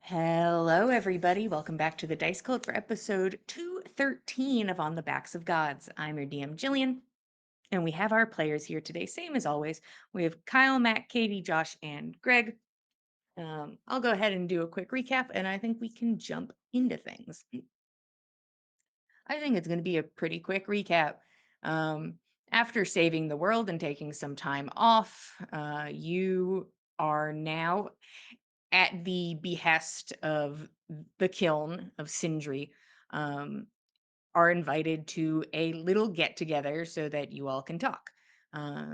Hello, everybody. Welcome back to the Dice Cult for episode 213 of On the Backs of Gods. I'm your DM, Jillian, and we have our players here today, same as always. We have Kyle, Matt, Katie, Josh, and Greg. I'll go ahead and do a quick recap, and I think we can jump into things. I think it's going to be a pretty quick recap. Um, After saving the world and taking some time off, you are now at the behest of the kiln of Sindri, um, are invited to a little get together so that you all can talk.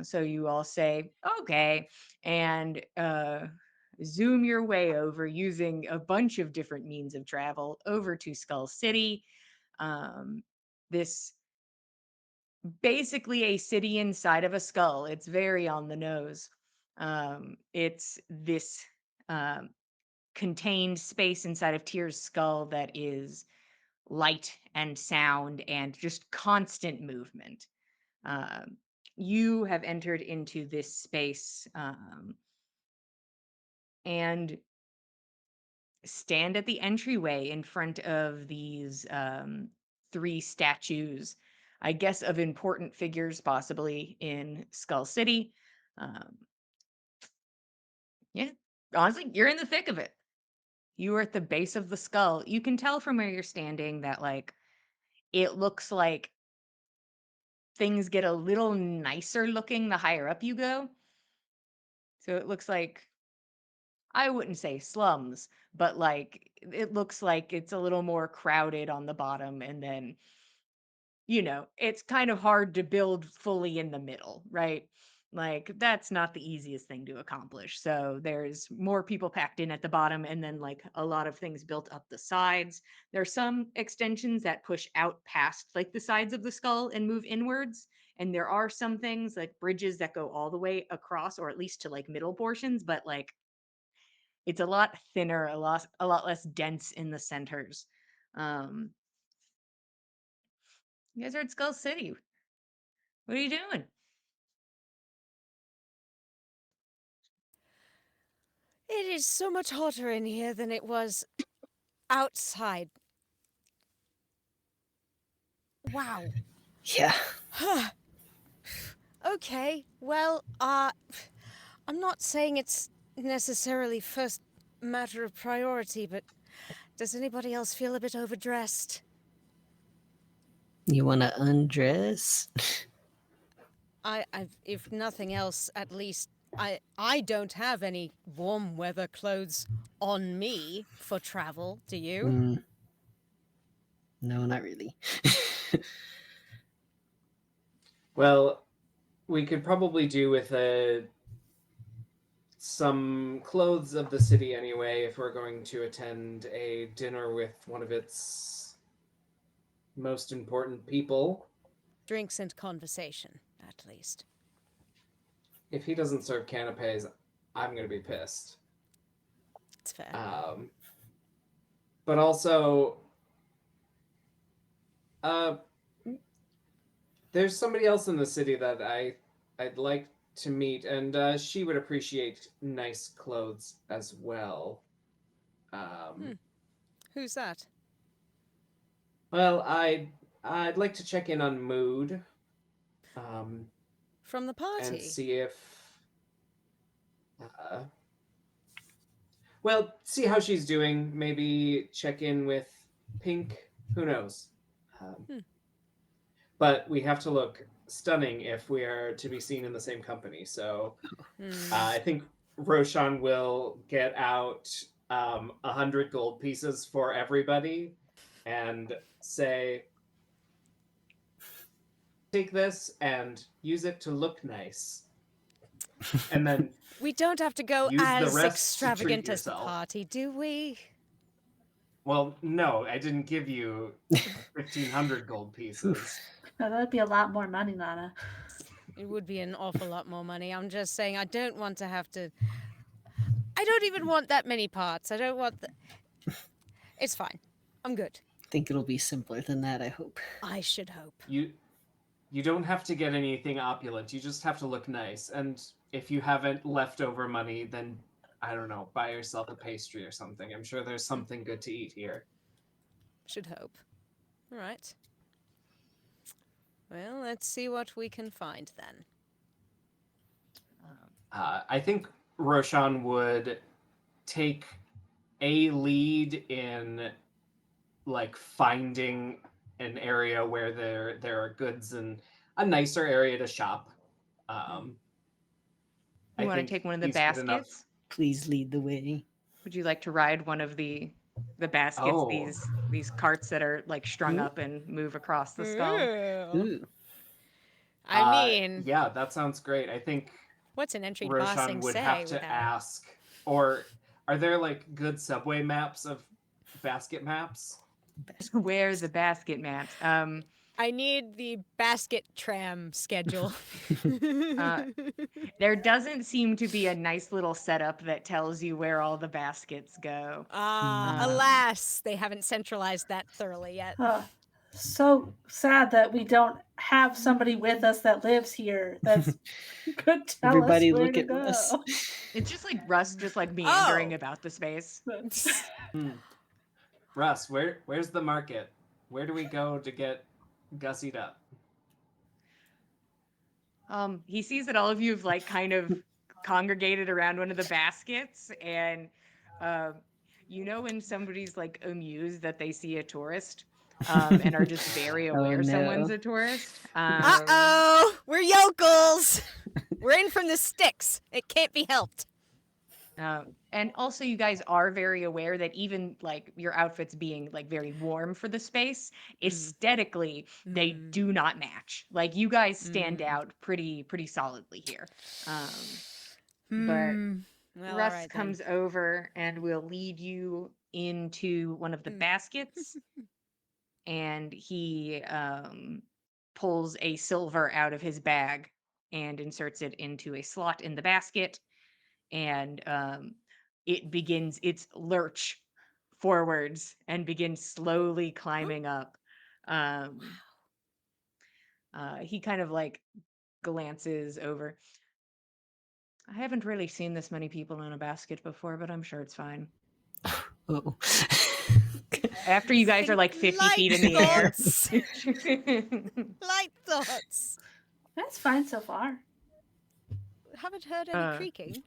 So you all say, okay, and zoom your way over using a bunch of different means of travel over to Skull City. Um, this basically a city inside of a skull. It's very on the nose. It's this um, contained space inside of Tyr's skull that is light and sound and just constant movement. Um, you have entered into this space and stand at the entryway in front of these three statues, I guess, of important figures, possibly in Skull City. Um, yeah, honestly, you're in the thick of it. You are at the base of the skull. You can tell from where you're standing that, like, it looks like things get a little nicer looking the higher up you go. So it looks like, I wouldn't say slums, but like it looks like it's a little more crowded on the bottom, and then it's kind of hard to build fully in the middle, right? Like that's not the easiest thing to accomplish. So there's more people packed in at the bottom and then like a lot of things built up the sides. There's some extensions that push out past like the sides of the skull and move inwards. And there are some things like bridges that go all the way across or at least to like middle portions, but like it's a lot thinner, a lot less dense in the centers. Um you guys are at Skull City. What are you doing? It is so much hotter in here than it was outside. Wow. Yeah. Okay, well, I'm not saying it's necessarily first matter of priority, but does anybody else feel a bit overdressed? You want to undress? If nothing else, at least I don't have any warm weather clothes on me for travel. Do you? Mm, no, not really. Well, we could probably do with some clothes of the city anyway if we're going to attend a dinner with one of its most important people. Drinks and conversation, at least. If he doesn't serve canapes, I'm going to be pissed. It's fair. Um, but also, uh, there's somebody else in the city that I'd like to meet, and she would appreciate nice clothes as well. Hmm. Um, Who's that? well, I'd like to check in on mood, um, From the and party. see if uh, well, see how she's doing. Maybe check in with Pink. Who knows? Um, Hmm. but we have to look stunning if we are to be seen in the same company. So Hmm. I think Roshan will get out 100 gold pieces for everybody and say, take this and use it to look nice. And then We don't have to go use the as rest to treat extravagant as the yourself. party, do we? Well, no, I didn't give you 1,500 gold pieces. Oh, that'd be a lot more money, Nana. It would be an awful lot more money. I'm just saying, I don't want to have to. I don't even want that many parts. I don't want the. It's fine. I'm good. I think it'll be simpler than that, I hope. I should hope. You don't have to get anything opulent. You just have to look nice. And if you haven't leftover money, then I don't know, buy yourself a pastry or something. I'm sure there's something good to eat here. Should hope. All right. Well, let's see what we can find then. I think Roshan would take a lead in like finding an area where there are goods and a nicer area to shop. You I want to think take one of the he's good enough. baskets? Please lead the way. Would you like to ride one of the baskets? Oh. These carts that are like strung Ooh. up and move across the skull. Ooh. Ooh. I mean, Yeah, that sounds great. I think what's an entry to Roshan bossing would say have to without? ask, or are there like good subway maps of basket maps? Where's the basket maps? I need the basket tram schedule. There doesn't seem to be a nice little setup that tells you where all the baskets go. Alas, they haven't centralized that thoroughly yet. So sad that we don't have somebody with us that lives here that's could tell Everybody us where look to at go. Russ. It's just like Russ just like meandering Oh. about the space. Russ, where's the market? Where do we go to get gussied up? He sees that all of you have like kind of congregated around one of the baskets, and you know when somebody's like amused that they see a tourist, and are just very aware someone's no. a tourist. Uh-oh! We're yokels! We're in from the sticks. It can't be helped. And also you guys are very aware that even like your outfits being like very warm for the space, aesthetically they do not match. Like you guys stand out pretty solidly here. But Well, Russ all right, comes over and will lead you into one of the baskets, and he pulls a silver out of his bag and inserts it into a slot in the basket, and it begins its lurch forwards and begins slowly climbing up. He kind of like glances over. I haven't really seen this many people in a basket before, but I'm sure it's fine. Oh. After you guys are like 50 feet in the thoughts. air. Light thoughts. That's fine so far. Haven't heard any creaking.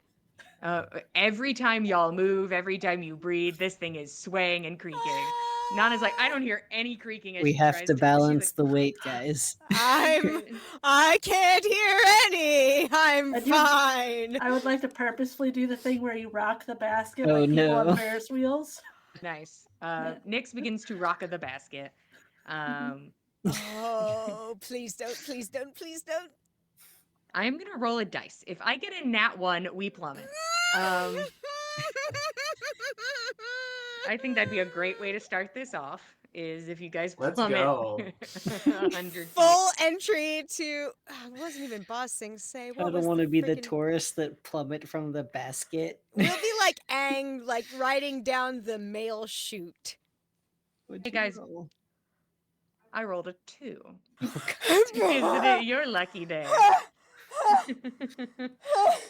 Every time y'all move, every time you breathe, this thing is swaying and creaking. Nana's like, I don't hear any creaking as We she have tries to she's balance like, the weight, guys. I can't hear any. I'm fine. I would like to purposefully do the thing where you rock the basket Oh, like people on no. Ferris wheels. Nice. Nyx begins to rock the basket. Oh, please don't, please don't, please don't. I'm gonna roll a dice. If I get a nat 1, we plummet. I think that'd be a great way to start this off. Is if you guys Let's plummet go. 100 Full entry to. It wasn't even bossing. Say I what don't was want to be the frickin- tourists that plummet from the basket. We'll be like Aang, like riding down the mail chute. What'd Hey you guys, roll? I rolled a 2. Oh, Isn't it your lucky day?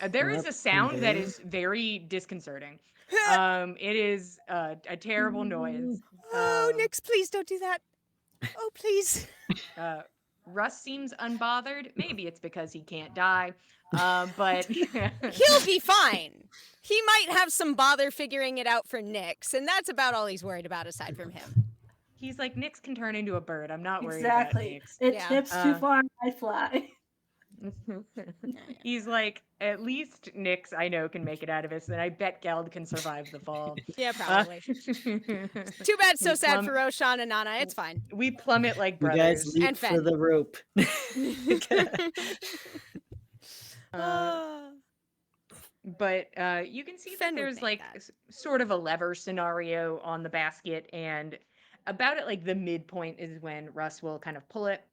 There is a sound that is very disconcerting. It is a terrible noise. Oh, Nyx, please don't do that. Oh, please. Russ seems unbothered. Maybe it's because he can't die. But He'll be fine. He might have some bother figuring it out for Nyx, and that's about all he's worried about aside from him. he's like, Nyx can turn into a bird. I'm not worried Exactly. about Nyx. It Yeah. tips too far, I fly. He's like, at least Nyx I know can make it out of this, and I bet Geld can survive the fall. Yeah, probably. Too bad, so sad for Roshan and Nana. It's fine. We plummet like You guys brothers. leap And for Fen. the rope. But you can see Fen that would there's make like that. sort of a lever scenario on the basket, and about at like the midpoint is when Russ will kind of pull it.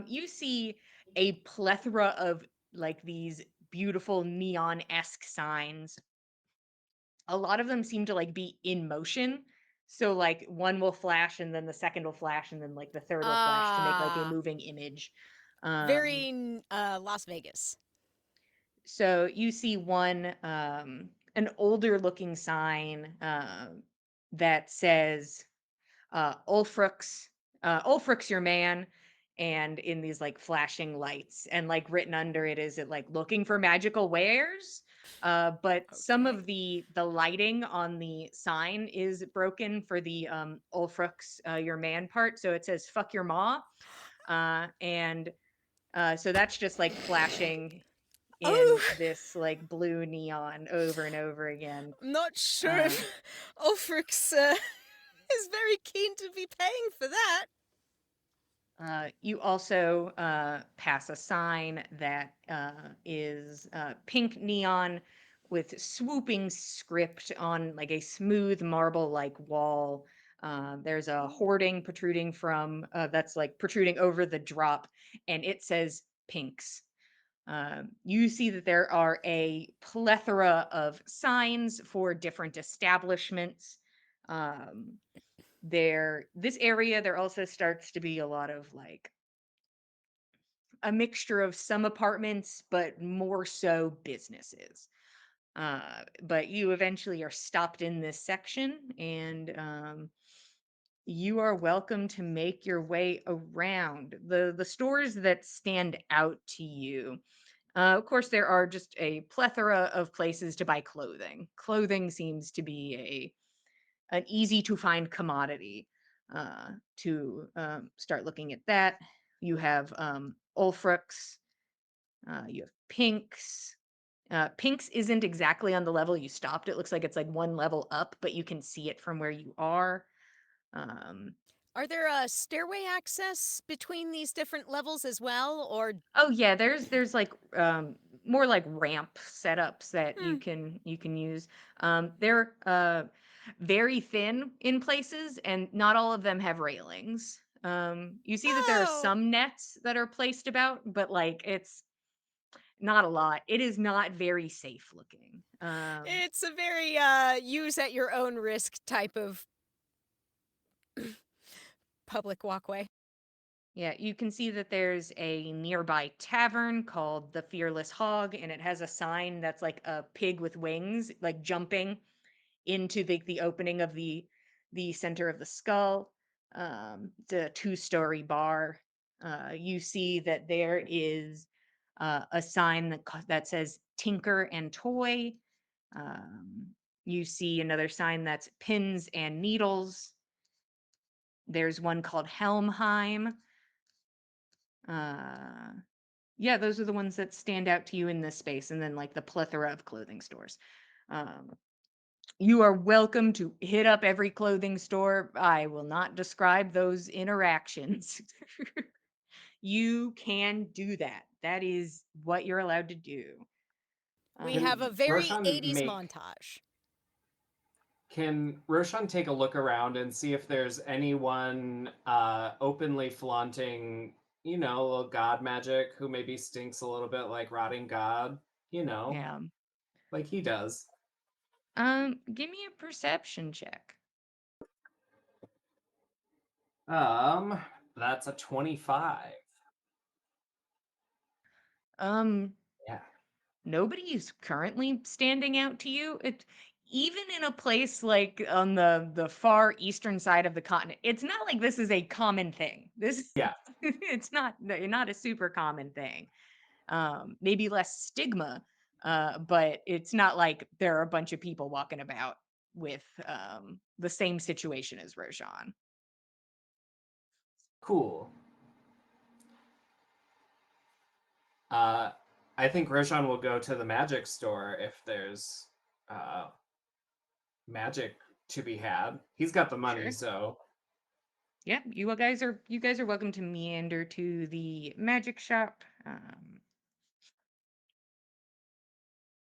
You see a plethora of like these beautiful neon-esque signs. A lot of them seem to like be in motion. So like one will flash and then the second will flash and then like the third will flash to make like a moving image. Very Las Vegas. So you see one an older looking sign that says Ulfric's your man, and in these like flashing lights, and like written under it is it like looking for magical wares. But some Okay. of the lighting on the sign is broken for the Ulfric's your man part, so it says "fuck your ma," and so that's just like flashing Oh, in this like blue neon over and over again. I'm not sure Uh, if Ulfric's is very keen to be paying for that. You also pass a sign that is pink neon with swooping script on like a smooth marble like wall. There's a hoarding protruding from that's like protruding over the drop, and it says pinks. You see that there are a plethora of signs for different establishments. Um, this area there also starts to be a lot of like a mixture of some apartments but more so businesses. But you eventually are stopped in this section, and you are welcome to make your way around the stores that stand out to you. Of course, there are just a plethora of places to buy clothing. Clothing seems to be an easy to find commodity. To start looking at that, you have Ulfric's, you have Pink's. Pink's isn't exactly on the level you stopped. It looks like it's like one level up, but you can see it from where you are. Um, Are there stairway access between these different levels as well, or oh yeah, there's like more like ramp setups that hmm. you can use. They're very thin in places, and not all of them have railings. You see that there are Oh, some nets that are placed about, but like it's not a lot. It is not very safe looking. it's a very use at your own risk type of public walkway. Yeah, you can see that there's a nearby tavern called the Fearless Hog, and it has a sign that's like a pig with wings, like jumping into the opening of the center of the skull. It's a two-story bar. You see that there is a sign that says Tinker and Toy. Um, you see another sign that's Pins and Needles. There's one called Helmheim. Uh, yeah, those are the ones that stand out to you in this space, and then like the plethora of clothing stores. Um, you are welcome to hit up every clothing store. I will not describe those interactions. You can do that. That is what you're allowed to do. We Um, have Can a very Roshan 80s make montage. Can Roshan take a look around and see if there's anyone openly flaunting, a little god magic who maybe stinks a little bit like rotting god, yeah. like he does. Give me a perception check. Um, that's a 25. Um, Yeah. Nobody is currently standing out to you. It even in a place like on the far eastern side of the continent, it's not like this is a common thing. This Yeah. it's not a super common thing. Maybe less stigma, but it's not like there are a bunch of people walking about with the same situation as Roshan. Cool. Uh, I think Roshan will go to the magic store if there's uh, magic to be had. He's got the money, Sure. so Yeah, you guys are welcome to meander to the magic shop.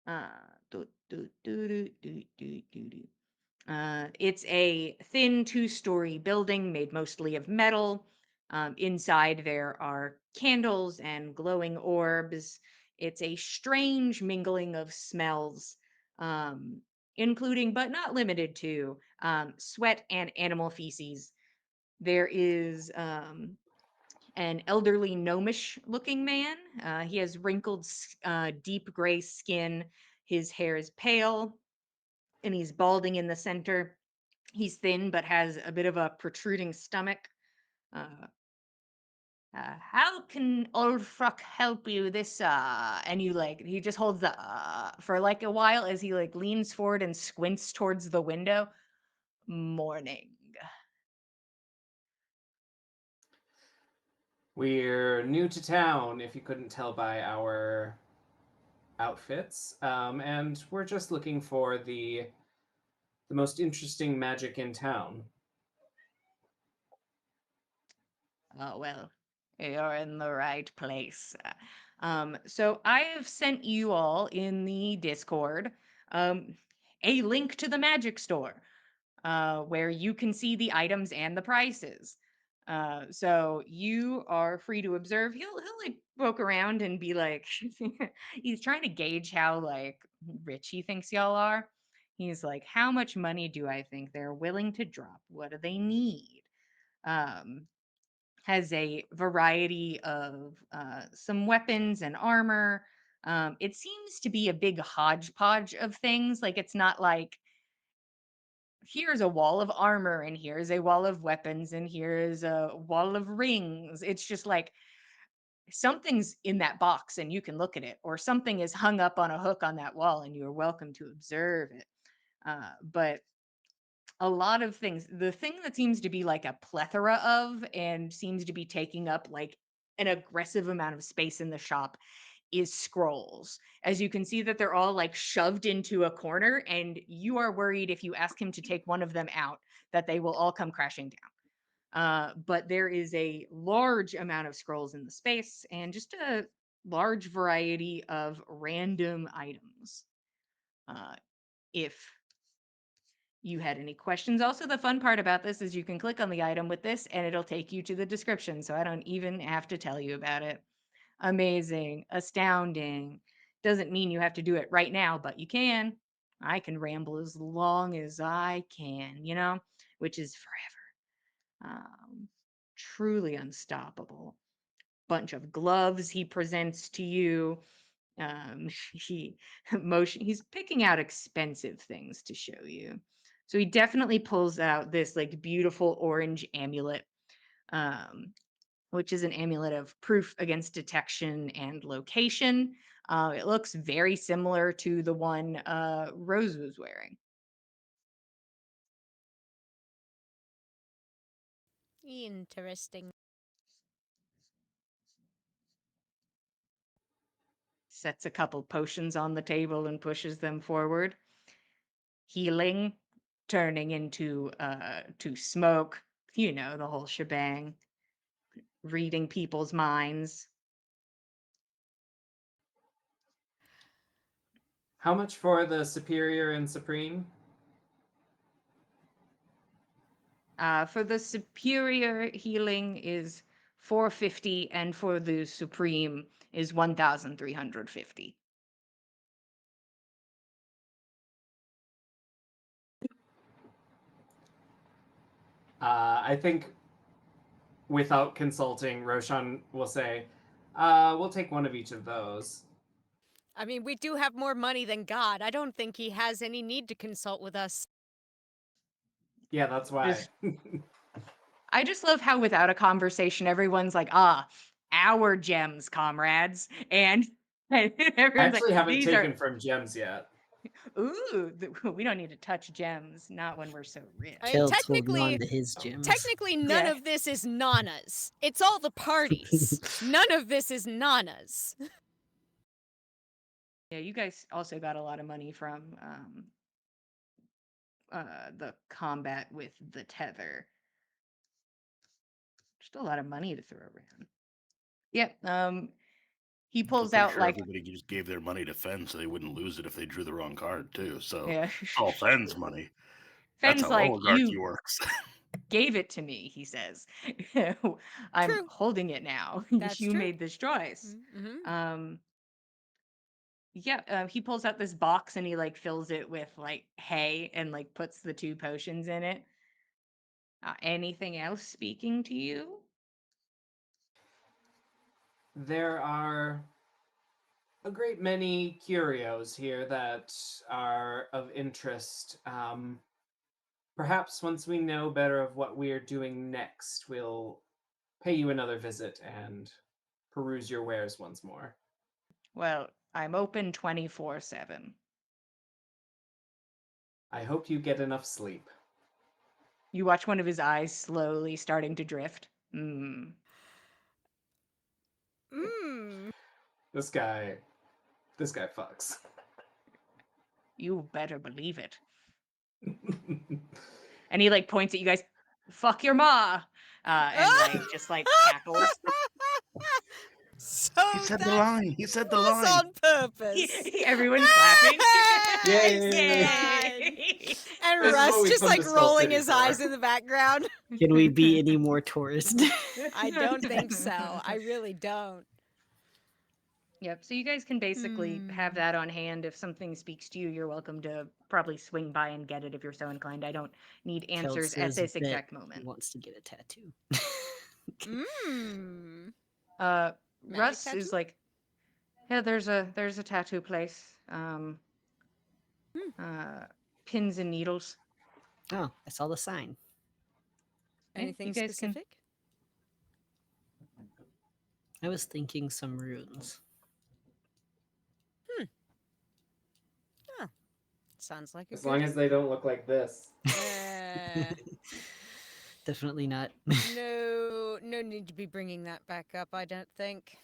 Uh, do, do, do, do, do, do, do, do. It's a thin two-story building made mostly of metal. Inside there are candles and glowing orbs. It's a strange mingling of smells, um, including but not limited to sweat and animal feces. There is an elderly gnomish looking man. He has wrinkled, deep gray skin. His hair is pale. and he's balding in the center. He's thin but has a bit of a protruding stomach. Uh, how can old fuck help you this and you like he just holds the for like a while as he like leans forward and squints towards the window. Morning. We're new to town, if you couldn't tell by our outfits, and we're just looking for the most interesting magic in town. Oh, well, you're in the right place. So I have sent you all in the Discord um, a link to the magic store where you can see the items and the prices. So you are free to observe. He'll like poke around and be like, he's trying to gauge how like rich he thinks y'all are. He's like, how much money do I think they're willing to drop? What do they need? Um, has a variety of some weapons and armor. It seems to be a big hodgepodge of things. Like it's not like here's a wall of armor and here's a wall of weapons and here's a wall of rings. It's just like something's in that box and you can look at it, or something is hung up on a hook on that wall and you're welcome to observe it. But a lot of things. The thing that seems to be like a plethora of and seems to be taking up like an aggressive amount of space in the shop is scrolls. As you can see that they're all like shoved into a corner and you are worried if you ask him to take one of them out that they will all come crashing down. But there is a large amount of scrolls in the space and just a large variety of random items. If you had any questions. Also, the fun part about this is you can click on the item with this and it'll take you to the description. So I don't even have to tell you about it. Amazing, astounding. Doesn't mean you have to do it right now, but you can. I can ramble as long as I can, which is forever. Truly unstoppable. Bunch of gloves he presents to you. He he's picking out expensive things to show you. So he definitely pulls out this like beautiful orange amulet, um, which is an amulet of proof against detection and location. It looks very similar to the one Rose was wearing. Interesting. Sets a couple potions on the table and pushes them forward. Healing, turning into to smoke, the whole shebang. Reading people's minds. How much for the superior and supreme? For the superior healing is 450 and for the supreme is 1350. I think without consulting, Roshan will say, we'll take one of each of those. I mean, we do have more money than God. I don't think he has any need to consult with us. Yeah, that's why. Just I just love how without a conversation everyone's like, our gems, comrades. And I everyone's like, actually haven't these are taken from gems yet. we don't need to touch gems, not when we're so rich. I mean, Kilt's holding on to his gems. technically, none Yeah. of this is Nana's. It's all the parties. None of this is Nana's. Yeah, you guys also got a lot of money from the combat with the tether. Just a lot of money to throw around. Yep. He I'm pulls pretty out sure like everybody just gave their money to Fen so they wouldn't lose it if they drew the wrong card too. So yeah. it's all Fen's money. That's Fenn's how like, oligarchy you works. gave it to me, he says. I'm True. holding it now. That's You true. made this choice. Mm-hmm. Yeah, he pulls out this box and he like fills it with like hay and like puts the two potions in it. Anything else speaking to you? There are a great many curios here that are of interest. Perhaps once we know better of what we're doing next, we'll pay you another visit and peruse your wares once more. Well, I'm open 24/7. I hope you get enough sleep. You watch one of his eyes slowly starting to drift. Mm. Mmm. This guy fucks. You better believe it. And he like points at you guys, fuck your ma. And like just like cackles. So He said the that line. He said the was line. on purpose. Everyone's clapping. Yay. Yay. And This is what Russ we just come to like Skull rolling City his for. eyes in the background. Can we be any more tourist? I don't think so. I really don't. Yep. So you guys can basically have that on hand. If something speaks to you, you're welcome to probably swing by and get it if you're so inclined. I don't need answers at Kelsa's this bet exact he moment. wants to get a tattoo. Mmm. Magic Russ tattoo? is like, yeah, there's a tattoo place. Pins and needles. Oh, I saw the sign. Anything you guys can. specific? I was thinking some runes. Sounds like a As long good. as they don't look like this. Definitely not. No need to be bringing that back up. I don't think.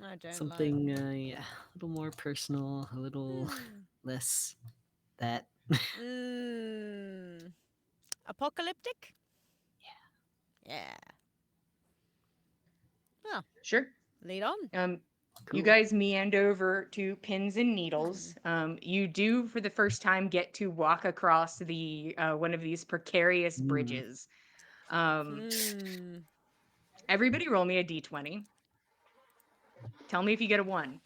I don't Something, yeah, a little more personal, a little less that. Mmm. Apocalyptic? Yeah. Well, Sure. lead on. You Cool. guys meander over to Pins and Needles. You do, for the first time, get to walk across the one of these precarious bridges. Everybody roll me a d20. Tell me if you get a 1.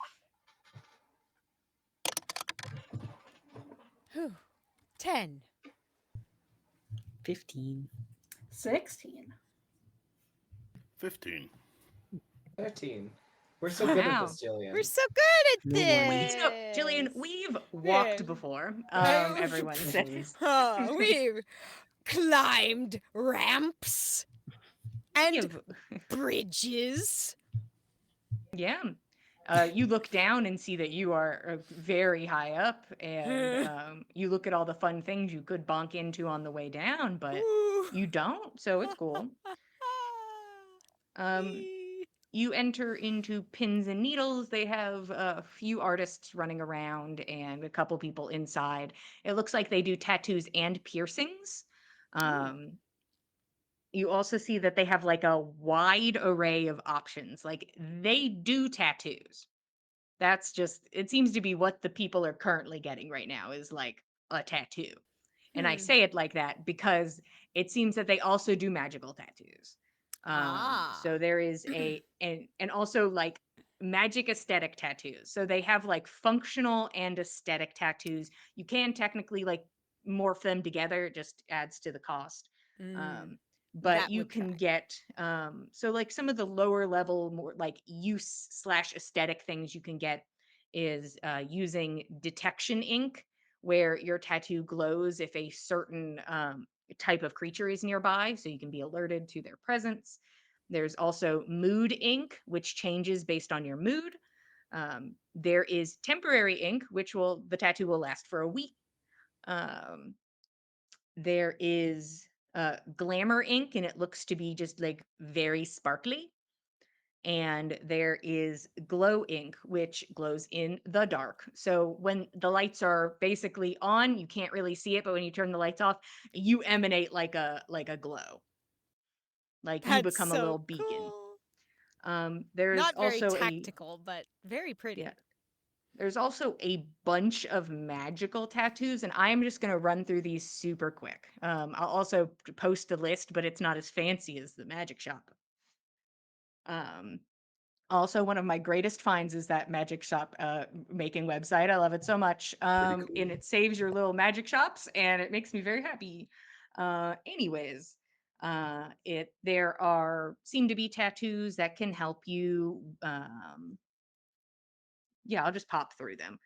Whew. 10. 15. 16. 15. 13. We're so good at Wow. this, Jillian. We're so good at No this. wonder. No, Jillian, we've walked Yeah. before. Oh, Everyone says. We've climbed ramps and bridges. Yeah. You look down and see that you are very high up, and you look at all the fun things you could bonk into on the way down, but you don't, so it's cool. You enter into Pins and Needles. They have a few artists running around and a couple people inside. It looks like they do tattoos and piercings. You also see that they have like a wide array of options. Like they do tattoos. That's just, it seems to be what the people are currently getting right now is like a tattoo. And I say it like that because it seems that they also do magical tattoos. So there is and also like magic aesthetic tattoos. So they have like functional and aesthetic tattoos. You can technically like morph them together, it just adds to the cost. But That you would can track. get so like some of the lower level more like use slash aesthetic things you can get is using detection ink, where your tattoo glows if a certain type of creature is nearby, so you can be alerted to their presence. There's also mood ink, which changes based on your mood. There is temporary ink, which the tattoo will last for a week. There is glamour ink, and it looks to be just like very sparkly. And there is glow ink, which glows in the dark. So when the lights are basically on, you can't really see it, but when you turn the lights off, you emanate like a glow. Like you That's become a so little beacon. cool. There's Not very also tactical, but very pretty. yeah. There's also a bunch of magical tattoos, and I am just going to run through these super quick. I'll also post a list, but it's not as fancy as the magic shop. Also, one of my greatest finds is that magic shop making website. I love it so much. And it saves your little magic shops, and it makes me very happy. Anyways, there seem to be tattoos that can help you Yeah, I'll just pop through them.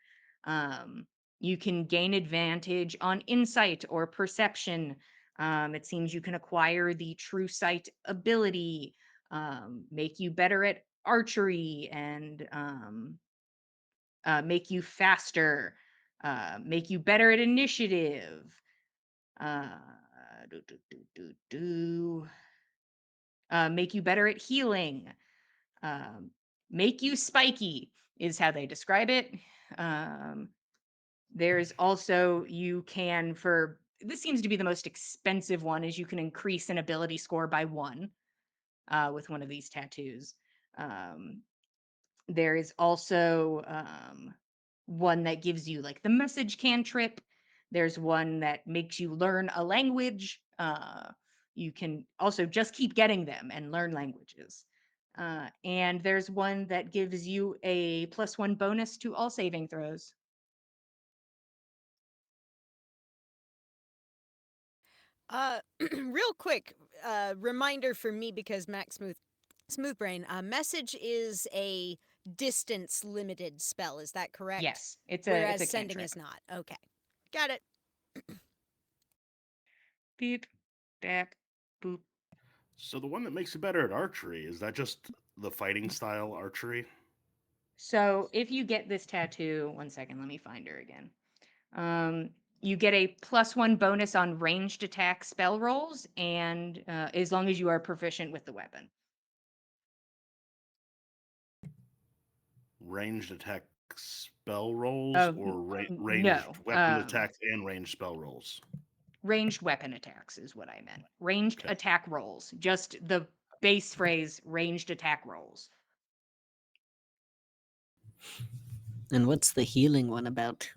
You can gain advantage on insight or perception. It seems you can acquire the true sight ability, make you better at archery, and make you faster, make you better at initiative. Uh, do, do, do, do, do. Make you better at healing. Um, make you spiky is how they describe it. Um, there's also you can for this seems to be the most expensive one is you can increase an ability score by 1 with one of these tattoos. Um, there is also one that gives you like the message cantrip. There's one that makes you learn a language. You can also just keep getting them and learn languages. And there's one that gives you a +1 bonus to all saving throws. Real quick, reminder for me because Max Smooth Brain. Message is a distance limited spell. Is that correct? Yes, it's Whereas a sending cantrip. is not. Okay, got it. Beep, bap, boop. So the one that makes you better at archery, is that just the fighting style archery? So if you get this tattoo, 1 second, let me find her again. You get a +1 bonus on ranged attack spell rolls, and as long as you are proficient with the weapon. Ranged attack spell rolls Oh, or ranged no. weapon attacks and ranged spell rolls? Ranged weapon attacks is what I meant. Ranged Okay. attack rolls. Just the base phrase, ranged attack rolls. And what's the healing one about?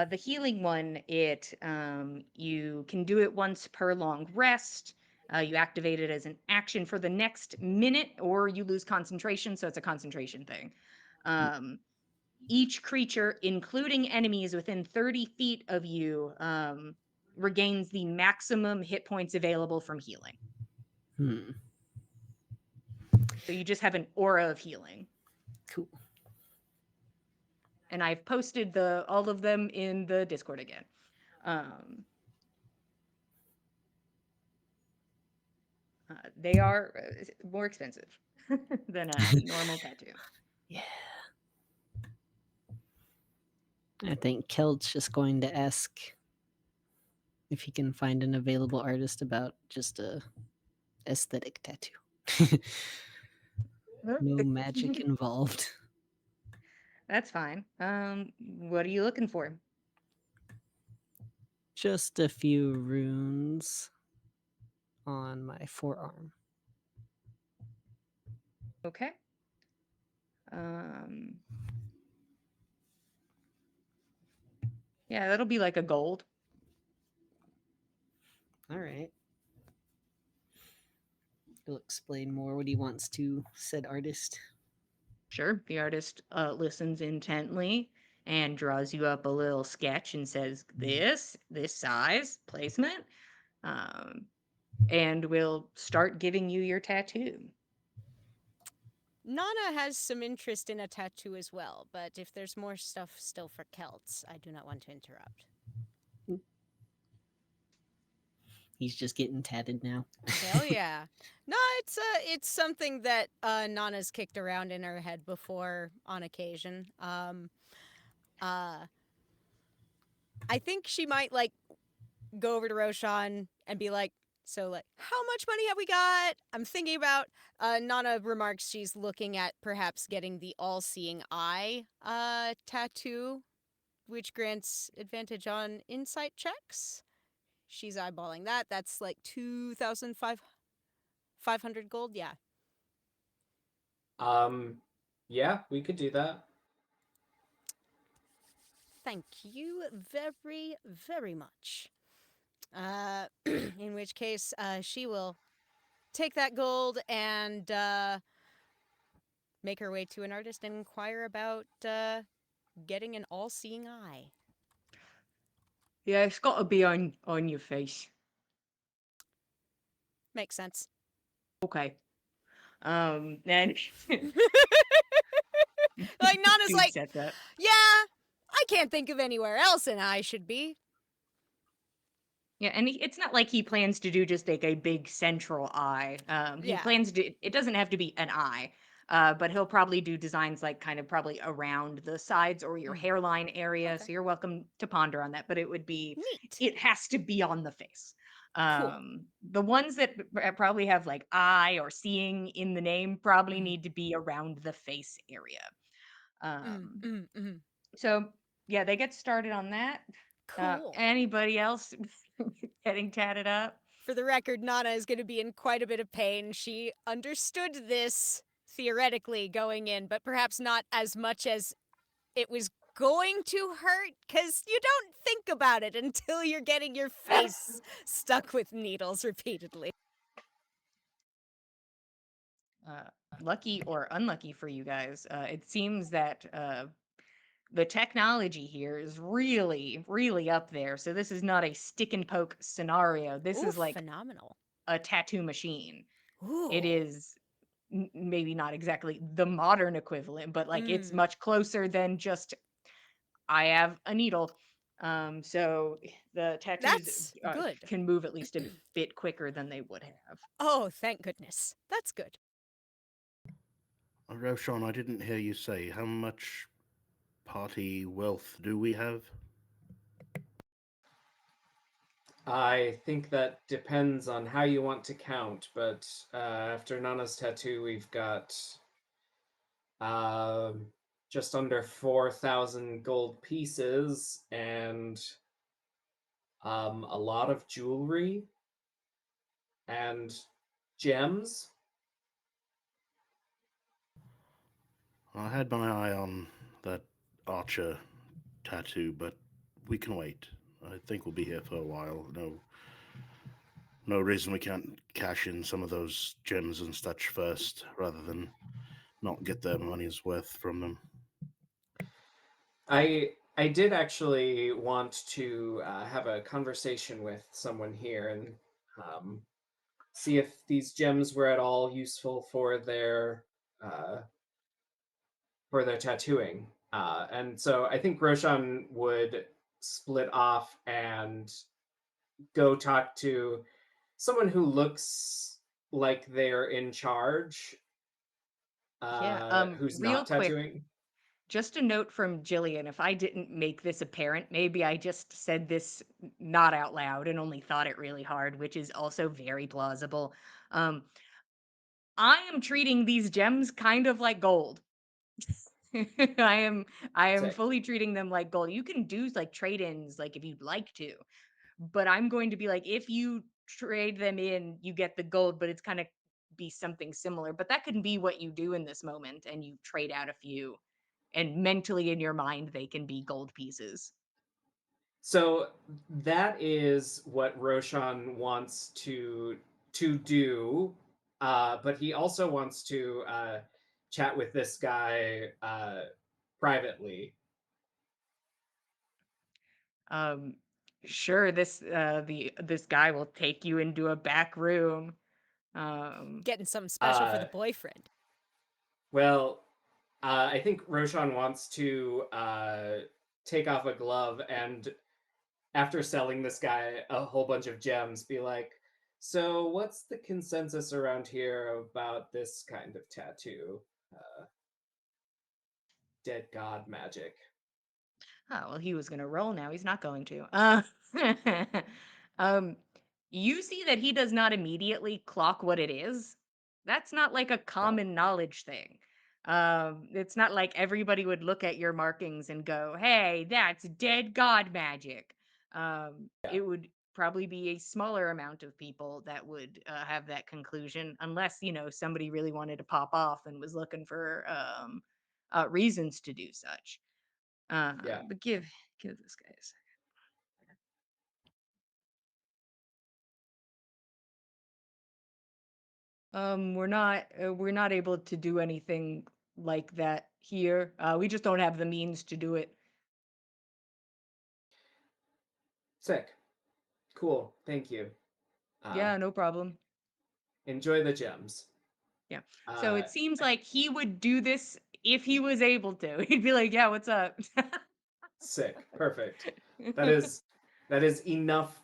The healing one, you can do it once per long rest. You activate it as an action for the next minute, or you lose concentration, so it's a concentration thing. Each creature, including enemies within 30 feet of you, regains the maximum hit points available from healing. Hmm. So you just have an aura of healing. Cool. And I've posted all of them in the Discord again. They are more expensive than a normal tattoo. Yeah. I think Kelt's just going to ask if he can find an available artist about just a aesthetic tattoo. No magic involved. That's fine. What are you looking for? Just a few runes on my forearm. Okay. Um, yeah, that'll be like a gold. All right. He'll explain more what he wants to said artist. Sure. The artist listens intently and draws you up a little sketch and says, this size, placement, and will start giving you your tattoo. Nana has some interest in a tattoo as well, but if there's more stuff still for Celts, I do not want to interrupt. He's just getting tatted now. Hell yeah. No, it's something that Nana's kicked around in her head before on occasion. I think she might like go over to Roshan and be like, so like, how much money have we got? I'm thinking about Nana remarks she's looking at perhaps getting the all-seeing eye tattoo, which grants advantage on insight checks. She's eyeballing that. That's like 2,500 gold. Yeah. Yeah, we could do that. Thank you very, very much. In which case, she will take that gold and make her way to an artist and inquire about getting an all-seeing eye. Yeah, it's got to be on your face. Makes sense. Okay. Then Like Nana's Dude like, said that. yeah, I can't think of anywhere else an eye should be. Yeah, and it's not like he plans to do just like a big central eye. He Yeah. plans to. It doesn't have to be an eye, but he'll probably do designs like kind of probably around the sides or your Mm. hairline area. Okay. So you're welcome to ponder on that. But it would be. Neat. It has to be on the face. Cool. The ones that probably have like eye or seeing in the name probably Mhm. need to be around the face area. Mm-hmm. So yeah, they get started on that. Cool. Anybody else getting tatted up? For the record, Nana is going to be in quite a bit of pain. She understood this theoretically going in, but perhaps not as much as it was going to hurt, because you don't think about it until you're getting your face stuck with needles repeatedly. Lucky or unlucky for you guys, it seems that the technology here is really, really up there. So this is not a stick and poke scenario. This Ooh, is like phenomenal. a tattoo machine. Ooh. It is maybe not exactly the modern equivalent, but like it's much closer than just I have a needle. So the tattoos That's good. can move at least a bit quicker than they would have. Oh, thank goodness. That's good. Roshan, I didn't hear you say how much party wealth do we have? I think that depends on how you want to count, but after Nana's tattoo, we've got um, just under 4,000 gold pieces and a lot of jewelry and gems. I had my eye on that archer tattoo, but we can wait. I think we'll be here for a while. No reason we can't cash in some of those gems and such first, rather than not get their money's worth from them. I did actually want to have a conversation with someone here and see if these gems were at all useful uh, for their tattooing. And so I think Roshan would split off and go talk to someone who looks like they're in charge, Yeah. who's Real not quick, tattooing. just a note from Jillian. If I didn't make this apparent, maybe I just said this not out loud and only thought it really hard, which is also very plausible. Um, I am treating these gems kind of like gold. I am I am Sick. fully treating them like gold. You can do like trade-ins like if you'd like to, but I'm going to be like if you trade them in, you get the gold, but it's kind of be something similar. But that can be what you do in this moment and you trade out a few and mentally in your mind they can be gold pieces. So that is what Roshan wants to do, but he also wants to chat with this guy privately. Um sure this guy will take you into a back room. Getting something special for the Uh, boyfriend. well, I think Roshan wants to take off a glove and, after selling this guy a whole bunch of gems, be like, "So, what's the consensus around here about this kind of tattoo? Uh, Dead god magic." Oh, well, he was gonna roll now. He's not going to. Um, you see that he does not immediately clock what it is. That's not like a Yeah, common knowledge thing. It's not like everybody would look at your markings and go, "Hey, that's dead god magic." yeah. It would probably be a smaller amount of people that would have that conclusion, unless somebody really wanted to pop off and was looking for reasons to do such. Yeah. But give this guy a second. We're not able to do anything like that here. We just don't have the means to do it. Sick. Cool. Thank you. Uh, Yeah, no problem. Enjoy the gems. Yeah. So Uh, it seems like he would do this if he was able to, he'd be like, "Yeah, what's up?" Sick. Perfect. That is enough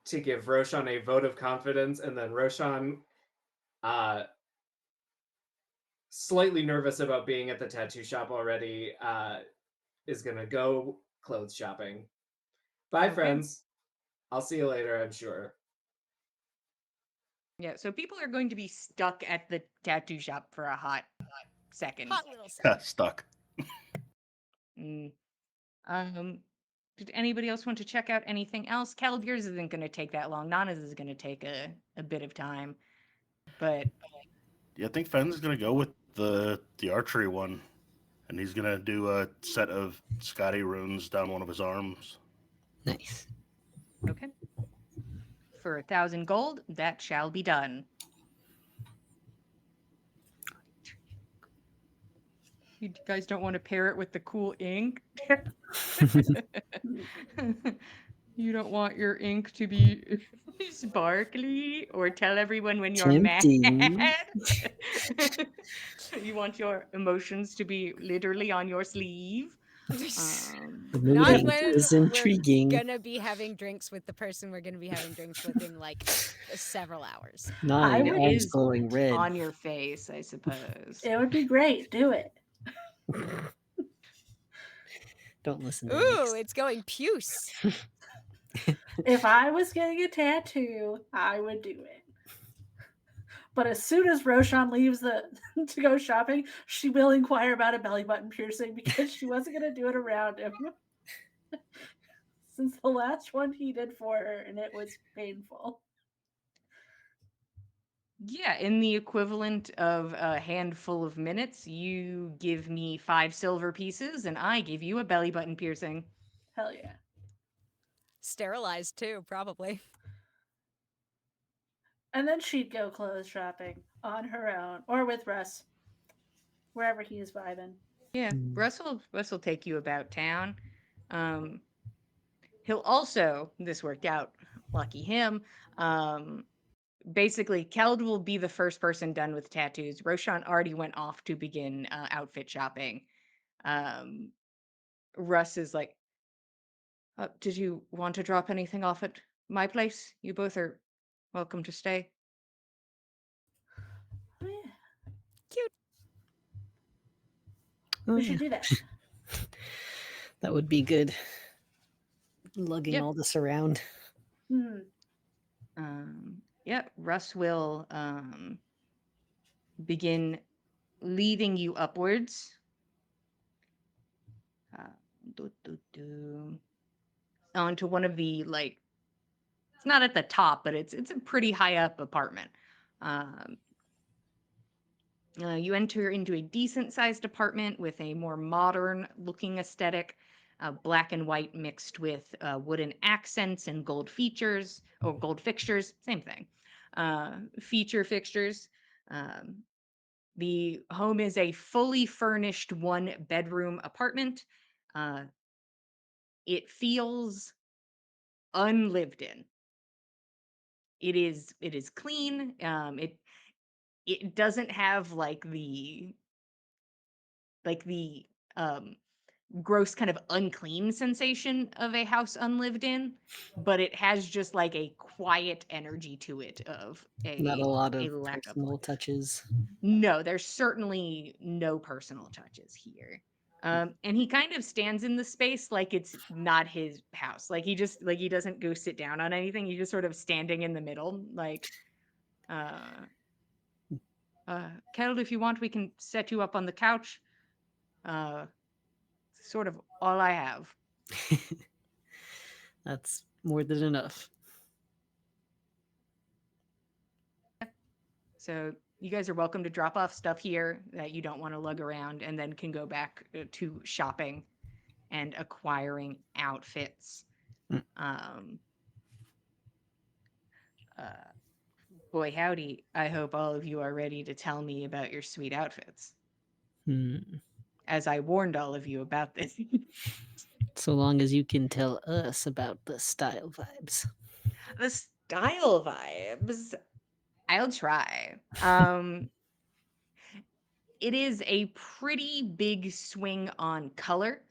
to give Roshan a vote of confidence, and then Roshan, uh, slightly nervous about being at the tattoo shop already, is gonna go clothes shopping. Bye, Okay. friends. I'll see you later, I'm sure. Yeah, so people are going to be stuck at the tattoo shop for a hot second. Hot little second. Stuck. Mm. Did anybody else want to check out anything else? Caleb, yours isn't going to take that long. Nana's is going to take a bit of time, but Yeah, I think Fenn's gonna go with the archery one, and he's gonna do a set of Scotty runes down one of his arms. Nice. okay. For 1,000 gold, that shall be done. You guys don't want to pair it with the cool ink? You don't want your ink to be sparkly or tell everyone when you're Tempting. mad? You want your emotions to be literally on your sleeve? The Not mood when is we're intriguing. gonna be having drinks with the person we're gonna be having drinks with in like several hours. Not I your would- arms is glowing red. on your face, I suppose. It would be great. Do it. Don't listen to Ooh, Nix. it's going puce. If I was getting a tattoo, I would do it. But as soon as Roshan leaves to go shopping, she will inquire about a belly button piercing because she wasn't going to do it around him. Since the last one he did for her, and it was painful. Yeah, in the equivalent of a handful of minutes, you give me 5 silver pieces, and I give you a belly button piercing. Hell yeah. Sterilized too, probably. And then she'd go clothes shopping on her own or with Russ, wherever he is vibing. Yeah, Hmm. Russ will take you about town. Um, he'll also, this worked out, lucky him. Basically, Keld will be the first person done with tattoos. Roshan already went off to begin outfit shopping. Um, Russ is like, did you want to drop anything off at my place? You both are welcome to stay. Oh, yeah. Cute. Oh, We yeah. should do that. That would be good. Lugging Yep. all this around. Yeah, Russ will begin leading you upwards. Do, do, do, onto one of the like, it's not at the top, but it's a pretty high up apartment. Um, you enter into a decent sized apartment with a more modern looking aesthetic, black and white mixed with wooden accents and gold features or gold fixtures, same thing. Feature fixtures. Um, the home is a fully furnished 1 bedroom apartment. Uh, it feels unlived in. It is clean. It doesn't have like the um gross kind of unclean sensation of a house unlived in, but it has just like a quiet energy to it of Not a lot a of lack of personal life. touches. No, there's certainly no personal touches here. And he kind of stands in the space like it's not his house. Like he doesn't go sit down on anything. He's just sort of standing in the middle, like, uh, Kettle, if you want, we can set you up on the couch. Uh, sort of all I have. That's more than enough. So you guys are welcome to drop off stuff here that you don't want to lug around, and then can go back to shopping and acquiring outfits. Mm. Uh, Boy, howdy. I hope all of you are ready to tell me about your sweet outfits, Hmm. as I warned all of you about this. So long as you can tell us about the style vibes. The style vibes. I'll try. it is a pretty big swing on color.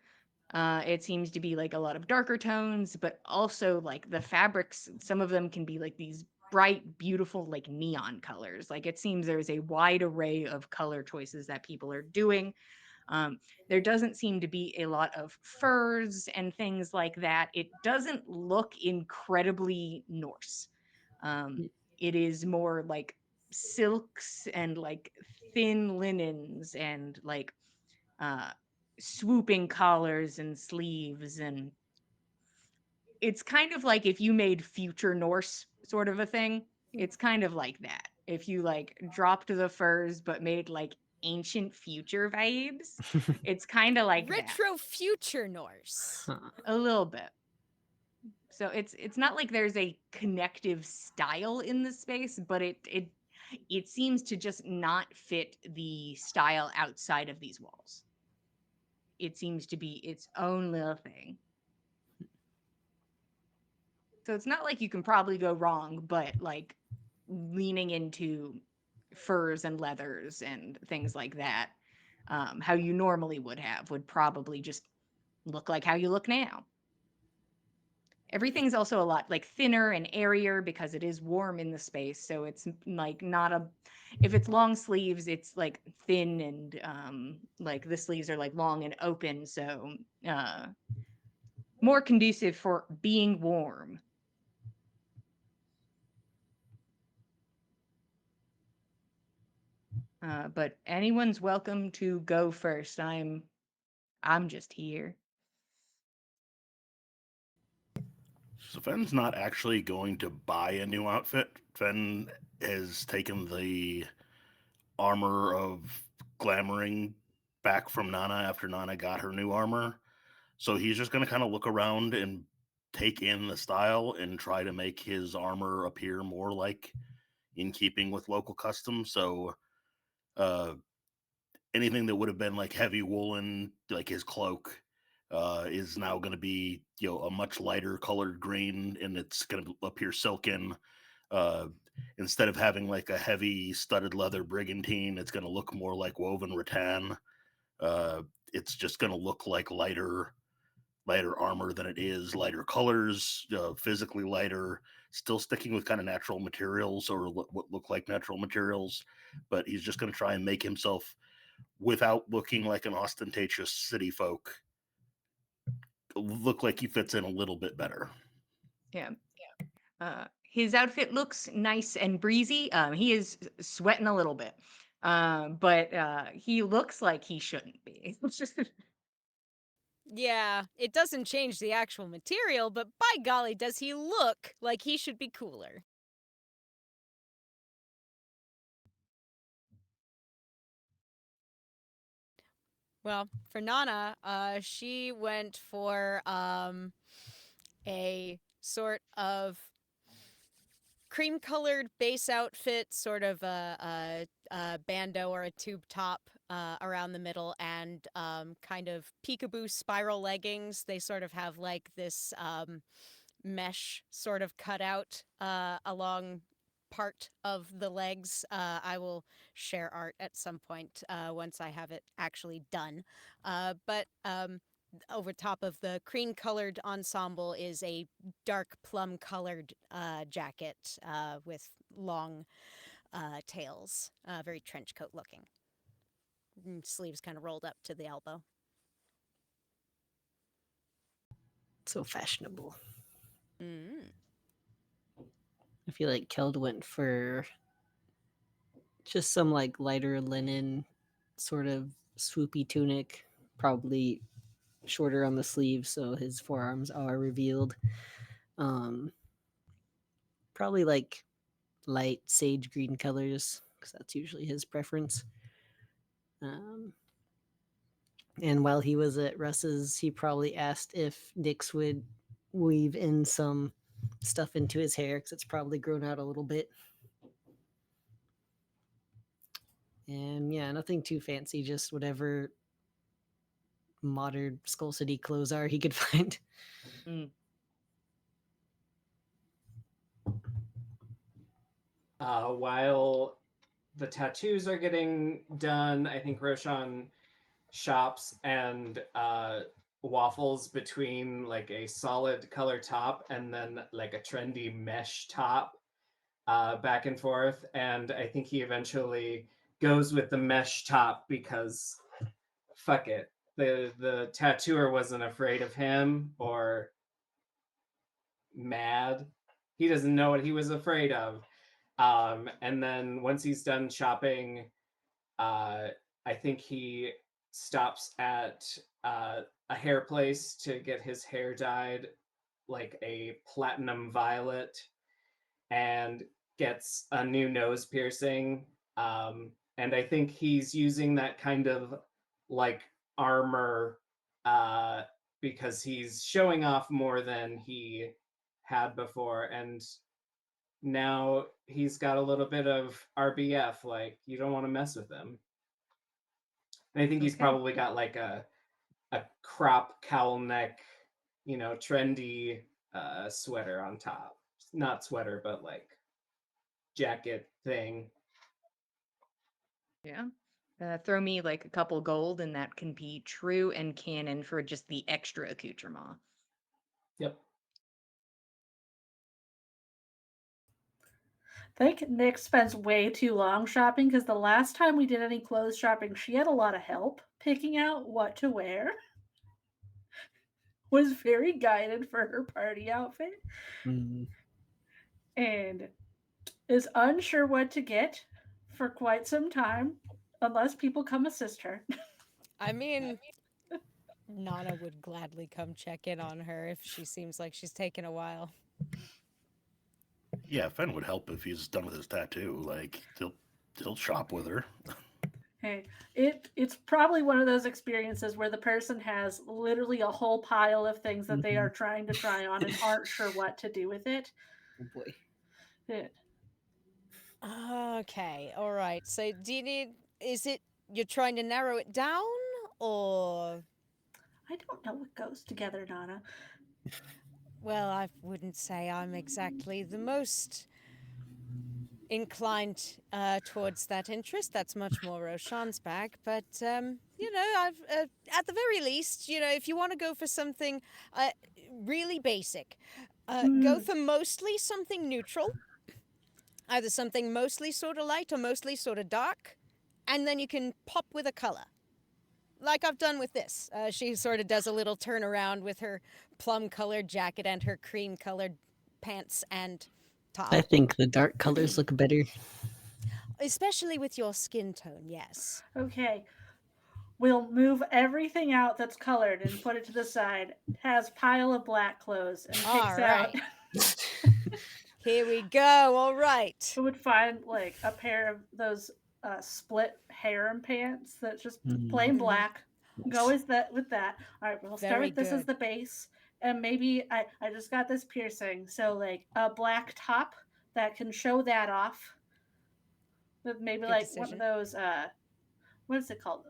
It seems to be like a lot of darker tones, but also like the fabrics, some of them can be like these bright, beautiful, like neon colors. Like it seems there's a wide array of color choices that people are doing. There doesn't seem to be a lot of furs and things like that. It doesn't look incredibly Norse. Um, it is more like silks and like thin linens and like uh, swooping collars and sleeves. And it's kind of like if you made future Norse sort of a thing. It's kind of like that. If you like dropped the furs but made like ancient future vibes, it's kind of like that. Retro future Norse. Huh. A little bit. So it's not like there's a connective style in the space, but it seems to just not fit the style outside of these walls. It seems to be its own little thing. So it's not like you can probably go wrong, but like leaning into furs and leathers and things like that, how you normally would have, would probably just look like how you look now. Everything's also a lot like thinner and airier because it is warm in the space. So it's like not a, if it's long sleeves, it's like thin and like the sleeves are like long and open. So more conducive for being warm. But anyone's welcome to go first. I'm just here. So Fenn's not actually going to buy a new outfit. Fenn has taken the armor of glamoring back from Nana after Nana got her new armor. So he's just going to kind of look around and take in the style and try to make his armor appear more like in keeping with local custom. So uh, anything that would have been like heavy woolen, like his cloak, is now going to be a much lighter colored green, and it's going to appear silken. Uh, Instead of having like a heavy studded leather brigantine, it's going to look more like woven rattan. It's just going to look like lighter armor than it is, lighter colors, physically lighter, still sticking with kind of natural materials or what look like natural materials, but he's just going to try and make himself, without looking like an ostentatious city folk, look like he fits in a little bit better. Yeah. His outfit looks nice and breezy. He is sweating a little bit, but he looks like he shouldn't be. Yeah, it doesn't change the actual material, but by golly, does he look like he should be cooler. Well, for Nana, she went for a sort of cream-colored base outfit, sort of a bandeau or a tube top around the middle, and kind of peekaboo spiral leggings. They sort of have like this mesh sort of cutout along part of the legs. I will share art at some point once I have it actually done. But over top of the cream colored ensemble is a dark plum colored jacket with long tails, very trench coat looking. Sleeves kind of rolled up to the elbow. So fashionable. Mm. I feel like Keld went for just some like lighter linen, sort of swoopy tunic, probably shorter on the sleeves, so his forearms are revealed. Um, Probably like light sage green colors, because that's usually his preference. Um, and while he was at Russ's, he probably asked if Nix would weave in some stuff into his hair, because it's probably grown out a little bit. And yeah, nothing too fancy, just whatever modern Skull City clothes are he could find. Mm. While the tattoos are getting done. I think Roshan shops and waffles between like a solid color top and then like a trendy mesh top, back and forth. And I think he eventually goes with the mesh top because fuck it. The tattooer wasn't afraid of him or mad. He doesn't know what he was afraid of. And then once he's done shopping, uh, I think he stops at a hair place to get his hair dyed like a platinum violet and gets a new nose piercing. And I think he's using that kind of like armor, uh, because he's showing off more than he had before. And now he's got a little bit of RBF, like you don't want to mess with him. And I think he's Okay. probably got like a crop cowl neck, trendy sweater on top. Not sweater, but like jacket thing. Yeah. Throw me like a couple gold, and that can be true and canon for just the extra accoutrement. Yep. I think Nick spends way too long shopping because the last time we did any clothes shopping, she had a lot of help picking out what to wear. Was very guided for her party outfit Mm. and is unsure what to get for quite some time unless people come assist her. I mean, Nana would gladly come check in on her if she seems like she's taken a while. Yeah, Fen would help if he's done with his tattoo. Like he'll shop with her. Hey, it's probably one of those experiences where the person has literally a whole pile of things that they are trying to try on and aren't sure what to do with it. Oh boy. Yeah. Okay, all right. So do you need, is it, you're trying to narrow it down or? I don't know what goes together, Nana. Well, I wouldn't say I'm exactly the most inclined towards that interest. That's much more Roshan's bag. But, I've, at the very least, if you want to go for something really basic, go for mostly something neutral, either something mostly sort of light or mostly sort of dark, and then you can pop with a color. Like I've done with this. She sort of does a little turnaround with her plum colored jacket and her cream colored pants and top. I think the dark colors look better. Especially with your skin tone, yes. Okay. We'll move everything out that's colored and put it to the side. Has pile of black clothes and All picks out. right. Here we go. All right. Who would find like a pair of those split harem pants that's just plain black. Go with that. All right, we'll start Very with this as good. the base, and maybe I just got this piercing, so like a black top that can show that off. With maybe Good like one of decision. those what is it called?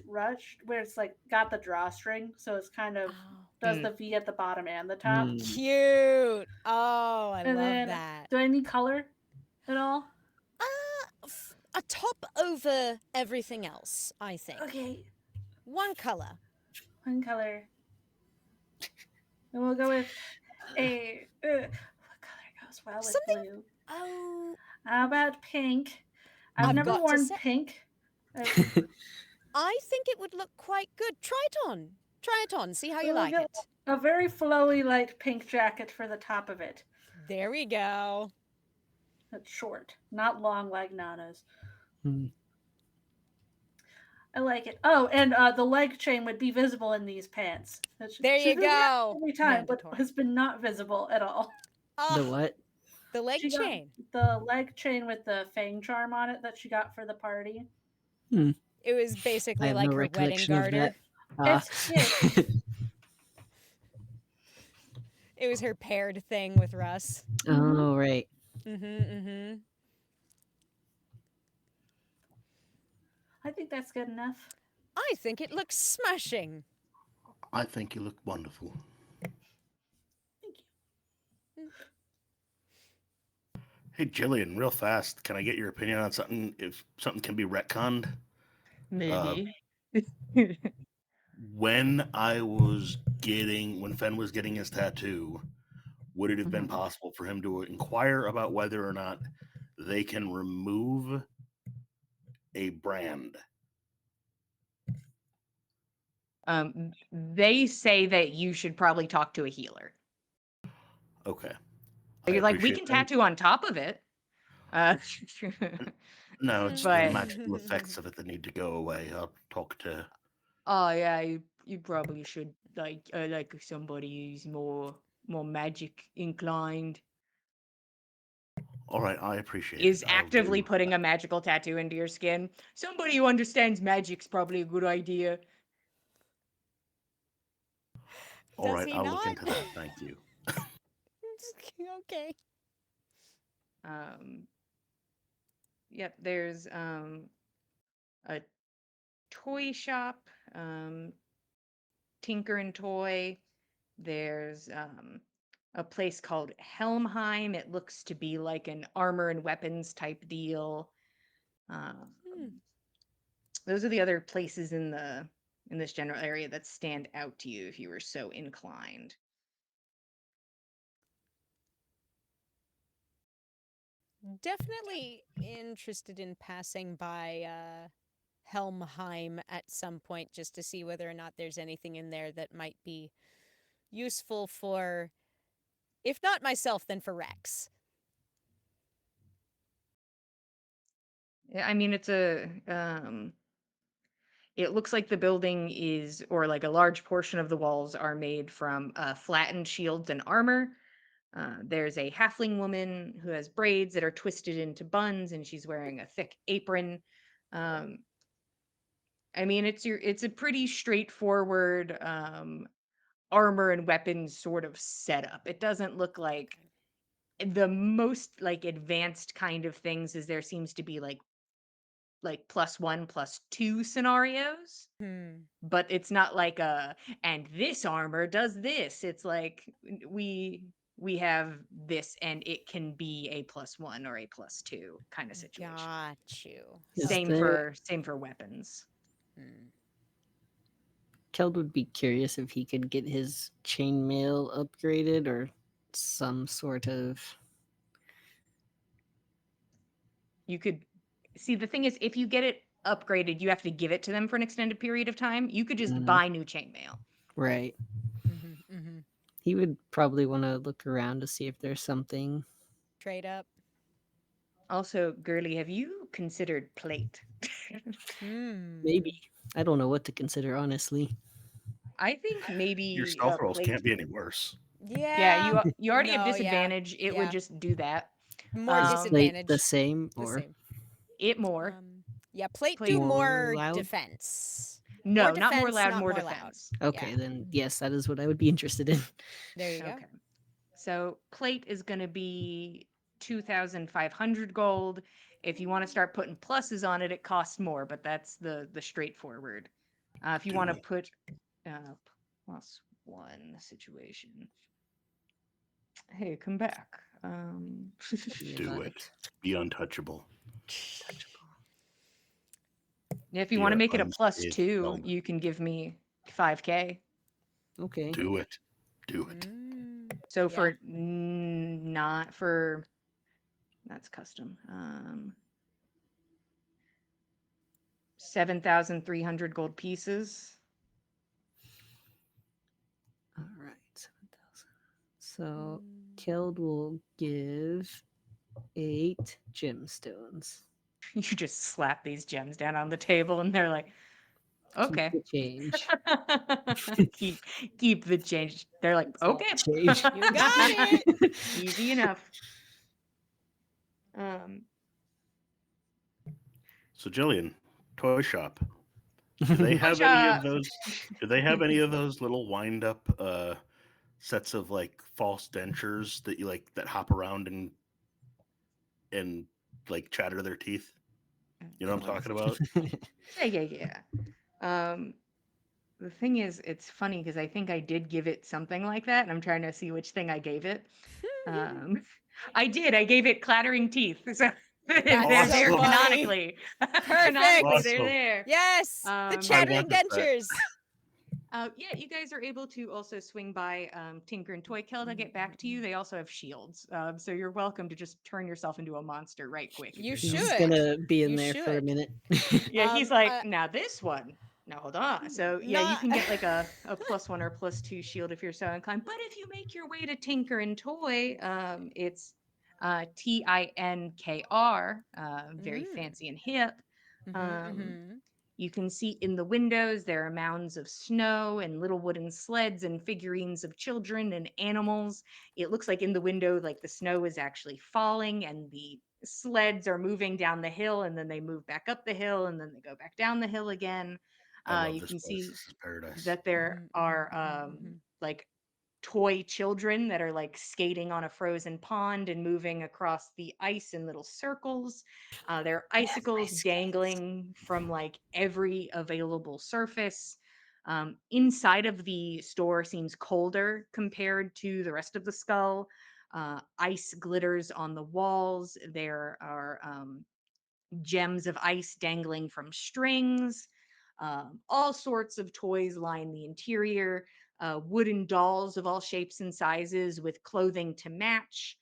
Rush, where it's like got the drawstring, so it's kind of Oh. does the V at the bottom and the top. Cute. Oh, I And love then, that. do I need color at all? A top over everything else, I think. Okay, One color. one color. And we'll go with a. What color goes well with Something. blue? Oh, How about pink? I've I've never got to worn say- pink. I think it would look quite good. Try it on. Try it on. See how you We'll like get it. a very flowy light pink jacket for the top of it. There we go. That's short, not long like Nana's. Hmm. I like it. Oh, and the leg chain would be visible in these pants. There She's you been wearing it go. every time, but Mandatory. has been not visible at all. Oh, The what? the leg She got chain. the leg chain with the fang charm on it that she got for the party. It was I basically have like no her wedding recollection of garter. that. Ah. It was her paired thing with Russ. Oh, right. I think that's good enough. I think it looks smashing. I think you look wonderful. Thank you. Hey, Jillian, real fast, can I get your opinion on something? If something can be retconned? Maybe. When when Fen was getting his tattoo, would it have been Mhm. possible for him to inquire about whether or not they can remove a brand? They say that you should probably talk to a healer. Okay. I You're like, we appreciate can that. tattoo on top of it. Uh, No, it's the but magical effects of it that need to go away. I'll talk to. oh yeah, you probably should like somebody who's more magic inclined. All right, I appreciate it. Is I'll actively do. putting a magical tattoo into your skin. Somebody who understands magic's probably a good idea. All Does right, he I'll look not? into that. Thank you. Okay. Um, yep, there's a toy shop, Tinker and Toy. There's a place called Helmheim. It looks to be like an armor and weapons type deal. Um, Hmm. those are the other places in this general area that stand out to you if you were so inclined. Definitely interested in passing by Helmheim at some point just to see whether or not there's anything in there that might be useful for, if not myself, then for Rex. Yeah, I mean, it looks like the building is, or like a large portion of the walls are made from flattened shields and armor. There's a halfling woman who has braids that are twisted into buns, and she's wearing a thick apron. Um, I mean, it's a pretty straightforward armor and weapons sort of setup. It doesn't look like the most like advanced kind of things, as there seems to be like +1, +2 scenarios, Hmm. but it's not like a and this armor does this. It's like we have this and it can be a +1 or a +2 kind of situation. Got you. Is Same Okay. there for same for weapons. Hmm. Keld would be curious if he could get his chainmail upgraded or some sort of You could see the thing is if you get it upgraded, you have to give it to them for an extended period of time. You could just mm, buy new chainmail. right. Mm-hmm, mm-hmm. He would probably want to look around to see if there's something. Trade up. Also, Girly, have you considered plate? Hmm. Maybe. I don't know what to consider, honestly. I think Your maybe stealth rolls plate. can't be any worse. Yeah, Yeah. you already have No, yeah. disadvantage. It would Yeah. just do that. More Is plate the disadvantage. same The or same. It more. Yeah, plate do Plate more more loud? defense. More no, not more defense, loud, not more more loud. defense. Yeah. Okay, then yes, that is what I would be interested in. There you go. Okay. So plate is going to be 2,500 gold. If you want to start putting pluses on it, it costs more, but that's the straightforward. If you want Do to it. put +1 situation. Hey, come back. You're Do not. it. Be untouchable. If you Be want to a make it a unscathed +2, element. you can give me 5k. Okay. Do it. Do it. So Yeah. for not for that's custom. 7,300 gold pieces. All right, 7,000. So Keld will give 8 gemstones. You just slap these gems down on the table and they're like, Keep okay. the change. keep keep the change. They're like, That's all okay. change. You got it. Easy enough. Um So, Jillian, toy shop. Do they toy have any of shop. those? Do they have any of those little wind-up sets of like false dentures that you like that hop around and like chatter their teeth? You know what I'm talking about? Yeah. The thing is, it's funny because I think I did give it something like that, and I'm trying to see which thing I gave it. Um, I did. I gave it clattering teeth. So they're That's there so Awesome. funny. canonically. Perfect. Canonically, they're Awesome. there. Yes, the Um, chattering noticed that. dentures. yeah, you guys are able to also swing by Tinker and Toy Kill to get back to you. They also have shields, so you're welcome to just turn yourself into a monster right quick if You you're so He's should. gonna be in You there for a should. minute. Yeah, he's like, Uh, now this one. Now hold on. So yeah, you not. can get like a +1 or +2 shield if you're so inclined. But if you make your way to Tinker and Toy, it's Tinkr, very Mm. fancy and hip. Mm-hmm, Um, mm-hmm. you can see in the windows there are mounds of snow and little wooden sleds and figurines of children and animals. It looks like in the window, like the snow is actually falling and the sleds are moving down the hill and then they move back up the hill and then they go back down the hill again. I love You this can place. see This is paradise. that there Mm-hmm, are mm-hmm, mm-hmm. like toy children that are like skating on a frozen pond and moving across the ice in little circles. There are icicles dangling from like every available surface. Inside of the store seems colder compared to the rest of the skull. Ice glitters on the walls. There are gems of ice dangling from strings. All sorts of toys line the interior, wooden dolls of all shapes and sizes with clothing to match.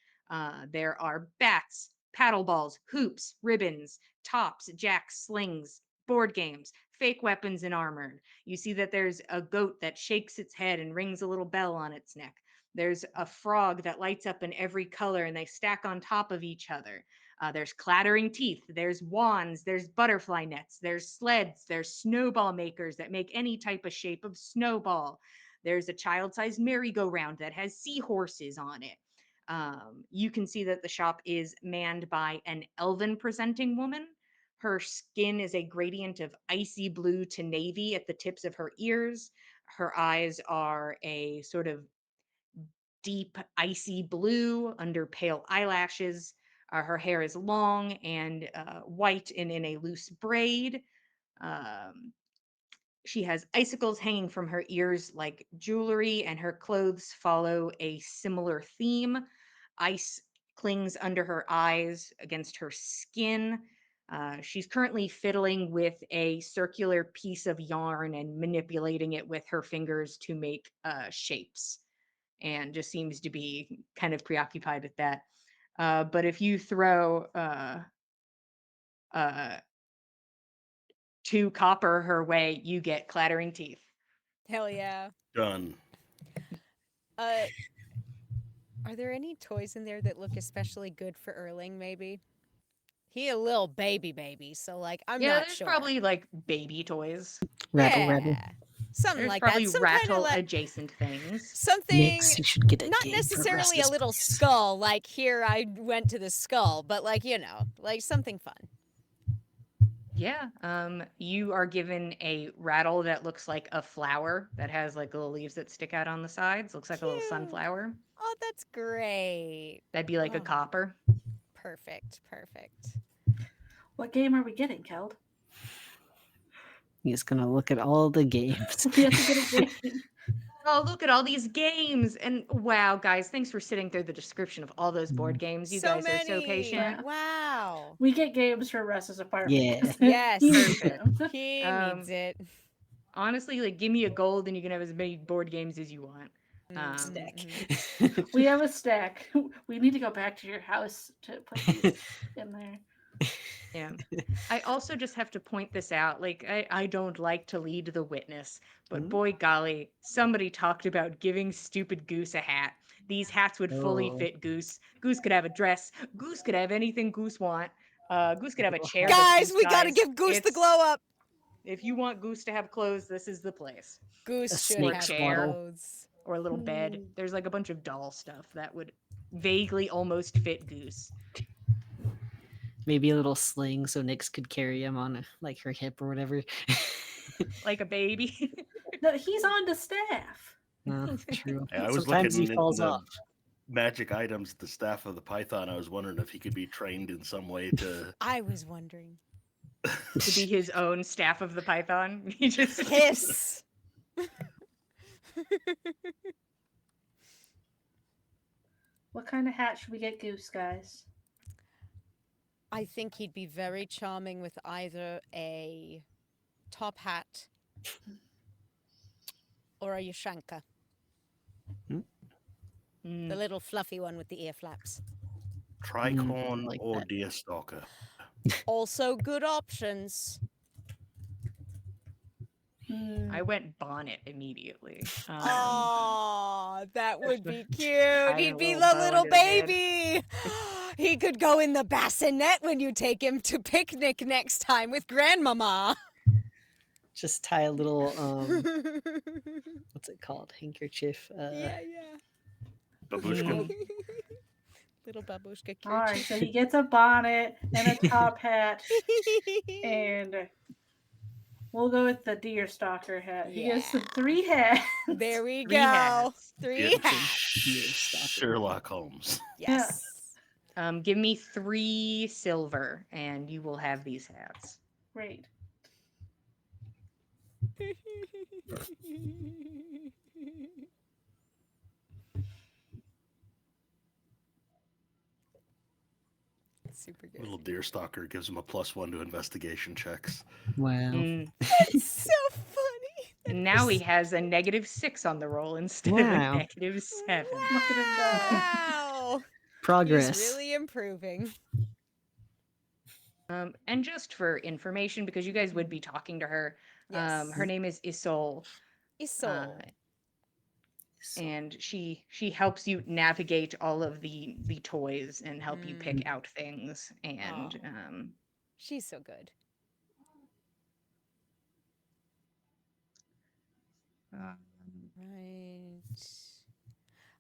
There are bats, paddle balls, hoops, ribbons, tops, jacks, slings, board games, fake weapons, and armor. You see that there's a goat that shakes its head and rings a little bell on its neck. There's a frog that lights up in every color and they stack on top of each other. There's clattering teeth, there's wands, there's butterfly nets, there's sleds, there's snowball makers that make any type of shape of snowball. There's a child sized merry-go-round that has seahorses on it. You can see that the shop is manned by an elven presenting woman. Her skin is a gradient of icy blue to navy at the tips of her ears. Her eyes are a sort of deep icy blue under pale eyelashes. Her hair is long and white and in a loose braid. Um, she has icicles hanging from her ears like jewelry, and her clothes follow a similar theme. Ice clings under her eyes against her skin. She's currently fiddling with a circular piece of yarn and manipulating it with her fingers to make shapes and just seems to be kind of preoccupied with that. But if you throw uh, 2 copper her way, you get clattering teeth. Hell yeah. Done. Uh, are there any toys in there that look especially good for Erling? Maybe he a little baby, so like I'm Yeah, not there's sure. probably like baby toys. Rattle, rattle. Yeah, something There's like probably that. Some kind of rattle like adjacent things. something. Nix, you should get a Not game for necessarily a Rusty's little place. skull, like here I went to the skull, but like like something fun. Yeah, you are given a rattle that looks like a flower that has like little leaves that stick out on the sides. Looks like a little Cute. sunflower. Oh, that's great. That'd be like a Oh, copper. perfect. What game are we getting, Keld? He's gonna look at all the games. We have to get a game. Oh, look at all these games. And wow, guys, thanks for sitting through the description of all those board games. You So guys are so many. patient. Wow. We get games for Russ's apartment. Yeah. 'cause Yes. he needs Perfect. them. He Um, needs it. Honestly, like give me a gold and you can have as many board games as you want. Stack. We have a stack. We need to go back to your house to put these in there. Yeah. I also just have to point this out. Like, I don't like to lead the witness, but boy golly, somebody talked about giving stupid Goose a hat. These hats would fully Oh. fit Goose. Goose could have a dress. Goose could have anything Goose want. Goose could have a Little chair hat. that's Guys, Goose we gotta size. give Goose the It's- glow up. If you want Goose to have clothes, this is the place. Goose A should snake have swaddle. clothes. Or a little bed. Hmm. There's like a bunch of doll stuff that would vaguely almost fit Goose. Maybe a little sling so Nix could carry him on like her hip or whatever. Like a baby. No, he's on the staff. True. Hey, I was Sometimes looking he in falls the off. magic items, the staff of the python. I was wondering if he could be trained in some way to. I was wondering. To be his own staff of the python. He just Hiss. What kind of hat should we get Goose, guys? I think he'd be very charming with either a top hat or a yashanka. The Mm. little fluffy one with the ear flaps. Tricorn like or that. Deerstalker? Also good options. I went bonnet immediately. Oh, that would be cute. a He'd be little the bow little under the head. baby. He could go in the bassinet when you take him to picnic next time with grandmama. Just tie a little what's it called? Handkerchief. Yeah. Babushka? Little babushka All right, kerchief. so he gets a bonnet and a top hat, and we'll go with the deer stalker hat. He gets the 3 hats. There we Three go. hats. 3 It's hats. Deerstalker. Sherlock Holmes. Yes. Give me 3 silver, and you will have these hats. Great. Super good. Little Deerstalker gives him a +1 to investigation checks. Wow. That's so funny. And now he has a -6 on the roll instead of a Wow. -7. Look at him go. Wow. Progress. He's really improving. And just for information, because you guys would be talking to her, Yes. her name is Isol, Isol. and she helps you navigate all of the toys and help you pick Mm. out things. And Oh. She's so good. Right.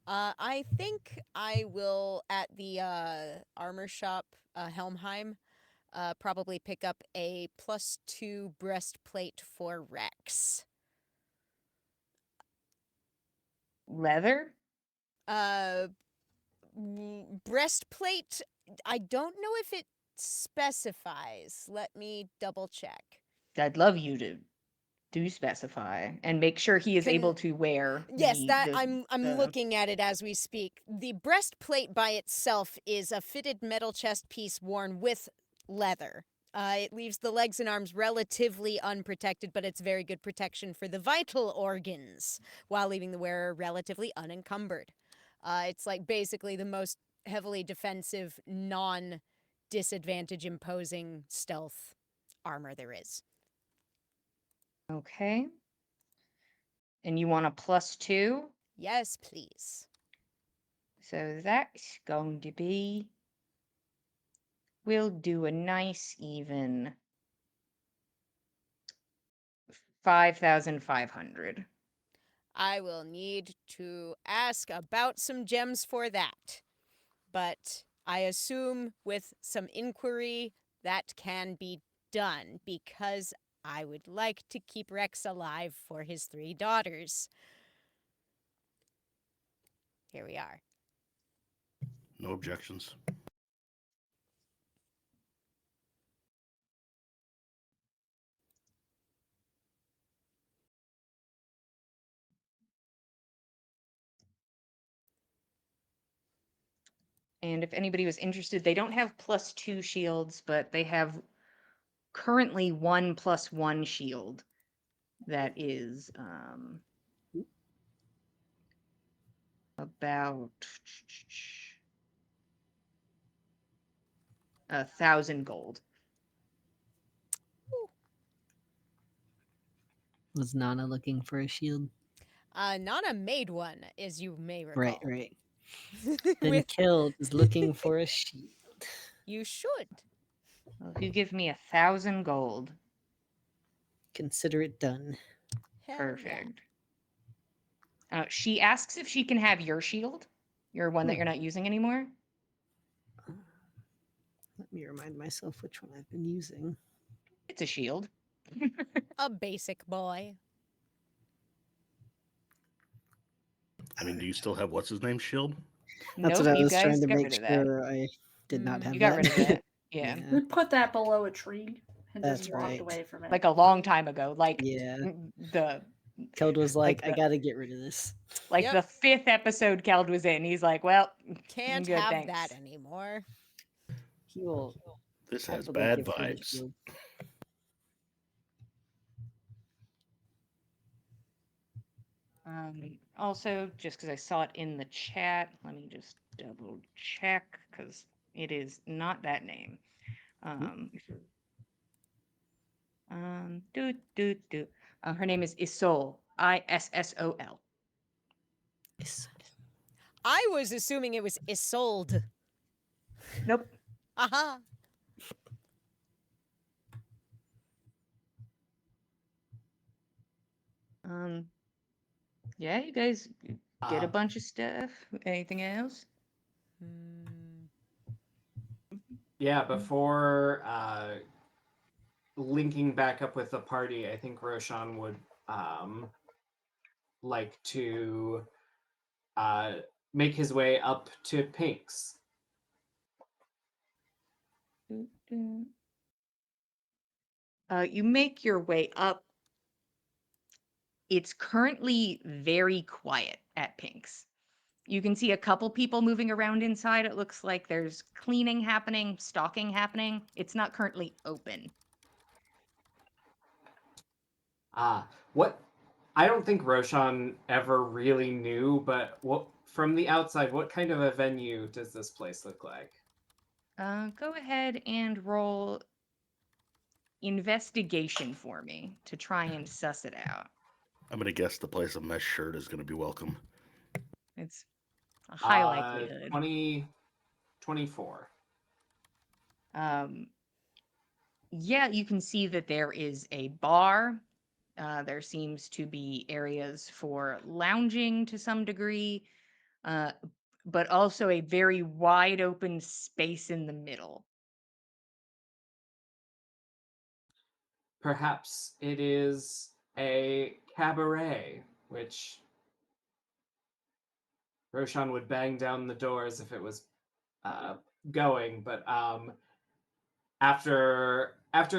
I think I will at the armor shop, Helmheim, probably pick up a +2 breastplate for Rex. leather. Breastplate. I don't know if it specifies. Let me double check. I'd love you to do specify and make sure he is Can- able to wear. Yes, that the I'm looking at it as we speak. The breastplate by itself is a fitted metal chest piece worn with leather. It leaves the legs and arms relatively unprotected, but it's very good protection for the vital organs while leaving the wearer relatively unencumbered. It's like basically the most heavily defensive, non-disadvantage imposing stealth armor there is. Okay. And you want a +2? Yes, please. So that's going to be. We'll do a nice even 5,500. I will need to ask about some gems for that. But I assume with some inquiry that can be done because I would like to keep Rex alive for his 3 daughters. Here we are. No objections. And if anybody was interested, they don't have +2 shields, but they have currently 1 +1 shield that is about 1,000 gold. Was Nana looking for a shield? Nana made one, as you may recall. Right. Then Killed is looking for a shield. You should. Well, if you give me 1,000 gold, Consider it done. Hell yeah. perfect. She asks if she can have your shield, your one that you're not using anymore. Let me remind myself which one I've been using. It's a shield. A basic boy. I mean, do you still have what's his name shield? That's Nope, what I you was trying guys to got make rid of that. sure I did not have You that. got rid of that. Yeah. We put that below a tree and That's just walked right. away from it. Like a long time ago. Like Yeah. the Keld was like, I the gotta get rid of this. like Yep. the 5th episode Keld was in. He's like, well, I'm Can't good, have thanks. that anymore. He will This has happily bad give her the vibes. shield. Also, just because I saw it in the chat, let me just double check because it is not that name. Do do do. Her name is Isol. Issol. Yes. I was assuming it was Isolde. Nope. Aha. Yeah, you guys get a Uh, bunch of stuff. Anything else? Hmm. yeah, before linking back up with the party, I think Roshan would like to make his way up to Pink's. Do, do. You make your way up. It's currently very quiet at Pink's. You can see a couple people moving around inside. It looks like there's cleaning happening, stocking happening. It's not currently open. What I don't think Roshan ever really knew, but what from the outside, what kind of a venue does this place look like? Go ahead and roll investigation for me to try and suss it out. I'm gonna guess the place a mesh shirt is gonna be welcome. It's a high likelihood. 24. Yeah, you can see that there is a bar. There seems to be areas for lounging to some degree, but also a very wide open space in the middle. Perhaps it is a cabaret, which Roshan would bang down the doors if it was going, but after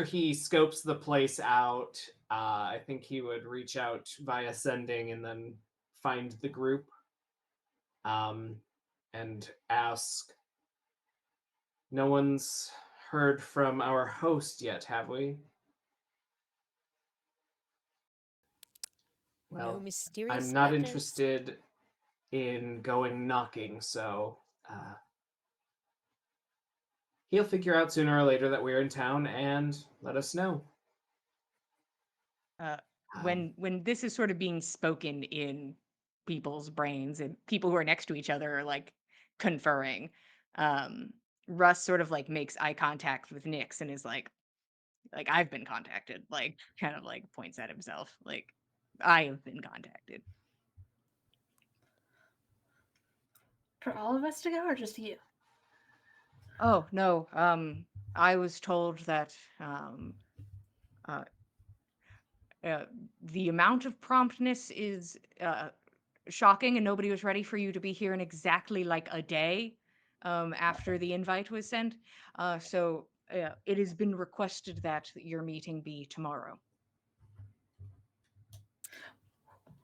he scopes the place out, I think he would reach out via sending and then find the group um, and ask. No one's heard from our host yet, have we? No Well, I'm mysterious not letters. interested in going knocking, so he'll figure out sooner or later that we're in town and let us know. Uh, Um, when this is sort of being spoken in people's brains and people who are next to each other are like conferring, um, Russ sort of like makes eye contact with Nix and is like I've been contacted, like kind of like points at himself, like I have been contacted. For all of us to go, or just you? Oh no, I was told that uh, the amount of promptness is shocking, and nobody was ready for you to be here in exactly like a day after the invite was sent. So it has been requested that your meeting be tomorrow.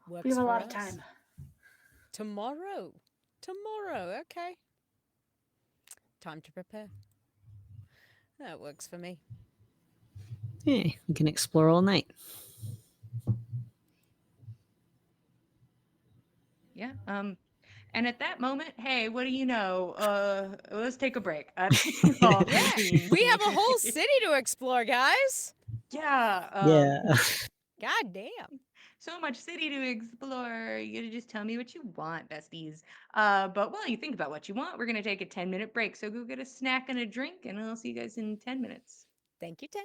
Works We have a for lot of us. time. Tomorrow. Tomorrow, okay. Time to prepare. That works for me. Hey, we can explore all night. Yeah. And at that moment, hey, what do you know? Let's take a break. I think we've all Yeah, convened. we have a whole city to explore, guys. Yeah. Yeah. God damn. So much city to explore. You gotta just tell me what you want, besties. But while you think about what you want, we're gonna take a 10-minute break. So go get a snack and a drink, and I'll see you guys in 10 minutes. Thank you, Ten.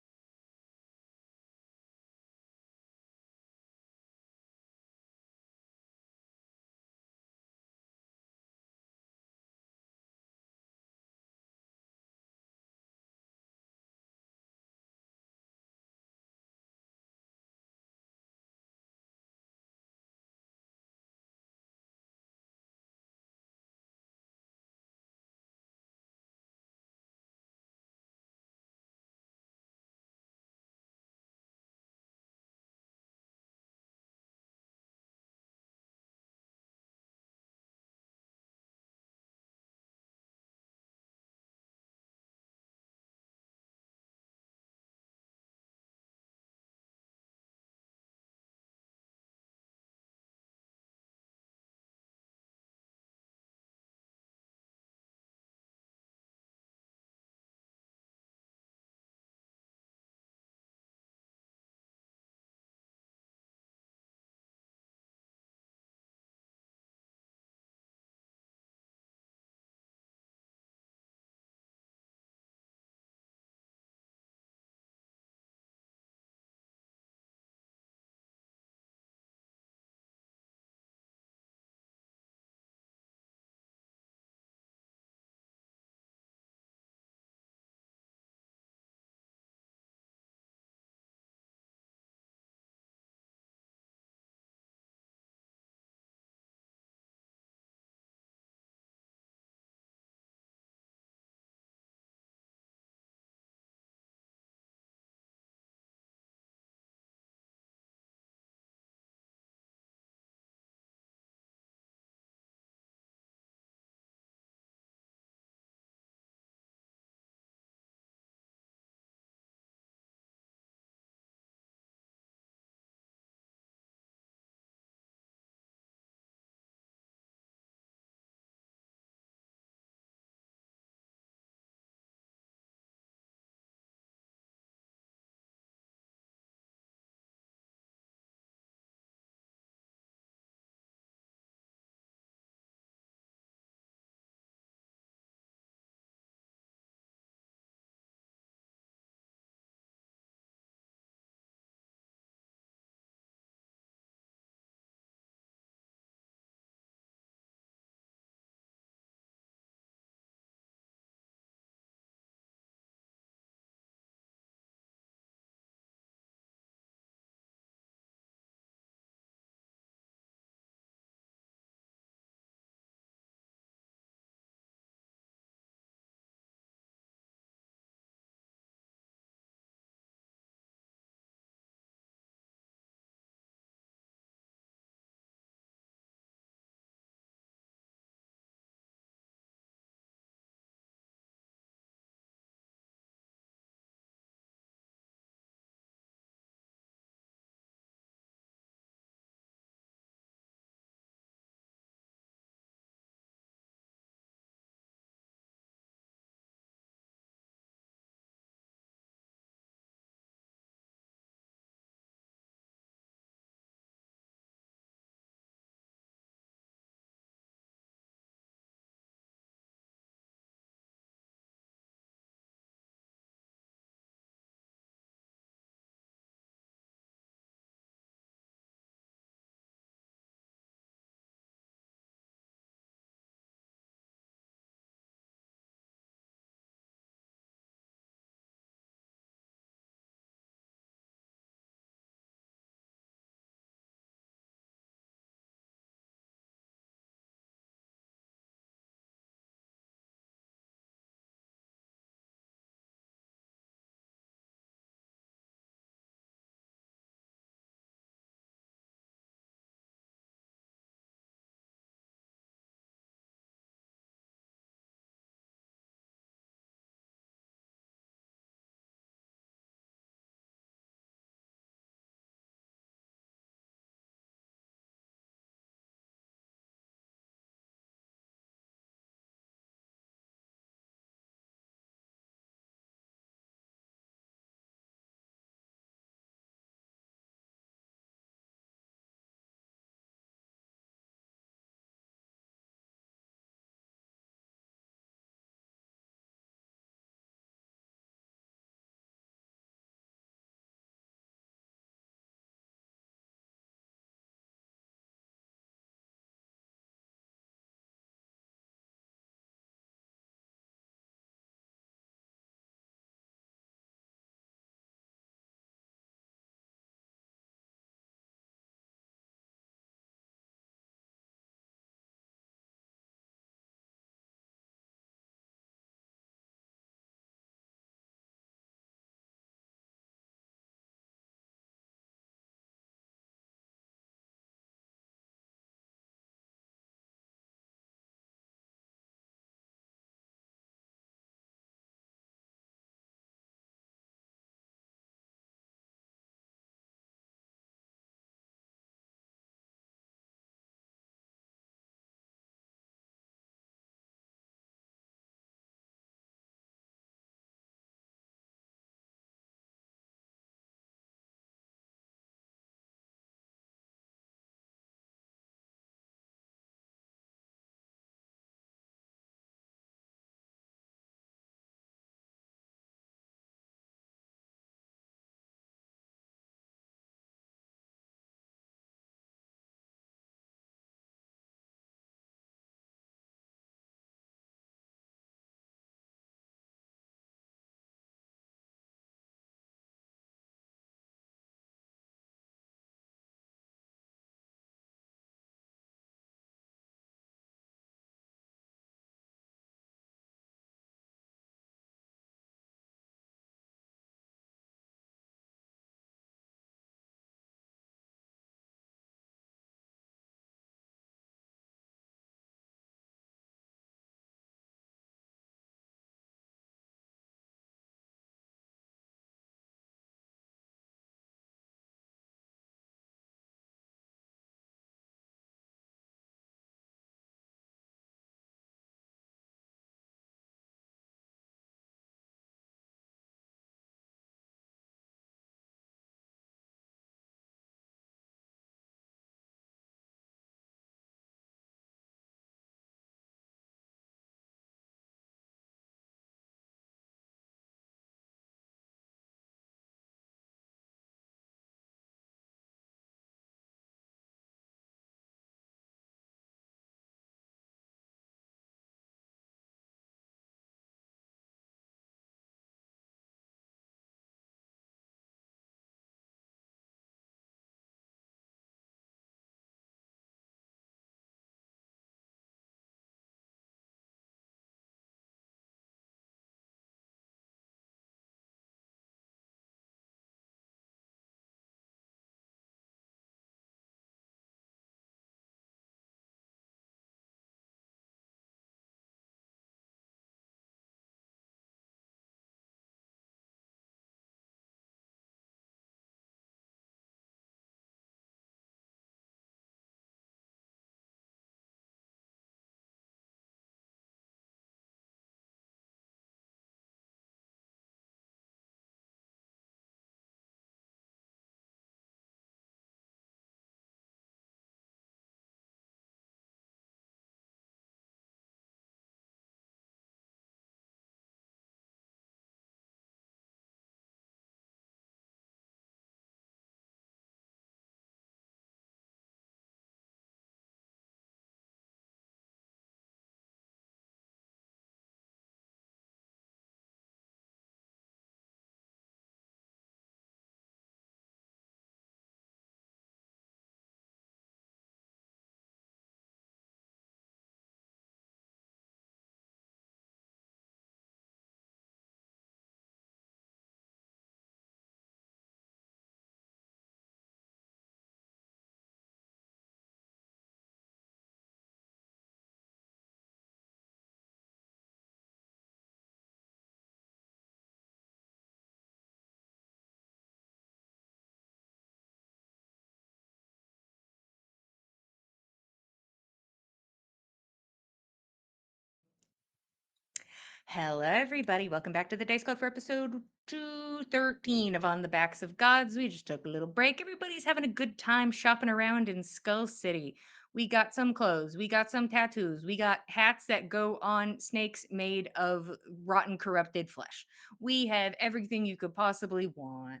Hello, everybody. Welcome back to the Dice Club for episode 213 of On the Backs of Gods. We just took a little break. Everybody's having a good time shopping around in Skull City. We got some clothes, we got some tattoos, we got hats that go on snakes made of rotten, corrupted flesh. We have everything you could possibly want.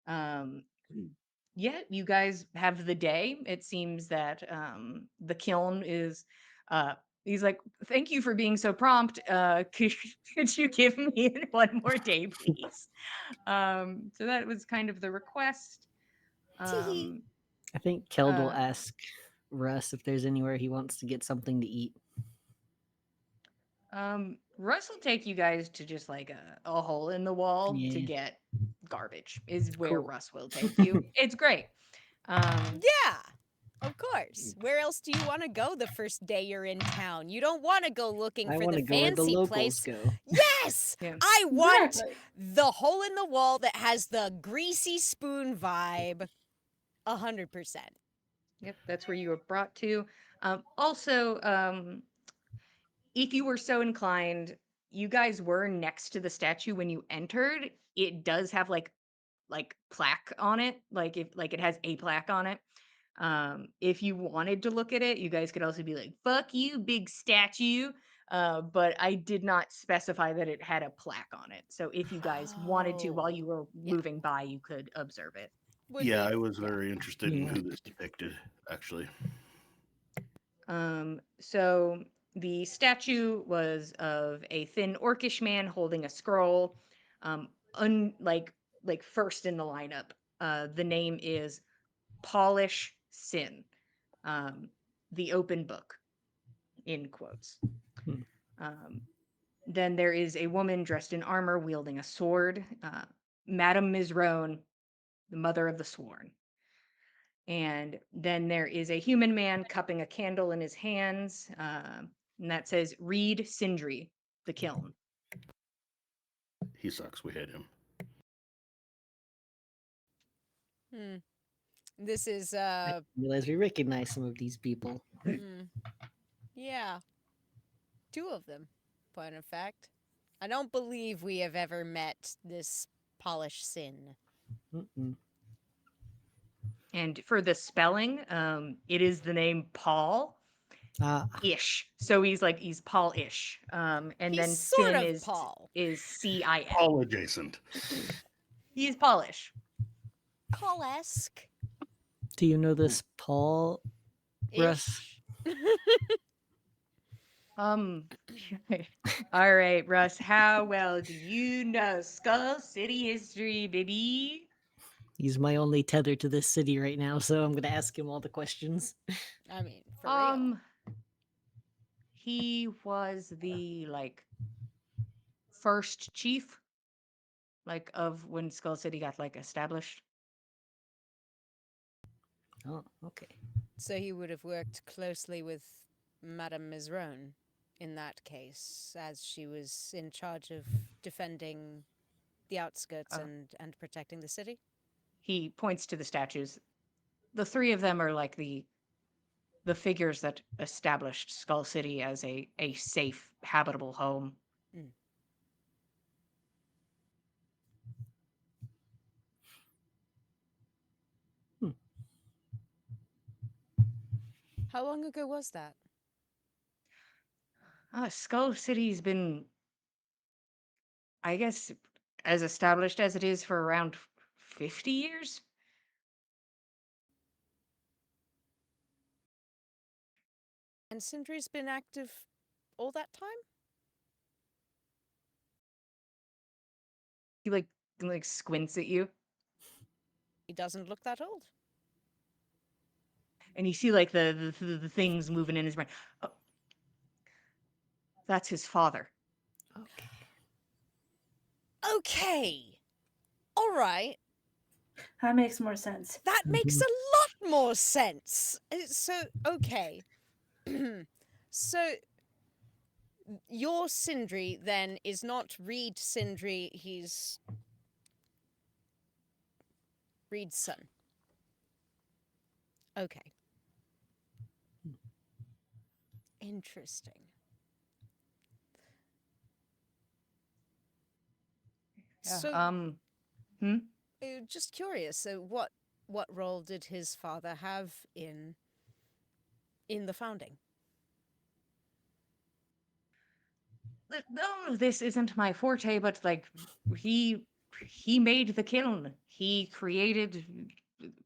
Um, yeah, you guys have the day. It seems that the kiln is uh he's like, thank you for being so prompt. Could you give me one more day, please? So that was kind of the request. Teehee. Um I think Keld will uh ask Russ if there's anywhere he wants to get something to eat. Russ will take you guys to just like a hole in the wall to Yeah, get garbage is where cool. Russ will take you. It's great. Yeah, of course. Where else do you want to go the first day you're in town? You don't want to go looking I for want the to go where the fancy locals place. go. Yes! Yeah. I want Exactly. the hole in the wall that has the greasy spoon vibe. 100%. Yep, that's where you were brought to. Also, if you were so inclined, you guys were next to the statue when you entered. It does have like plaque on it, like if like it has a plaque on it. If you wanted to look at it, you guys could also be like, "Fuck you, big statue." But I did not specify that it had a plaque on it. So if you guys wanted to, while you Oh, were yeah. moving by, you could observe it. Would Yeah, be. I was Yeah. very interested in Yeah. who this depicted, actually. So the statue was of a thin orcish man holding a scroll. Like first in the lineup. The name is Polish Sin. Um, the open book, in quotes. Hmm. Um, then there is a woman dressed in armor wielding a sword. Madame Mizrone, the mother of the sworn. And then there is a human man cupping a candle in his hands. And that says, Reed Sindri, the kiln. He sucks. We hate him. Hmm. This is, I didn't realize we recognize some of these people. yeah, two of them, point of fact. I don't believe we have ever met this Polish Sin. Mm-mm. And for the spelling, it is the name Paul Ah, ish. So he's Paul ish. And He's then sort Sin of Paul. is Sin. All adjacent. He's Polish. Paul-esque. do you know this Paul, Russ? Ish. Um, all right, Russ, how well do you know Skull City history, baby? He's my only tether to this city right now, so I'm gonna ask him all the questions. I mean, for real. He was the like first chief like of when Skull City got like established. Oh, okay. So he would have worked closely with Madame Mizrone in that case, as she was in charge of defending the outskirts Uh, and protecting the city. he points to the statues. The three of them are like the figures that established Skull City as a safe, habitable home. Mm. Hmm. How long ago was that? Skull City's been, I guess, as established as it is for around 50 years. And Sindri's been active all that time? He like squints at you, He doesn't look that old. and you see like the things moving in his brain. Oh, that's his father. Okay. Okay. All right. That makes more sense. That makes a lot more sense. So, okay. So, your Sindri then is not Reed Sindri, he's Reed's son. Okay. Interesting. Yeah. So, Hmm? just curious. So, what role did his father have in the founding? No, this isn't my forte, but like he he made the kiln. He created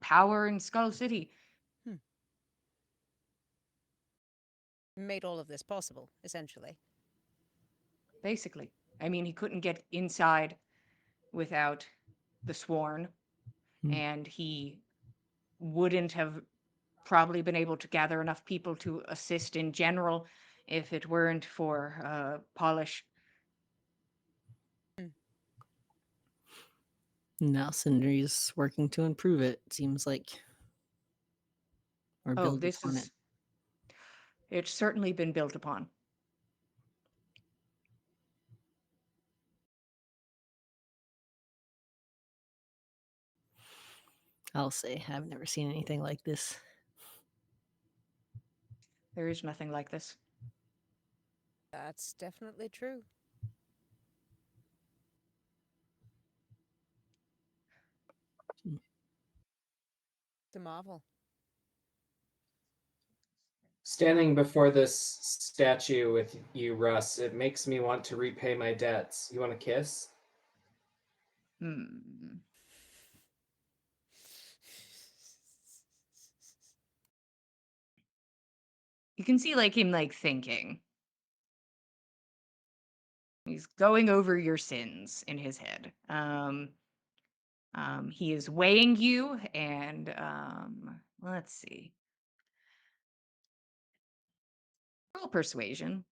power in Skull City. Hmm. Made all of this possible, essentially. Basically. I mean, he couldn't get inside without the sworn, Hmm. and he wouldn't have probably been able to gather enough people to assist in general if it weren't for Polish. Hmm. Now Sindri's working to improve it, seems like. Or Oh, build this upon it. is. It's certainly been built upon. I'll say, I've never seen anything like this. There is nothing like this. That's definitely true. Hmm. The marvel. Standing before this statue with you, Russ, it makes me want to repay my debts. You want a kiss? Hmm. You can see like him like thinking. He's going over your sins in his head. He is weighing you, and let's see. Roll persuasion.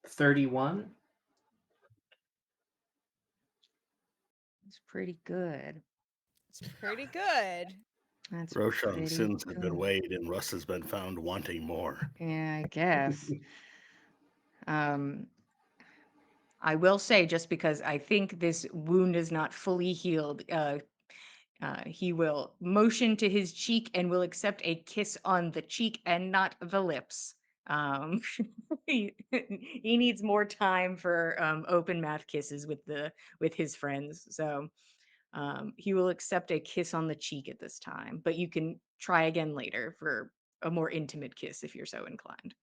31. It's pretty good. It's pretty good. That's Roshan's pretty sins have been good. weighed, and Russ has been found wanting more. Yeah, I guess. Um, I will say, just because I think this wound is not fully healed, he will motion to his cheek and will accept a kiss on the cheek and not the lips. Um, he needs more time for open mouth kisses with his friends. So he will accept a kiss on the cheek at this time, but you can try again later for a more intimate kiss if you're so inclined.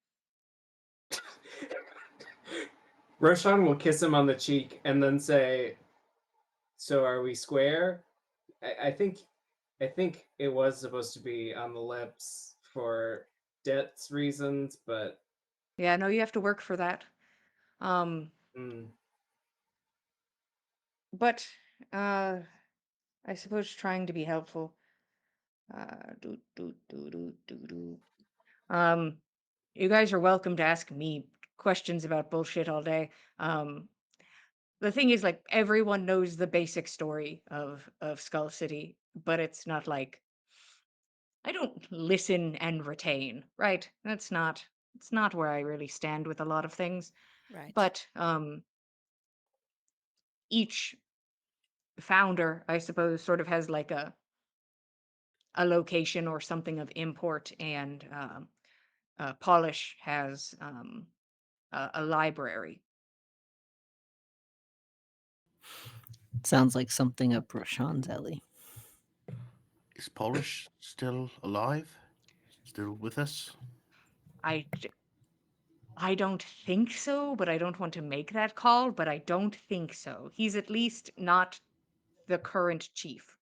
Roshan will kiss him on the cheek and then say, "So are we square?" I think it was supposed to be on the lips for debts reasons, but Yeah, no, you have to work for that. mm, But I suppose trying to be helpful. Do, do, do, do, do, do. Um, you guys are welcome to ask me questions about bullshit all day. The thing is, like, everyone knows the basic story of Skull City, but it's not like I don't listen and retain, right? It's not where I really stand with a lot of things. Right. But each founder, I suppose, sort of has like a location or something of import, and Polish has a library. Sounds like something up Roshan's alley. Is Polish still alive? Still with us? I I don't think so, but I don't want to make that call, but I don't think so. He's at least not the current chief.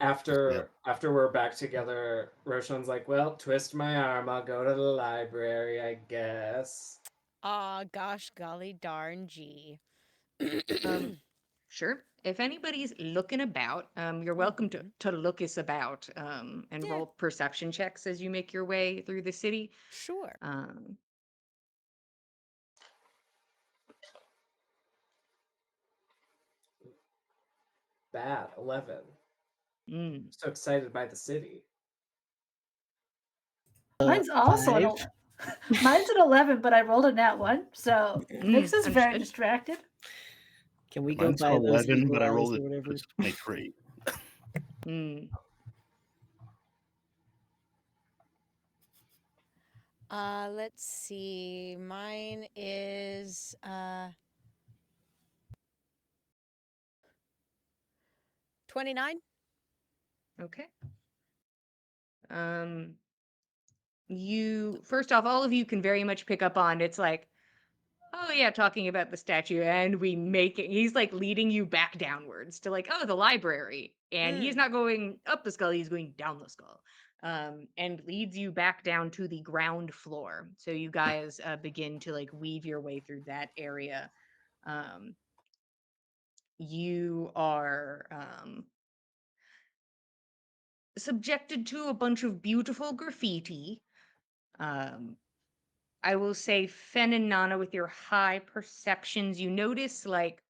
Yep. after we're back together, Roshan's like, "Well, twist my arm. I'll go to the library, I guess." Ah, gosh, golly darn gee. Um, sure. If anybody's looking about, you're welcome Mhm. to look us about and Yeah, roll perception checks as you make your way through the city. sure. Um, Bad 11. mm, So excited by the city. Mine's also an 5. mine's an 11, but I rolled a nat one, so Nix is very understood. distracted. Can we go Mine's an buy those 11, eagle but I eyes rolled or a whatever? 23. Hmm. Let's see. Mine is 29. Okay. Um, you first off, all of you can very much pick up on it's like, oh yeah, talking about the statue, and we make it. He's like leading you back downwards to like, oh, the library, and he's Mm. not going up the skull; he's going down the skull, and leads you back down to the ground floor. So you guys begin to like weave your way through that area. Um, you are subjected to a bunch of beautiful graffiti. Um, I will say, Fen and Nana, with your high perceptions, you notice like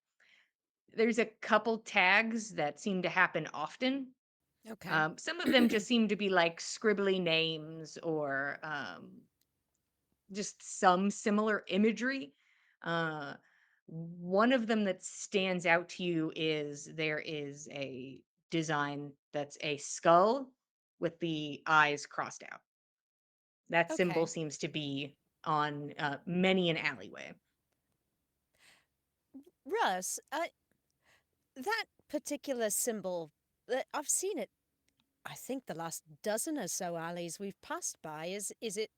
there's a couple tags that seem to happen often. Okay. Some of them just seem to be like scribbly names or just some similar imagery. Uh, one of them that stands out to you is there is a design that's a skull with the eyes crossed out. That symbol Okay. seems to be on many an alleyway. Russ, that particular symbol, I've seen it. I think the last dozen or so alleys we've passed by. Is it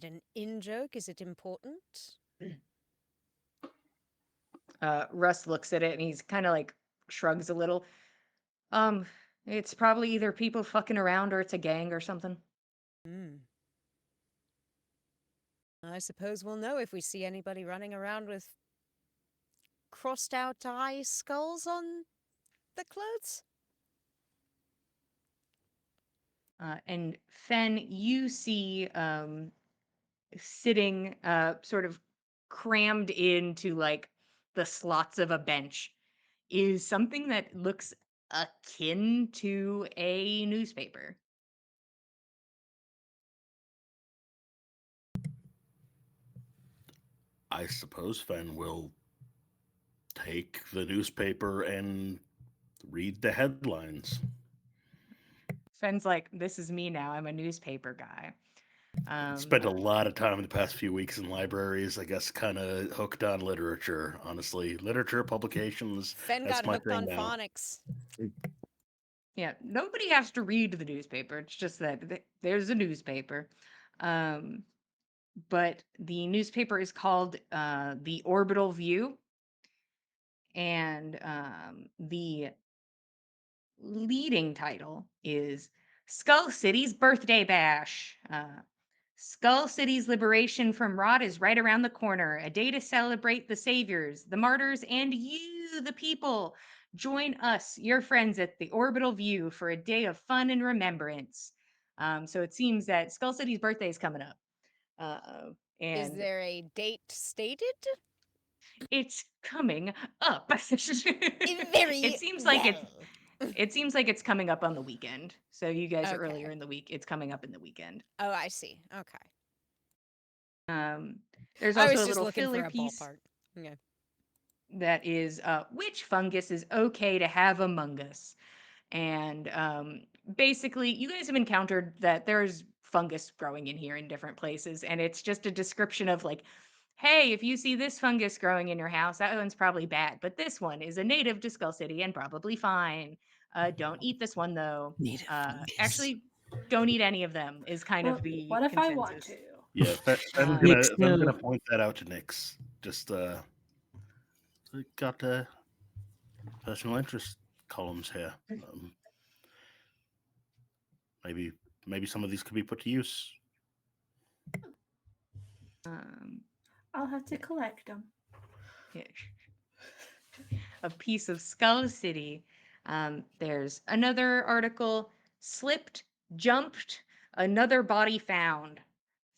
an in joke? Is it important? Russ looks at it and he's kind of like shrugs a little. Um, it's probably either people fucking around or it's a gang or something. Hmm. I suppose we'll know if we see anybody running around with crossed out eye skulls on the clothes. And Fen, you see sitting sort of crammed into like the slots of a bench is something that looks akin to a newspaper. I suppose Fen will take the newspaper and read the headlines. Fen's like, this is me now. I'm a newspaper guy. Spent a lot of time in the past few weeks in libraries. I guess kind of hooked on literature. Honestly, literature publications. Fen That's got my hooked thing on now. phonics. Yeah, nobody has to read the newspaper. It's just that there's a newspaper. Um, but the newspaper is called The Orbital View. And the leading title is Skull City's Birthday Bash. Skull City's liberation from rot is right around the corner. A day to celebrate the saviors, the martyrs, and you, the people. Join us, your friends, at the Orbital View for a day of fun and remembrance. So it seems that Skull City's birthday is coming up. Is And there a date stated? it's coming up. Very It seems like well. it's coming up on the weekend. So you guys are Okay. earlier in the week. It's coming up in the weekend. Oh, I see. Okay. Um, there's I also was a just little looking for filler a piece ballpark. Okay. that is which fungus is okay to have among us. And basically, you guys have encountered that there's fungus growing in here in different places, and it's just a description of like, hey, if you see this fungus growing in your house, that one's probably bad, but this one is a native to Skull City and probably fine. Don't eat this one though. Native fungus. Actually, don't eat any of them is kind Well, of the what if I want consensus. to? Yeah, Nick's Fen's gonna no. point that out to Nix. Just got personal interest columns here. Maybe maybe some of these could be put to use. Um, I'll have to collect them. yeah. A piece of Skull City. There's another article slipped, jumped, another body found.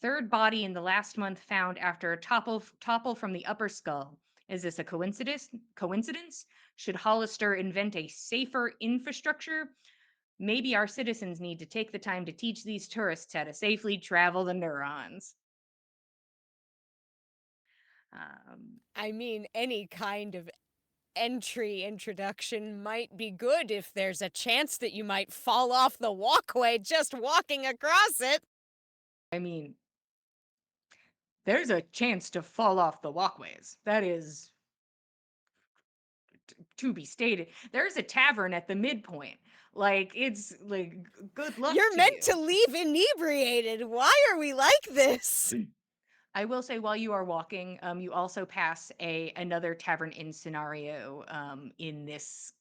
Third body in the last month found after a topple from the upper skull. Is this a coincidence? Coincidence? Should Hollister invent a safer infrastructure? Maybe our citizens need to take the time to teach these tourists how to safely travel the neurons. Um, I mean, any kind of introduction might be good if there's a chance that you might fall off the walkway just walking across it. I mean, there's a chance to fall off the walkways. That is to be stated. There's a tavern at the midpoint. Like, it's like good luck You're to meant you. to leave inebriated. Why are we like this? I will say, while you are walking, you also pass another tavern inn scenario in this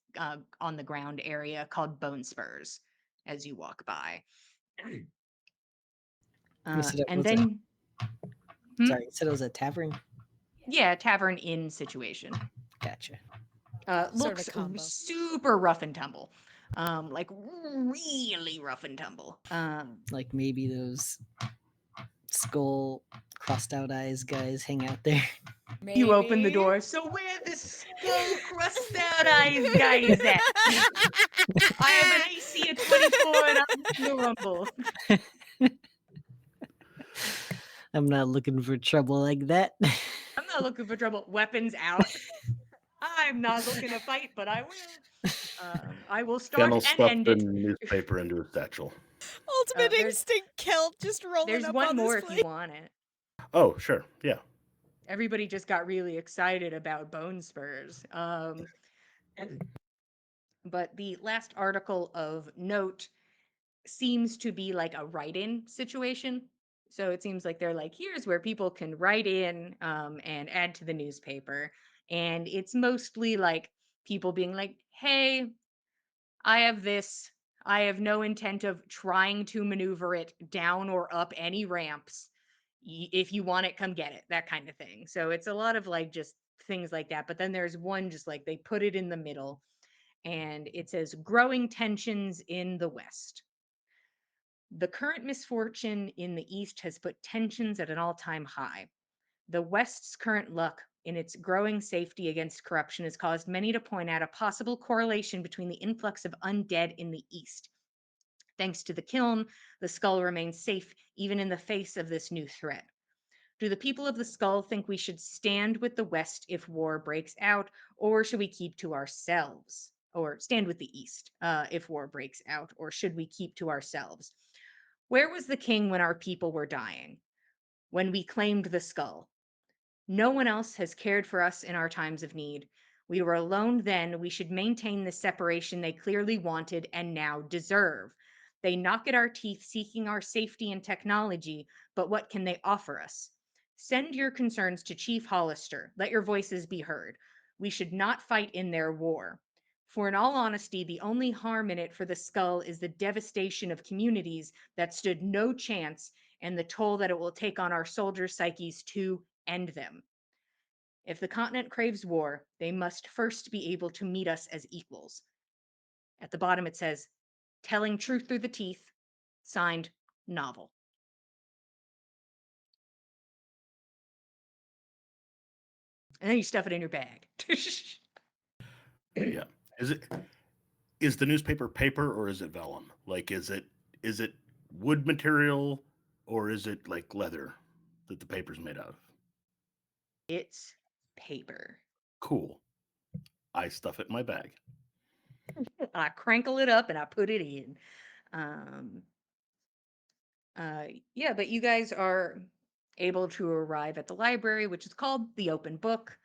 on the ground area called Bone Spurs as you walk by. You said it And was then, sorry, you said it was a tavern? yeah, tavern inn situation. Gotcha. Sort of Looks combo. super rough and tumble, like really rough and tumble. Like maybe those skull crossed out eyes guys hang out there. Maybe. You open the door. So where the skull crust out eyes guys at? I have an AC of 24 and I'm in the rumble. I'm not looking for trouble like that. I'm not looking for trouble. Weapons out. I'm not looking to fight, but I will. I will start Fennel and stuffed end the it. newspaper into his satchel. Ultimate there's- instinct Kelt just rolling There's up one on more this if place. you want it. Oh, sure. Yeah. Everybody just got really excited about bone spurs. But the last article of note seems to be like a write-in situation. So it seems like they're like, here's where people can write in and add to the newspaper. And it's mostly like people being like, hey, I have this. I have no intent of trying to maneuver it down or up any ramps. If you want it, come get it. That kind of thing. So it's a lot of like just things like that. But then there's one just like they put it in the middle and it says growing tensions in the West. The current misfortune in the East has put tensions at an all time high. The West's current luck in its growing safety against corruption has caused many to point out a possible correlation between the influx of undead in the East. Thanks to the kiln, the skull remains safe even in the face of this new threat. Do the people of the skull think we should stand with the West if war breaks out, or should we keep to ourselves? Or stand with the East if war breaks out, or should we keep to ourselves? Where was the king when our people were dying? When we claimed the skull? No one else has cared for us in our times of need. We were alone then. We should maintain the separation they clearly wanted and now deserve. They knock at our teeth seeking our safety and technology, but what can they offer us? Send your concerns to Chief Hollister. Let your voices be heard. We should not fight in their war. For in all honesty, the only harm in it for the skull is the devastation of communities that stood no chance and the toll that it will take on our soldiers' psyches to end them. If the continent craves war, they must first be able to meet us as equals. At the bottom, it says, telling truth through the teeth, signed, novel. And then you stuff it in your bag. Yeah. Is the newspaper paper or is it vellum? Like is it wood material or is it like leather that the paper's made out of? It's paper. Cool. I stuff it in my bag. I crinkle it up and I put it in. Um, yeah, but you guys are able to arrive at the library, which is called the Open Book.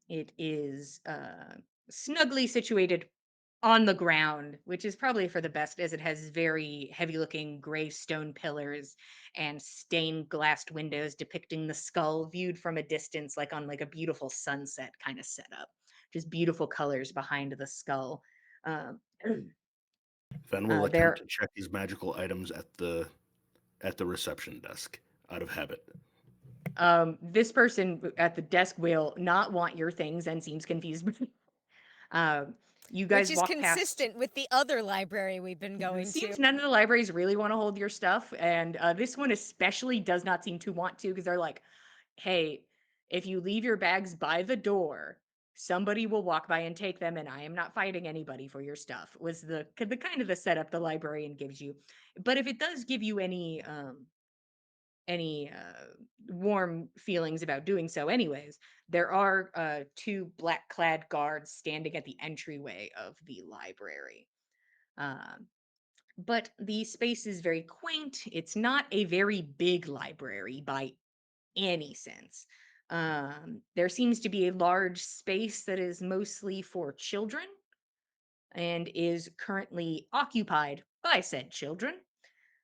It is snugly situated on the ground, which is probably for the best as it has very heavy looking gray stone pillars and stained glassed windows depicting the skull viewed from a distance, like on like a beautiful sunset kind of setup. Just beautiful colors behind the skull. Um, Fen will attempt there to check these magical items at the reception desk out of habit. this person at the desk will not want your things and seems confused. You guys Which is walk past. consistent with the other library we've been going It seems to. none of the libraries really want to hold your stuff, and this one especially does not seem to want to because they're like, "Hey, if you leave your bags by the door, somebody will walk by and take them, and I am not fighting anybody for your stuff." Was the kind of the setup the librarian gives you. But if it does give you any any warm feelings about doing so anyways. There are two black clad guards standing at the entryway of the library. Um, but the space is very quaint. It's not a very big library by any sense. There seems to be a large space that is mostly for children and is currently occupied by said children.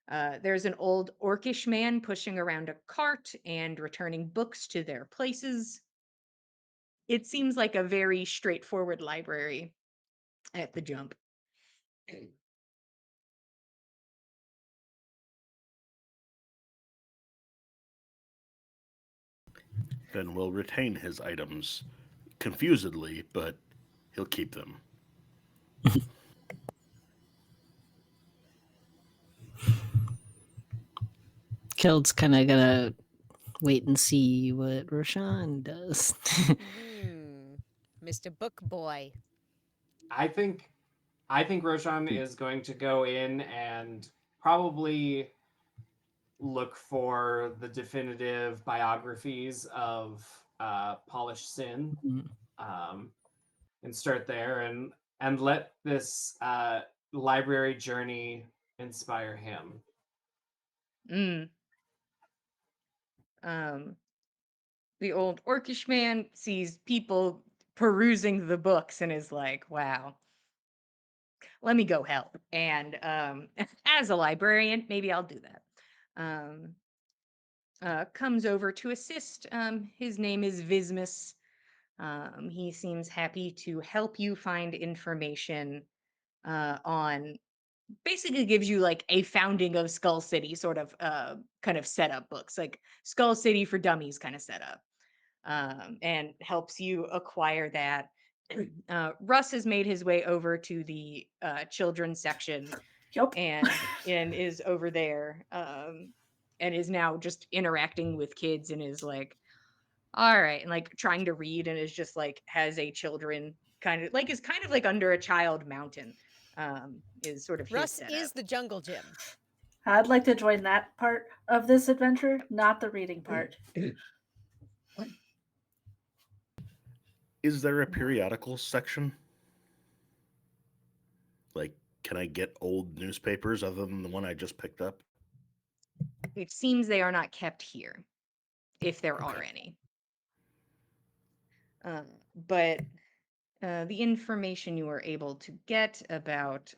There's an old orcish man pushing around a cart and returning books to their places. It seems like a very straightforward library at the jump. Then we'll retain his items confusedly, but he'll keep them. Keld's kind of gonna wait and see what Roshan does. Mr. Book Boy. I think Roshan is going to go in and probably look for the definitive biographies of Polished Sin, Mm. and start there, and let this library journey inspire him. Mm. Um, the old orcish man sees people perusing the books and is like, wow, let me go help. And as a librarian, maybe I'll do that. Um, Comes over to assist. His name is Vismus. He seems happy to help you find information on, basically gives you like a founding of Skull City sort of kind of setup books, like Skull City for Dummies kind of setup, and helps you acquire that. Russ has made his way over to the children's section Yup. and is over there, and is now just interacting with kids and is like, all right, and like trying to read, and is just like has a children kind of like, is kind of like under a child mountain, is sort of his Russ setup. is the jungle gym. I'd like to join that part of this adventure, not the reading part. Is there a periodical section? Like, can I get old newspapers other than the one I just picked up? It seems they are not kept here, if there are Okay. any. But the information you were able to get about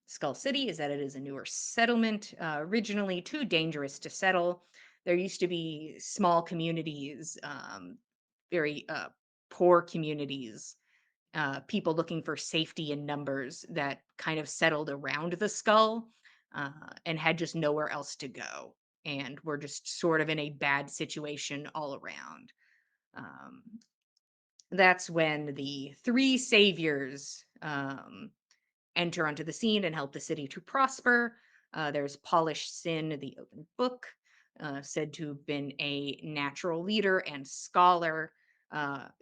Skull City is that it is a newer settlement, originally too dangerous to settle. There used to be small communities, very poor communities, people looking for safety in numbers that kind of settled around the skull, and had just nowhere else to go, and were just sort of in a bad situation all around. Um, that's when the three saviors enter onto the scene and help the city to prosper. There's Polished Sin, the open book, said to have been a natural leader and scholar,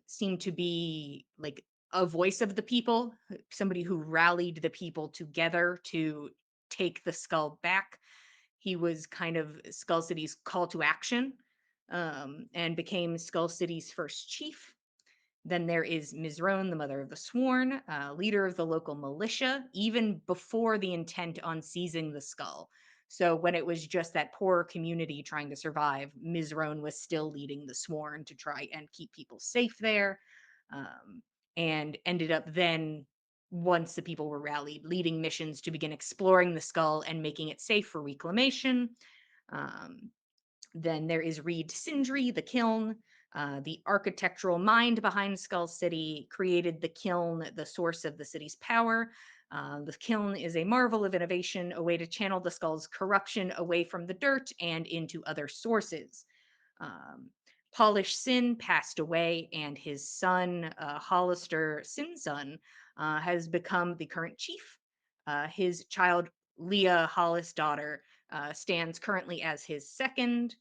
seemed to be like a voice of the people, somebody who rallied the people together to take the skull back. He was kind of Skull City's call to action, and became Skull City's first chief. Then there is Mizrone, the mother of the sworn, leader of the local militia, even before the intent on seizing the skull. So when it was just that poor community trying to survive, Mizrone was still leading the sworn to try and keep people safe there, um, and ended up then, once the people were rallied, leading missions to begin exploring the skull and making it safe for reclamation. Um, then there is Reed Sindri, the kiln, the architectural mind behind Skull City, created the kiln, the source of the city's power. The kiln is a marvel of innovation, a way to channel the skull's corruption away from the dirt and into other sources. Um, Polish Sin passed away, and his son, Hollister Sinson, has become the current chief. His child, Leah Hollis' daughter, stands currently as his second.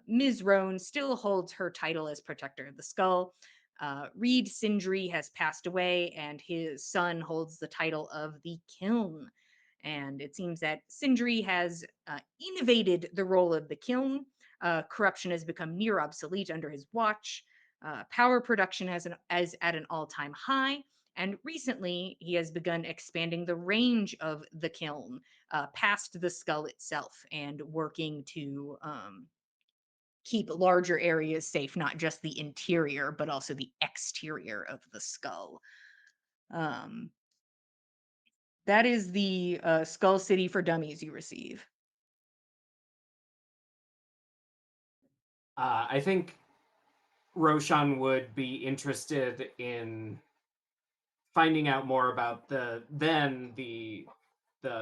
Ms. Roan still holds her title as Protector of the Skull. Reed Sindri has passed away, and his son holds the title of the Kiln. And and it seems that Sindri has innovated the role of the kiln. Corruption has become near obsolete under his watch. Power production is at an all-time high, and recently he has begun expanding the range of the kiln past the skull itself and working to keep larger areas safe, not just the interior, but also the exterior of the skull. That is the Skull City for Dummies you receive. I think Roshan would be interested in finding out more about the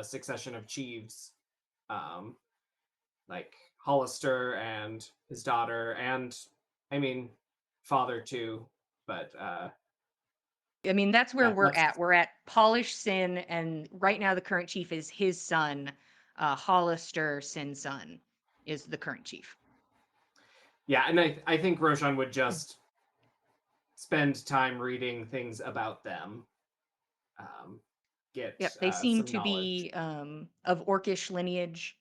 succession of chiefs, like Hollister and his daughter, and I mean father too. But I mean, that's where yeah, we're at. We're at Polish Sin, and right now the current chief is his son, Hollister Sin's son, is the current chief. Yeah, and I think Roshan would just spend time reading things about them. Get Yep, they seem some to knowledge. be of Orcish lineage.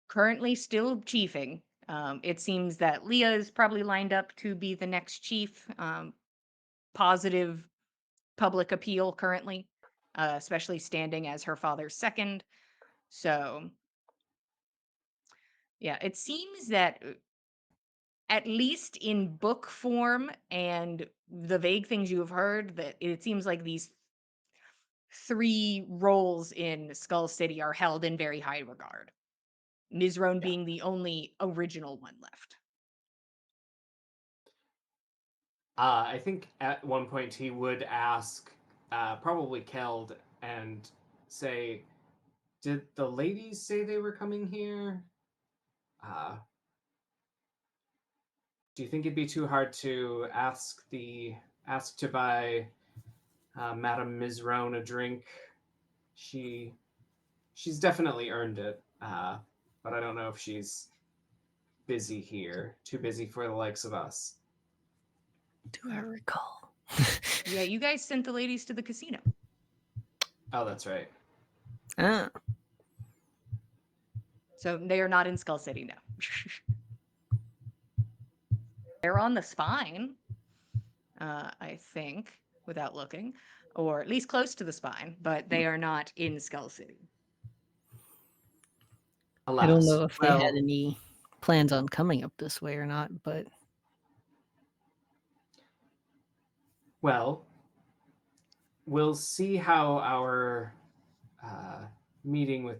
Currently still chiefing. It seems that Leah is probably lined up to be the next chief. Positive public appeal currently, especially standing as her father's second. So, yeah, it seems that at least in book form and the vague things you have heard, that it seems like these three roles in Skull City are held in very high regard. Mizrone Yeah. being the only original one left. I think at one point he would ask, probably Keld, and say, "Did the ladies say they were coming here? Do you think it'd be too hard to ask to buy Madame Mizrone a drink? She's definitely earned it, but I don't know if she's busy here. Too busy for the likes of us." Do I recall? Yeah, you guys sent the ladies to the casino. Oh, that's right. Ah, So they are not in Skull City now. They're on the spine, I think, without looking, or at least close to the spine, but they are not in Skull City. I don't Alas. know if they had Well, any plans on coming up this way or not, but well, we'll see how our meeting with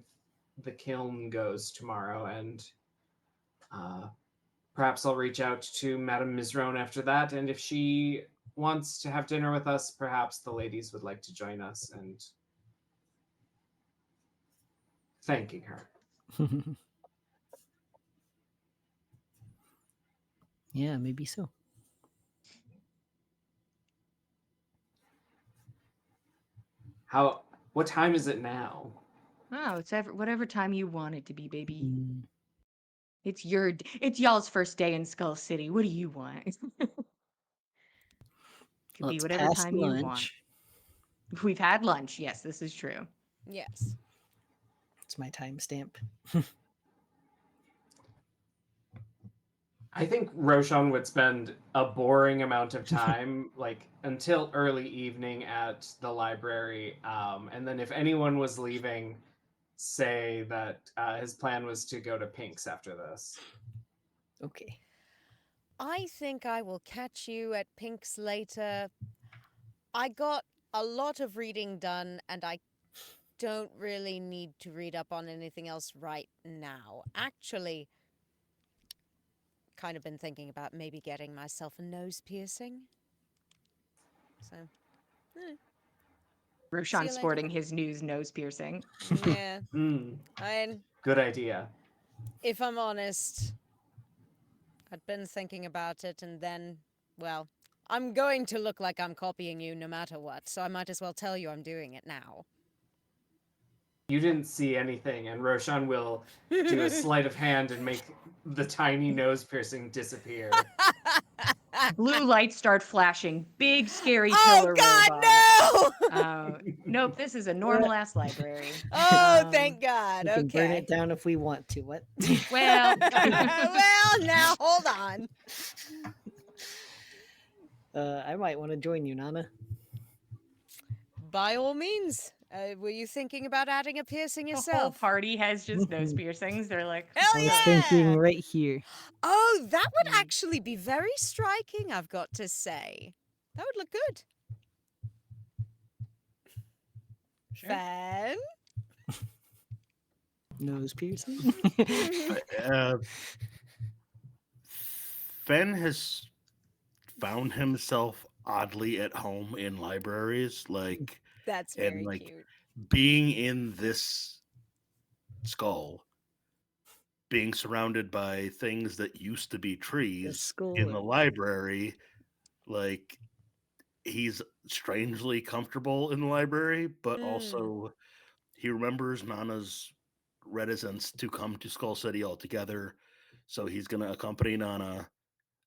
the kiln goes tomorrow, and perhaps I'll reach out to Madame Mizrone after that, and if she wants to have dinner with us, perhaps the ladies would like to join us, and thanking her. yeah, maybe so. What time is it now? Oh, it's whatever time you want it to be, baby. Mm, It's it's y'all's first day in Skull City. What do you want? Could well, be it's whatever past time you want. lunch. We've had lunch. Yes, this is true. Yes. It's my timestamp. I think Roshan would spend a boring amount of time, like until early evening at the library, and then if anyone was leaving, say that his plan was to go to Pink's after this. Okay. I think I will catch you at Pink's later. I got a lot of reading done, and I don't really need to read up on anything else right now. Actually, kind of been thinking about maybe getting myself a nose piercing. So, see Roshan you later sporting then. his news nose piercing. Yeah. Mm, And good idea. if I'm honest, I'd been thinking about it, and then, well, I'm going to look like I'm copying you no matter what, so I might as well tell you I'm doing it now. You didn't see anything, and Roshan will do a sleight of hand and make the tiny nose piercing disappear. Blue lights start flashing. Big scary Oh killer God, robot. no! Nope, this is a normal ass library. Oh, thank God. We can burn Okay. it down if we want to. What? Well, Well, now hold on. I might want to join you, Nana. By all means. Were you thinking about adding a piercing the whole yourself? party has just nose piercings. They're like, Hell I was yeah! thinking right here. Oh, that would Mm. actually be very striking, I've got to say. That would look good. Sure. Fan? Nose piercing. Uh, Fen has found himself oddly at home in libraries, That's and very like cute. being in this skull, being surrounded by things that used to be trees skull in the or- library, like he's strangely comfortable in the library, but Mm. also he remembers Nana's reticence to come to Skull City altogether, so he's going to accompany Nana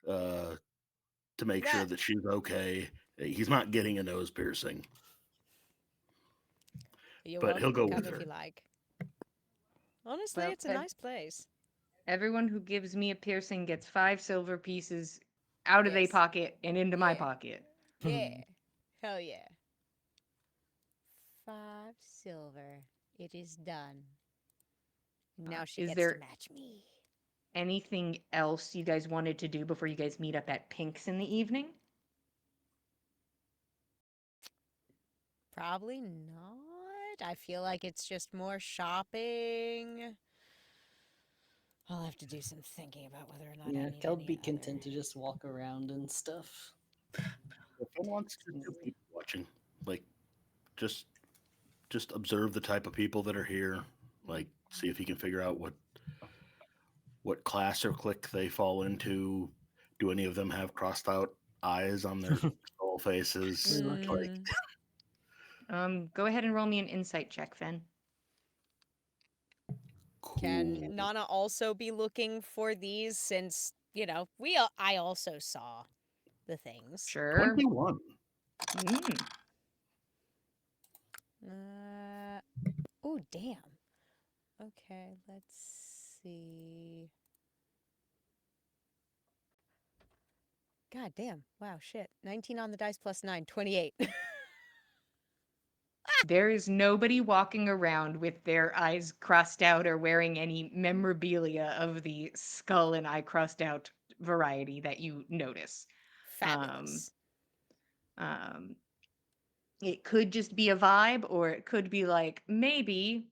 to make sure that she's okay. He's not getting a nose piercing, You're but he'll welcome to go come with if her. you like. Honestly, Well, it's a nice place. everyone who gives me a piercing gets 5 silver pieces out of their Yes. pocket and into my Yeah. pocket. Yeah. Hell yeah. 5 silver. It is done. Now she Is gets there to match me. anything else you guys wanted to do before you guys meet up at Pink's in the evening? Probably not. I feel like it's just more shopping. I'll have to do some thinking about whether or not I Yeah, need Kel'd any be content other. to just walk around and stuff. If Fen wants to do people watching, like just observe the type of people that are here, like see if he can figure out what class or clique they fall into. Do any of them have crossed out eyes on their skull faces? Like, Go ahead and roll me an insight check, Fen. Can cool. Nana also be looking for these since, I also saw the things. Sure. 21. Mm. Oh, damn. Okay, let's see. God damn. Wow, shit. 19 on the dice plus 9, 28. There is nobody walking around with their eyes crossed out or wearing any memorabilia of the skull and eye crossed out variety that you notice. Fabulous. Um, it could just be a vibe, or it could be like, maybe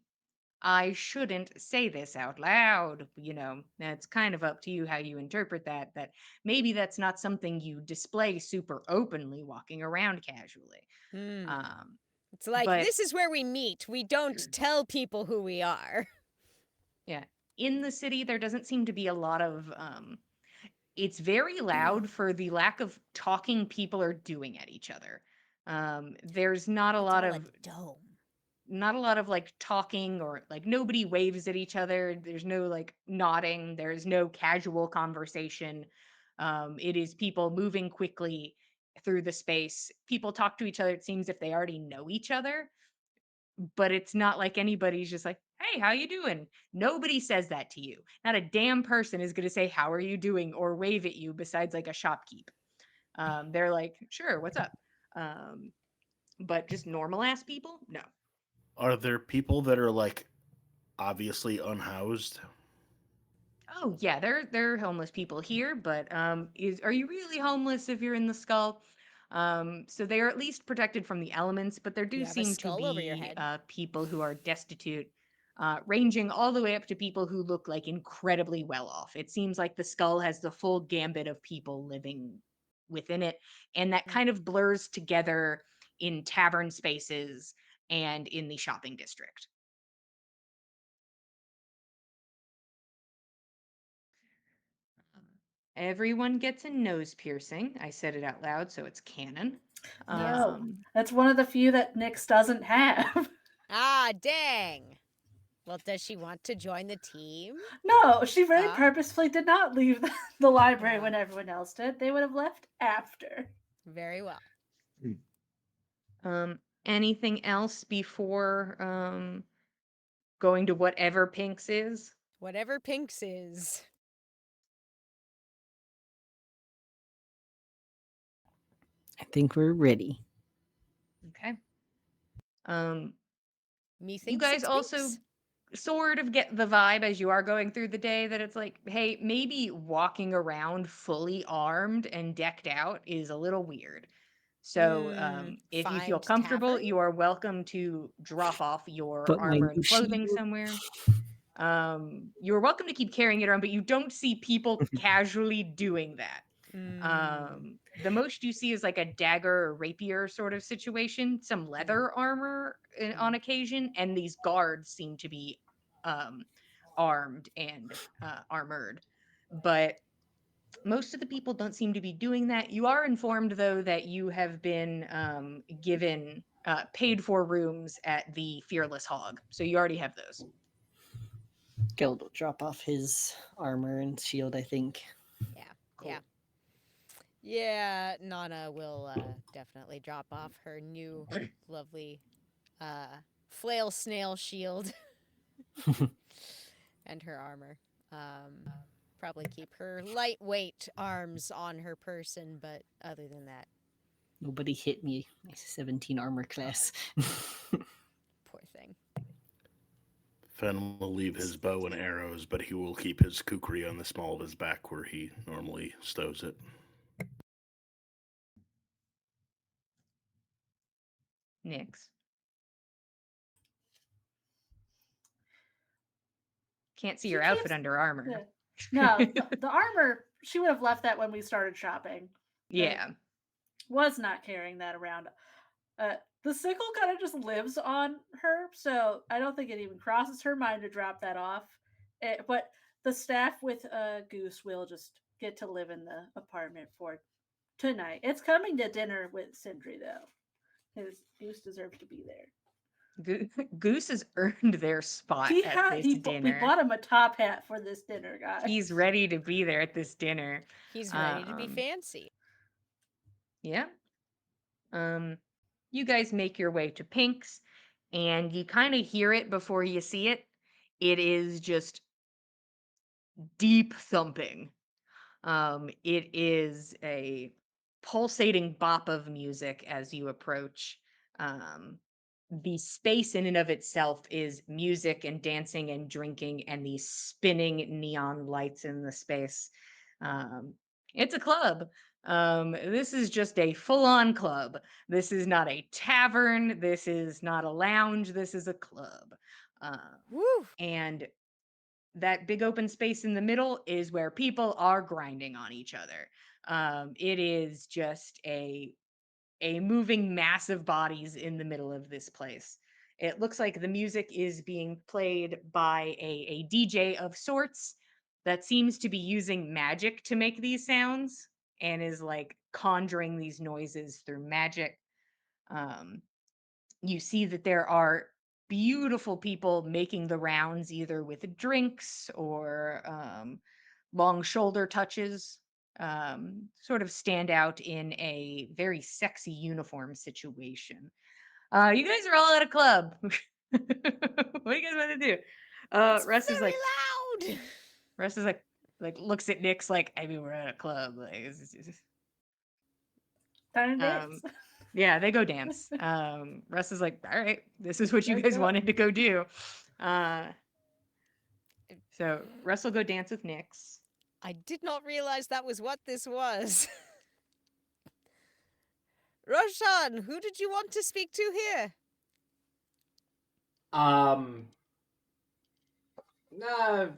I shouldn't say this out loud. That's kind of up to you how you interpret that. That maybe that's not something you display super openly walking around casually. Hmm. Um, It's like, but this is where we meet. We don't tell people who we are. yeah, in the city, there doesn't seem to be a lot of. It's very loud for the lack of talking people are doing at each other. There's not a It's lot all a of dome. like talking, or like nobody waves at each other. There's no like nodding. There's no casual conversation. It is people moving quickly through the space. People talk to each other, it seems, if they already know each other, but it's not like anybody's just like, hey, how you doing? Nobody says that to you. Not a damn person is going to say, how are you doing, or wave at you besides like a shopkeep. They're like, sure, what's up? But just normal ass people, no. Are there people that are like obviously unhoused? Oh yeah, there are homeless people here, but are you really homeless if you're in the skull? So they are at least protected from the elements, but there You do have a seem to skull over your be head. people who are destitute, ranging all the way up to people who look like incredibly well off. It seems like the skull has the full gambit of people living within it, and that kind of blurs together in tavern spaces and in the shopping district. Everyone gets a nose piercing. I said it out loud, so it's canon. No, Um, that's one of the few that Nyx doesn't have. Ah, dang. Well, does she want to join the team? No, she very Ah. purposefully did not leave the library Ah. when everyone else did. They would have left after. Very well. um, Anything else before going to whatever Pink's is? Whatever Pink's is. I think we're ready. Okay. Um, you Methinks guys it's also Pink's. sort of get the vibe as you are going through the day that it's like, hey, maybe walking around fully armed and decked out is a little weird. So, if you feel Find comfortable, tavern? you are welcome to drop off your But my armor and new clothing shield. somewhere. You're welcome to keep carrying it around, but you don't see people casually doing that. The most you see is like a dagger or rapier sort of situation, some leather armor on occasion, and these guards seem to be um, armed and armored. But most of the people don't seem to be doing that. You are informed, though, that you have been given paid for rooms at the Fearless Hog. So you already have those. Geld will drop off his armor and shield, I think. Yeah. Cool. Yeah. Yeah, Nana will definitely drop off her new lovely flail snail shield and her armor. Probably keep her lightweight arms on her person, but other than that, Nobody hit me. My 17 armor class. poor thing. Fen will leave his bow and arrows, but he will keep his kukri on the small of his back where he normally stows it. Nyx. Can't see She your outfit keeps under armor. the, no the armor. She would have left that when we started shopping. Yeah. Was not carrying that around. The sickle kind of just lives on her, so I don't think it even crosses her mind to drop that off. But the staff with Goose will just get to live in the apartment for tonight. It's coming to dinner with Sindri, though, because Goose deserves to be there. Goose has earned their spot at this We dinner. bought him a top hat for this dinner, guys. He's ready to be there at this dinner. He's ready to be fancy. Yeah. You guys make your way to Pink's, and you kind of hear it before you see it. It is just deep thumping. It is a pulsating bop of music as you approach. The space in and of itself is music and dancing and drinking and these spinning neon lights in the space. It's a club. This is just a full-on club. This is not a tavern. This is not a lounge. This is a club. Woo! And that big open space in the middle is where people are grinding on each other. It is just a moving mass of bodies in the middle of this place. It looks like the music is being played by a DJ of sorts that seems to be using magic to make these sounds and is like conjuring these noises through magic. Um, you see that there are beautiful people making the rounds either with drinks or long shoulder touches, sort of stand out in a very sexy uniform situation. You guys are all at a club. What do you guys want to do? It's Russ is very like, loud. Russ is like looks at Nyx like, I mean, we're at a club. Like, Time to um, dance. yeah, they go dance. Russ is like, all right, this is what you Let's guys go. wanted to go do. So Russ will go dance with Nyx. I did not realize that was what this was. Roshan, who did you want to speak to here? No,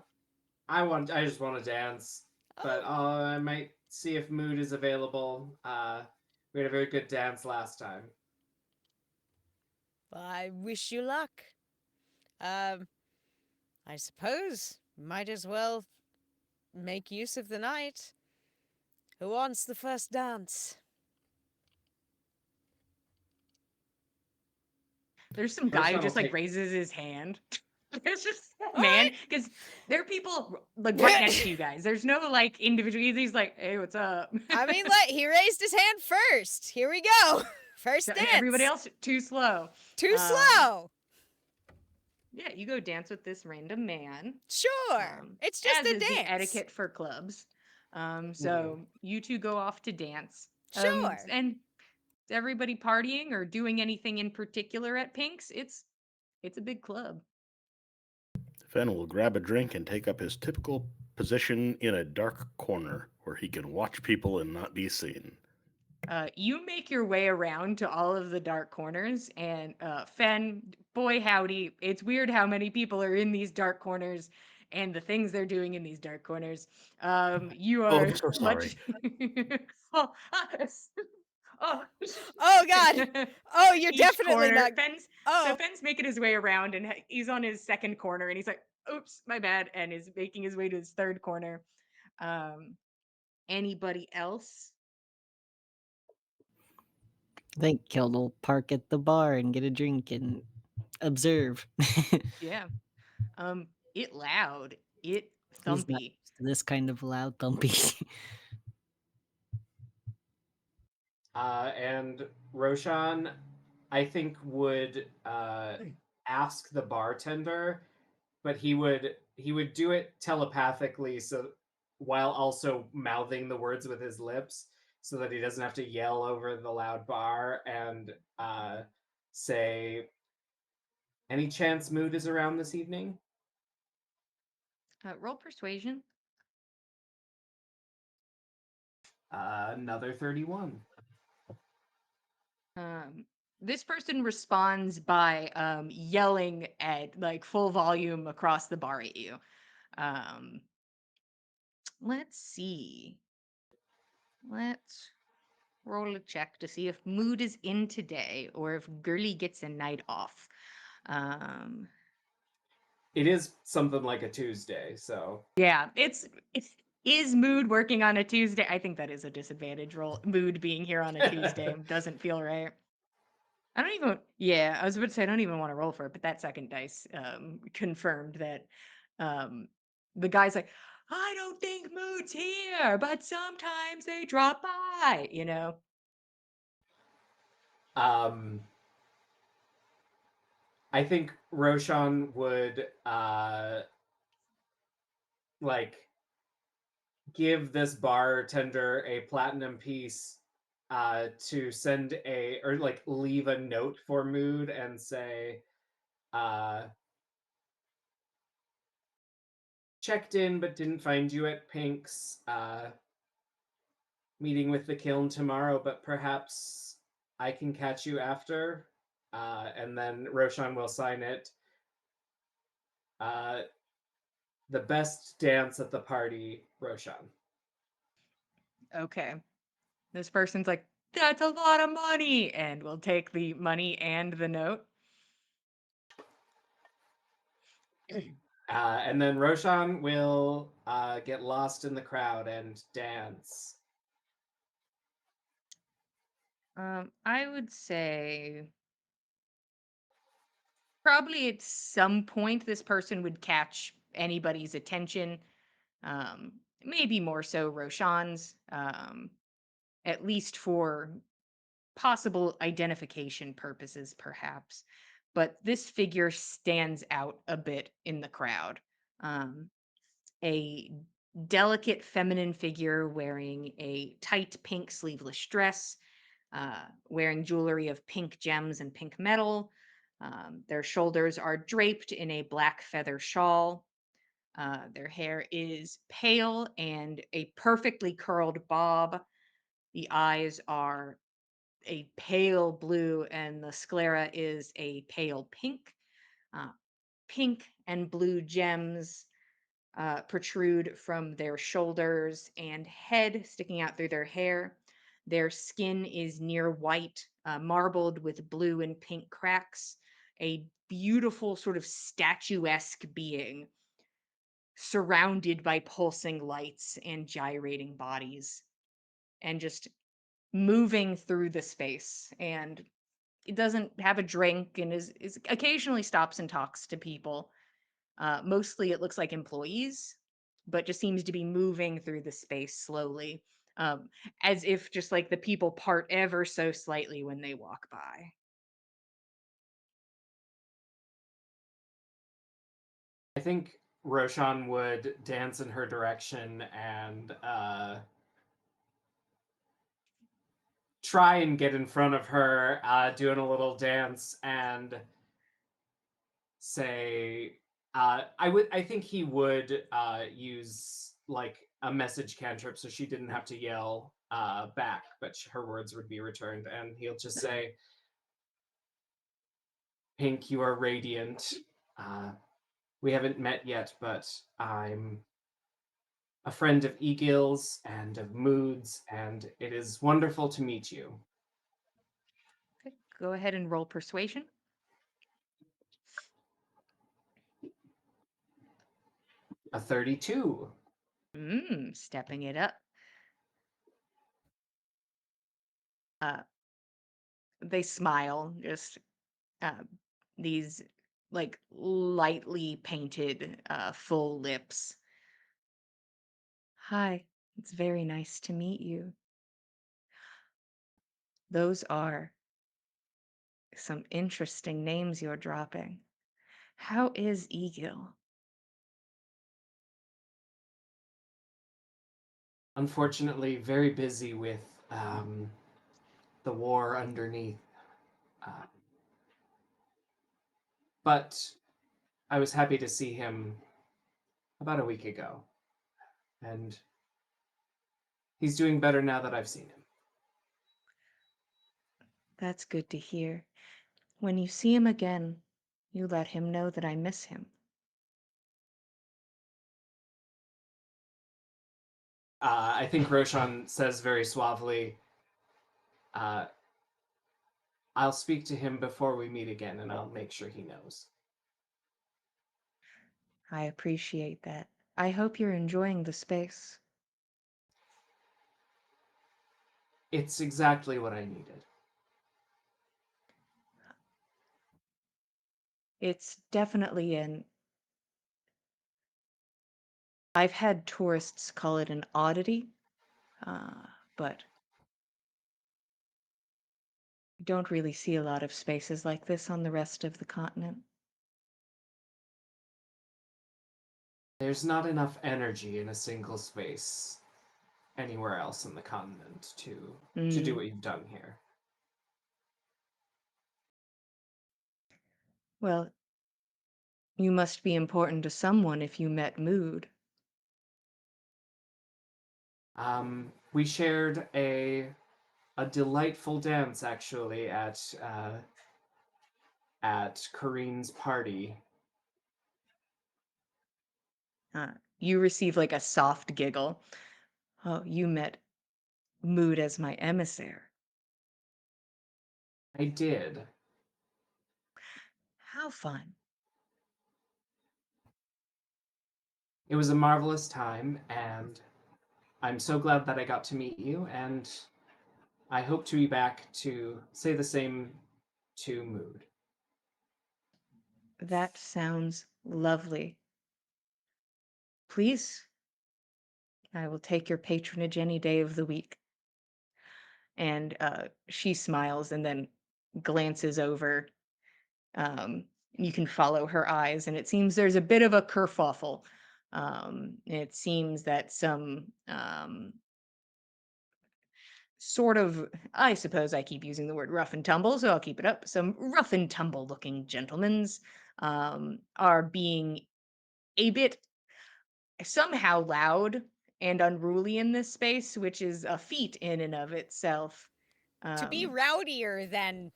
I just want to dance, but I might see if Mood is available. We had a very good dance last time. I wish you luck. I suppose might as well make use of the night. Who wants the first dance? There's some guy who just like raises his hand. There's just man, because there are people like right next to you guys. There's no like individual. He's like, hey, what's up? I mean, he raised his hand first. Here we go. First Everybody dance. else too slow. Too slow. Yeah, you go dance with this random man. Sure. It's just As a is the dance. etiquette for clubs. So you two go off to dance. Sure. And is everybody partying or doing anything in particular at Pink's? It's a big club. Fen will grab a drink and take up his typical position in a dark corner where he can watch people and not be seen. You make your way around to all of the dark corners, and Fen, boy howdy, it's weird how many people are in these dark corners and the things they're doing in these dark corners. You Oh, are I'm so much. sorry. oh, oh. Oh God. Oh, you're Each definitely corner, not. So Oh. Fenn's making his way around, and he's on his second corner, and he's like, "Oops, my bad," and is making his way to his third corner. Anybody else? I think Kild will park at the bar and get a drink and observe. Yeah. It loud. It He's not thumpy. used to this kind of loud thumpy. And Roshan, I think, would ask the bartender, but he would do it telepathically, so while also mouthing the words with his lips, so that he doesn't have to yell over the loud bar and say, "Any chance Mood is around this evening?" Roll persuasion. Another 31. This person responds by yelling at like full volume across the bar at you. Um, let's see. Let's roll a check to see if Mood is in today or if Gurley gets a night off. Um, It is something like a Tuesday, so yeah, it's is Mood working on a Tuesday? I think that is a disadvantage roll. Mood being here on a Tuesday doesn't feel right. I don't even, yeah, I was about to say I don't even want to roll for it, but that second dice confirmed that the guy's like, I don't think Mood's here, but sometimes they drop by, you know. um I think Roshan would like give this bartender a platinum piece to send a or like leave a note for Mood and say uh checked in but didn't find you at Pink's, meeting with the kiln tomorrow, but perhaps I can catch you after. And then Roshan will sign it. Uh, the best dance at the party, Roshan. Okay. This person's like, that's a lot of money, and we'll take the money and the note. And then Roshan will get lost in the crowd and dance. I would say probably at some point this person would catch anybody's attention. Maybe more so Roshan's, at least for possible identification purposes, perhaps. But this figure stands out a bit in the crowd. Um, a delicate feminine figure wearing a tight pink sleeveless dress, wearing jewelry of pink gems and pink metal. Their shoulders are draped in a black feather shawl. Their hair is pale and a perfectly curled bob. The eyes are a pale blue, and the sclera is a pale pink. Uh, Pink and blue gems protrude from their shoulders and head, sticking out through their hair. Their skin is near white, marbled with blue and pink cracks. A beautiful, sort of statuesque being surrounded by pulsing lights and gyrating bodies, and just moving through the space. And it doesn't have a drink and is occasionally stops and talks to people. Mostly it looks like employees, but just seems to be moving through the space slowly. um, as if just like the people part ever so slightly when they walk by. I think Roshan would dance in her direction and try and get in front of her, doing a little dance and say, I think he would use like a message cantrip so she didn't have to yell back, but her words would be returned, and he'll just say, Pink, you are radiant. We haven't met yet, but I'm a friend of Egil's and of Mood's, and it is wonderful to meet you. Okay, go ahead and roll persuasion. A 32. Stepping it up. Uh, they smile, just uh, these like lightly painted full lips. Hi, it's very nice to meet you. Those are some interesting names you're dropping. How is Egil? Unfortunately, very busy with the war underneath. Uh, but I was happy to see him about a week ago, and he's doing better now that I've seen him. That's good to hear. When you see him again, you let him know that I miss him. I think Roshan says very suavely, uh, I'll speak to him before we meet again, and I'll make sure he knows. I appreciate that. I hope you're enjoying the space. It's exactly what I needed. It's definitely an. I've had tourists call it an oddity, but don't really see a lot of spaces like this on the rest of the continent. There's not enough energy in a single space anywhere else in the continent to do Mm. what you've done here. Well, you must be important to someone if you met Mood. We shared a delightful dance actually at Kareen's party. You receive like a soft giggle. Oh, you met Mood as my emissary. I did. How fun. It was a marvelous time, and I'm so glad that I got to meet you, and I hope to be back to say the same to Mood. That sounds lovely. Please, I will take your patronage any day of the week. And she smiles and then glances over. You can follow her eyes, and it seems there's a bit of a kerfuffle. It seems that some sort of, I suppose I keep using the word rough and tumble, so I'll keep it up. Some rough and tumble looking gentlemen's are being a bit somehow loud and unruly in this space, which is a feat in and of itself. To be Um, rowdier than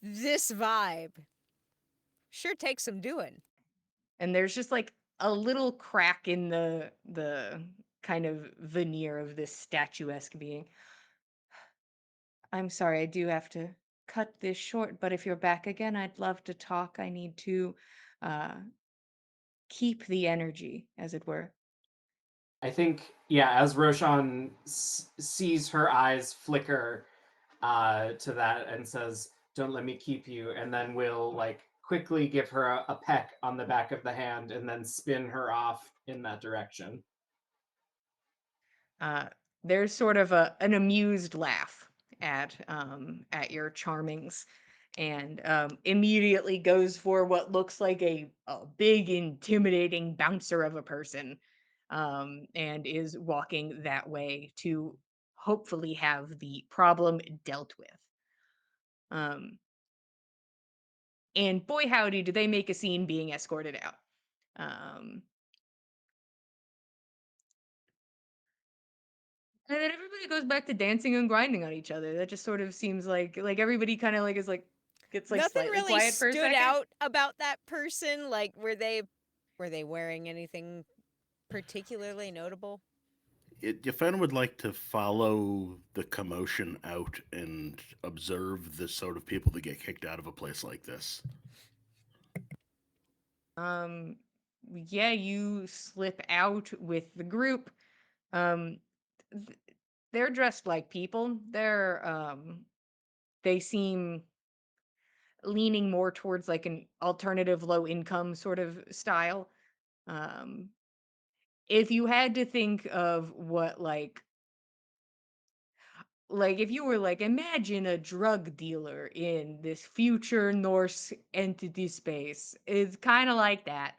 this vibe sure takes some doing. and there's just like a little crack in the kind of veneer of this statuesque being. I'm sorry, I do have to cut this short, but if you're back again, I'd love to talk. I need to uh, keep the energy, as it were. I think, yeah, as Roshan sees her eyes flicker to that and says, "Don't let me keep you," and then will like quickly give her a peck on the back of the hand and then spin her off in that direction. there's sort of an amused laugh at your charmings, and immediately goes for what looks like a big intimidating bouncer of a person, and is walking that way to hopefully have the problem dealt with. Um, and boy howdy, do they make a scene being escorted out. Um, and then everybody goes back to dancing and grinding on each other. That just sort of seems like everybody kind of like is like gets like Nothing slightly really quiet for a stood second. out about that person. Like, were they wearing anything particularly notable? Yefan would like to follow the commotion out and observe the sort of people that get kicked out of a place like this. Um, yeah, you slip out with the group. Um, th- they're dressed like people. They seem leaning more towards like an alternative low income sort of style. Um, if you had to think of what like if you were like imagine a drug dealer in this future Norse entity space, it's kind of like that.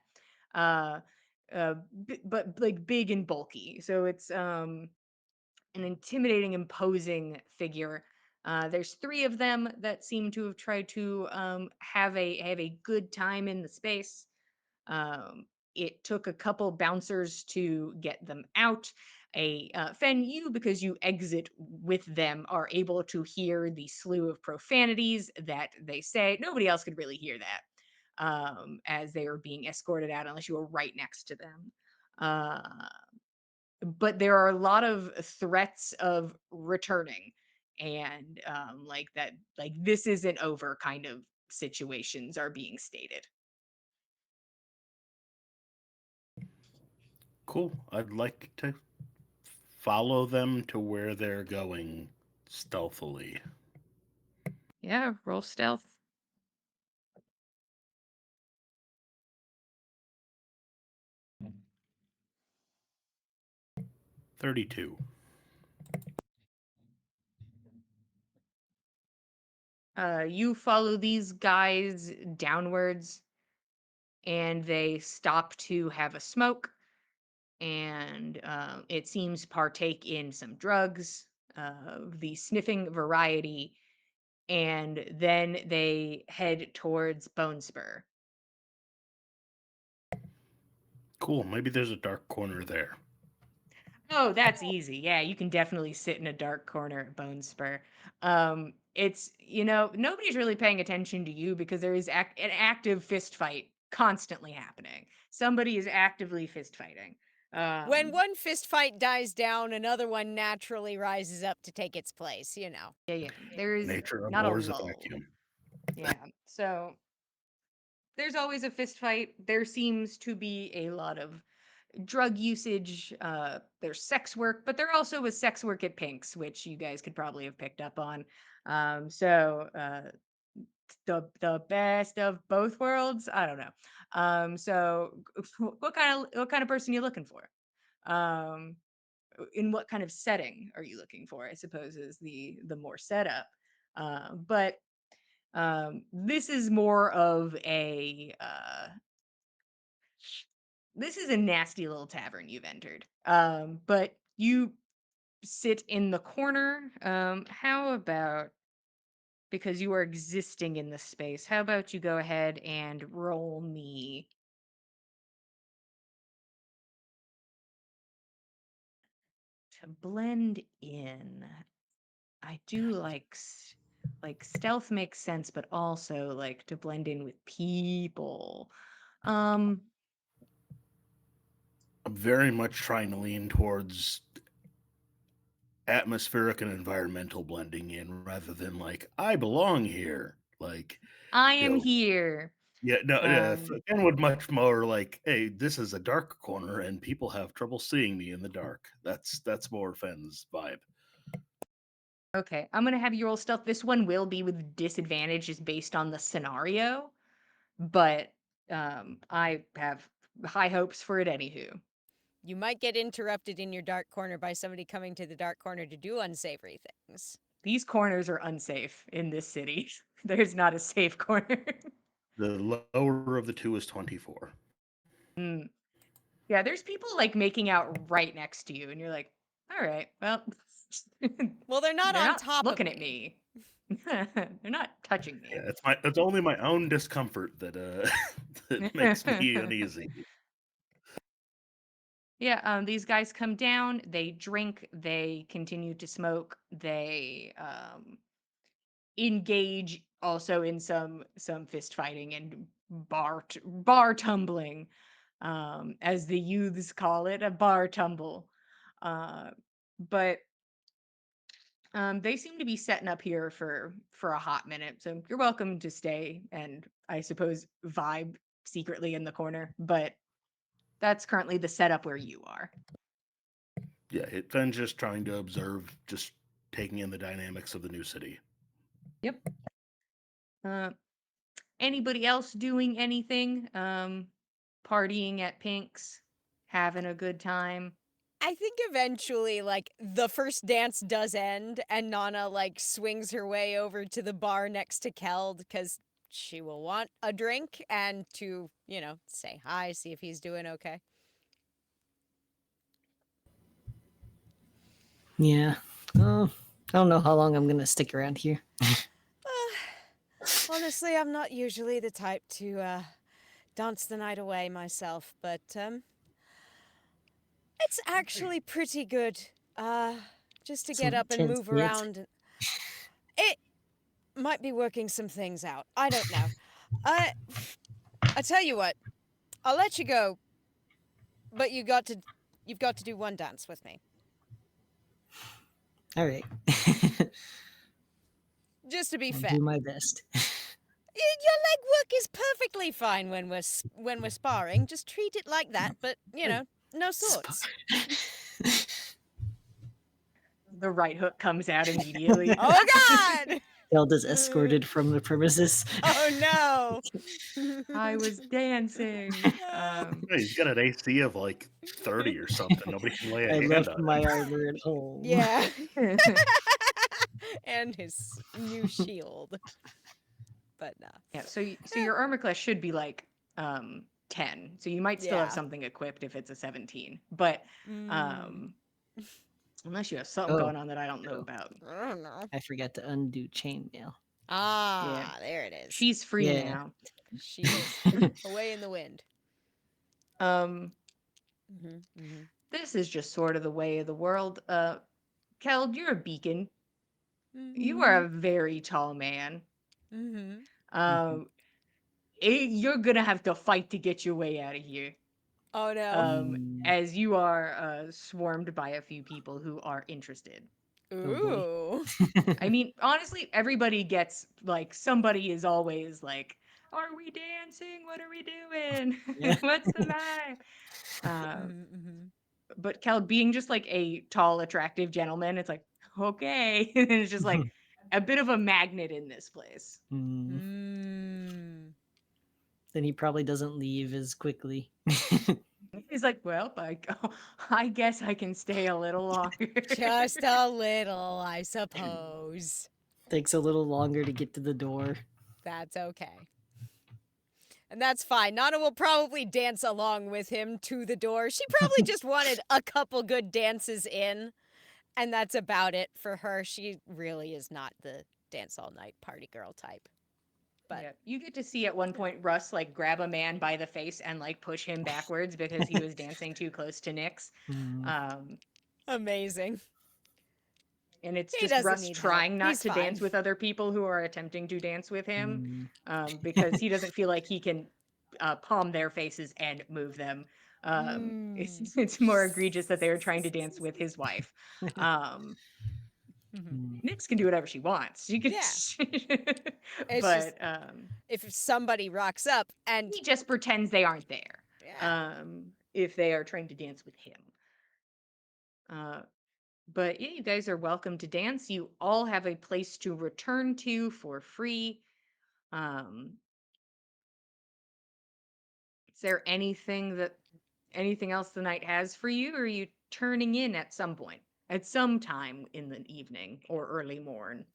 Uh but like big and bulky. So it's an intimidating, imposing figure. There's three of them that seem to have tried to have a good time in the space. Um, it took a couple bouncers to get them out. Fen, you, because you exit with them, are able to hear the slew of profanities that they say. Nobody else could really hear that as they were being escorted out, unless you were right next to them. Uh, but there are a lot of threats of returning, and like that, like this isn't over kind of situations are being stated. Cool. I'd like to follow them to where they're going stealthily. Yeah, roll stealth. 32. You follow these guys downwards, and they stop to have a smoke, and it seems partake in some drugs of the sniffing variety, and then they head towards Bone Spur. Cool. Maybe there's a dark corner there. Oh, that's easy. Yeah, you can definitely sit in a dark corner at Bone Spur. It's, nobody's really paying attention to you because there is an active fist fight constantly happening. Somebody is actively fist fighting. When Um, one fist fight dies down, another one naturally rises up to take its place, you know. yeah, yeah. There is Nature not a abhors a lull. vacuum. Yeah. So there's always a fist fight. There seems to be a lot of drug usage. There's sex work, but there also was sex work at Pink's, which you guys could probably have picked up on. The best of both worlds. I don't know. What kind of person you looking for? Um, in what kind of setting are you looking for? I suppose is the more setup. But this is more of a this is a nasty little tavern you've entered. But you sit in the corner. How about, because you are existing in the space, how about you go ahead and roll me to blend in? I do like stealth makes sense, but also like to blend in with people. Um, I'm very much trying to lean towards atmospheric and environmental blending in rather than like, I belong here. Like, I you am know, here. yeah, no, yeah. Um, Ken would much more like, hey, this is a dark corner and people have trouble seeing me in the dark. That's more Fenn's vibe. okay, I'm gonna have you roll stealth. This one will be with disadvantage, just based on the scenario, but I have high hopes for it anywho. You might get interrupted in your dark corner by somebody coming to the dark corner to do unsavory things. These corners are unsafe in this city. There's not a safe corner. The lower of the two is 24. Mm. Yeah, there's people like making out right next to you, and you're like, all right, well, Well, they're not they're on not top looking of at me. They're not touching me. Yeah, it's only my own discomfort that that makes me uneasy. Yeah, these guys come down, they drink, they continue to smoke, they engage also in some fist fighting and bar tumbling, as the youths call it, a bar tumble. But they seem to be setting up here for a hot minute, so you're welcome to stay and I suppose vibe secretly in the corner. But that's currently the setup where you are. Yeah, Finn's just trying to observe, just taking in the dynamics of the new city. Yep. Uh, Anybody else doing anything? Partying at Pink's, having a good time. I think eventually, like, the first dance does end, and Nana, like, swings her way over to the bar next to Keld, because she will want a drink and to, say hi, see if he's doing okay. Yeah. Oh, I don't know how long I'm gonna stick around here. Honestly, I'm not usually the type to, dance the night away myself, but, it's actually pretty good, just to get Some up and intense move hits. around. It might be working some things out. I don't know. I tell you what, I'll let you go, but you've got to do one dance with me. All right. Just to be I'll fair. do my best. Your leg work is perfectly fine when we're sparring. Just treat it like that, but no swords. The right hook comes out immediately. Oh God! Keld is escorted from the premises. Oh no! I was dancing. Yeah, he's got an AC of like 30 or something. Nobody can lay a I hand left on my him. armor at home. Yeah. And his new shield. But no. Yeah, so your armor class should be like 10. So you might still have Yeah. something equipped if it's a 17. But Mm, unless you have something Oh, going on that I don't know oh. about. I don't know. I forgot to undo chainmail. Ah, there it is. She's free Yeah. now. She is away in the wind. Um Mm-hmm. this is just sort of the way of the world. Keld, you're a beacon. You are a very tall man. Mm-hmm. Um you're gonna have to fight to get your way out of here. Oh no. As you are swarmed by a few people who are interested. Oh boy. Ooh. I mean, honestly, everybody gets like somebody is always like, "Are we dancing? What are we doing? Yeah. What's the vibe?" Um, Mm-hmm. but Kel being just like a tall, attractive gentleman, it's like, okay, and it's just like a bit of a magnet in this place. Mm. Then he probably doesn't leave as quickly. He's like, well, I guess I can stay a little longer. Just a little, I suppose. Takes a little longer to get to the door. That's okay. And that's fine. Nana will probably dance along with him to the door. She probably just wanted a couple good dances in, and that's about it for her. She really is not the dance all night party girl type. But Yeah, you get to see at one point Russ like grab a man by the face and like push him backwards because he was dancing too close to Nyx. Um, amazing. and it's He just doesn't Russ need help. trying not He's to dance fine. with other people who are attempting to dance with him, because he doesn't feel like he can palm their faces and move them. It's more egregious that they are trying to dance with his wife. Nyx can do whatever she wants. She can, Yeah. It's just but if somebody rocks up and he just pretends they aren't there. yeah. If they are trying to dance with him. But yeah, you guys are welcome to dance. You all have a place to return to for free. Um, is there anything that anything else the night has for you, or are you turning in at some point? At some time in the evening or early morn?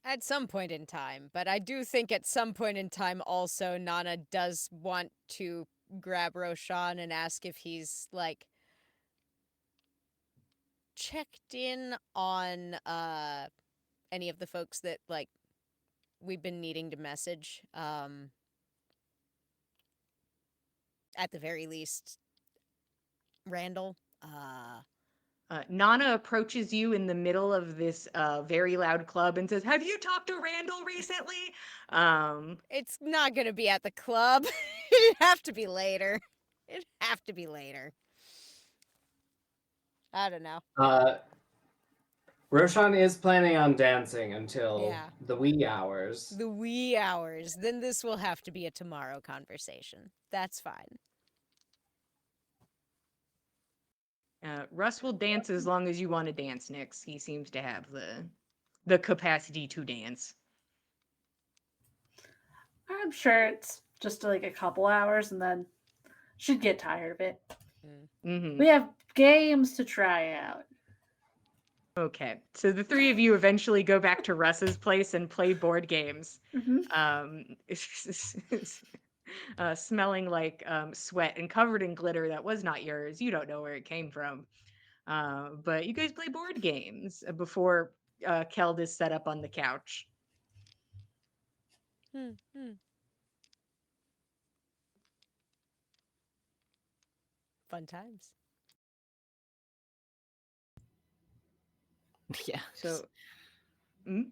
At some point in time, but I do think at some point in time also Nana does want to grab Roshan and ask if he's like checked in on any of the folks that like we've been needing to message. At the very least, Randall. Nana approaches you in the middle of this very loud club and says, "Have you talked to Randall recently?" It's not gonna be at the club. It'd have to be later. It'd have to be later. I don't know. Roshan is planning on dancing until Yeah. the wee hours. The wee hours. Then this will have to be a tomorrow conversation. That's fine. Russ will dance as long as you want to dance, Nix. He seems to have the capacity to dance. I'm sure it's just like a couple hours and then she'd get tired of it. Mm-hmm. We have games to try out. Okay, so the three of you eventually go back to Russ's place and play board games. Smelling like sweat and covered in glitter that was not yours. You don't know where it came from. But you guys play board games before Keld is set up on the couch. Fun times. Yeah. So, mm?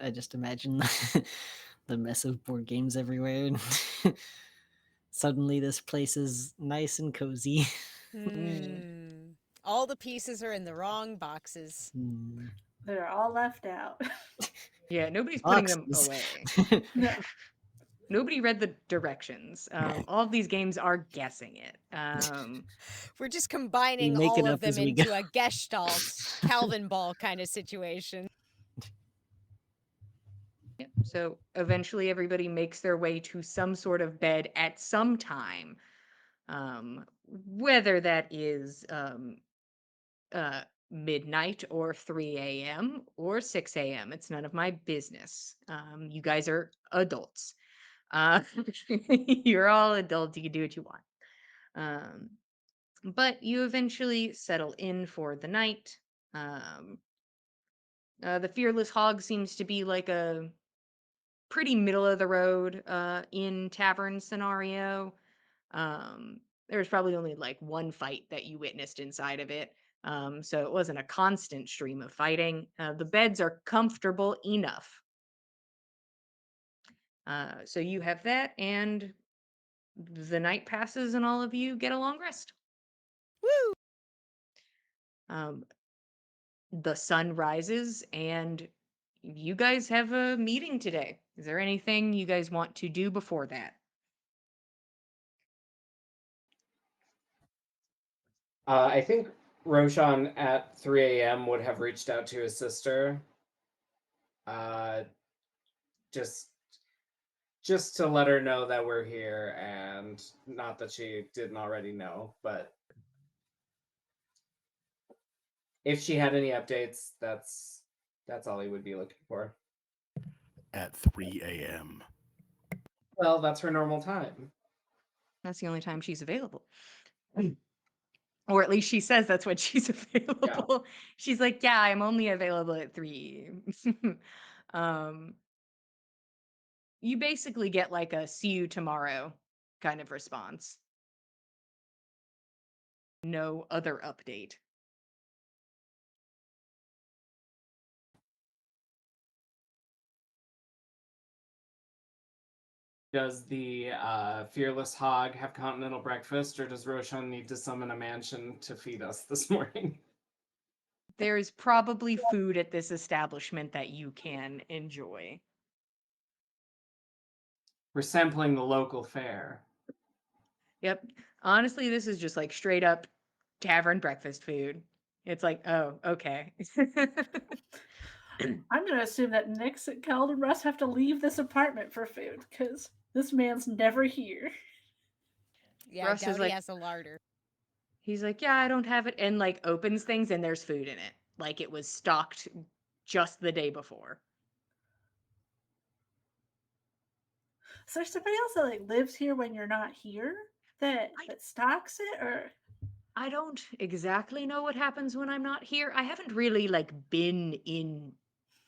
I just imagine the mess of board games everywhere. And suddenly, this place is nice and cozy. All the pieces are in the wrong boxes. They're all left out. Yeah, nobody's putting them Boxes. away. No. Nobody read the directions. All of these games are guessing it. We're just combining make all it of up them as we into go. a Gestalt Calvin ball kind of situation. Yeah, so eventually everybody makes their way to some sort of bed at some time. Whether that is midnight or 3 a.m. or 6 a.m. It's none of my business. You guys are adults. You're all adults. You can do what you want. But you eventually settle in for the night. The Fearless Hog seems to be like a pretty middle of the road in tavern scenario. There was probably only like one fight that you witnessed inside of it. So it wasn't a constant stream of fighting. The beds are comfortable enough. So you have that, and the night passes, and all of you get a long rest. Woo! The sun rises, and you guys have a meeting today. Is there anything you guys want to do before that? I think Roshan at 3 a.m. would have reached out to his sister. Just to let her know that we're here, and not that she didn't already know, but if she had any updates, that's all he would be looking for. At 3 a.m. Well, that's her normal time. That's the only time she's available. Or at least she says that's when she's available. She's like, yeah, I'm only available at 3. You basically get like a see you tomorrow kind of response. No other update. Does the Fearless Hog have continental breakfast, or does Roshan need to summon a mansion to feed us this morning? There's probably food at this establishment that you can enjoy. We're sampling the local fare. Yep. Honestly, this is just like straight up tavern breakfast food. It's like, oh, okay. I'm going to assume that Nix and Keld and Russ have to leave this apartment for food because this man's never here. Yeah, Russ I is doubt he like, has a larder. He's like, "Yeah, I don't have it," and, like, opens things, and there's food in it. Like, it was stocked just the day before. So there's somebody else that like lives here when you're not here I that stocks it, or I don't exactly know what happens when I'm not here. I haven't really, like, been in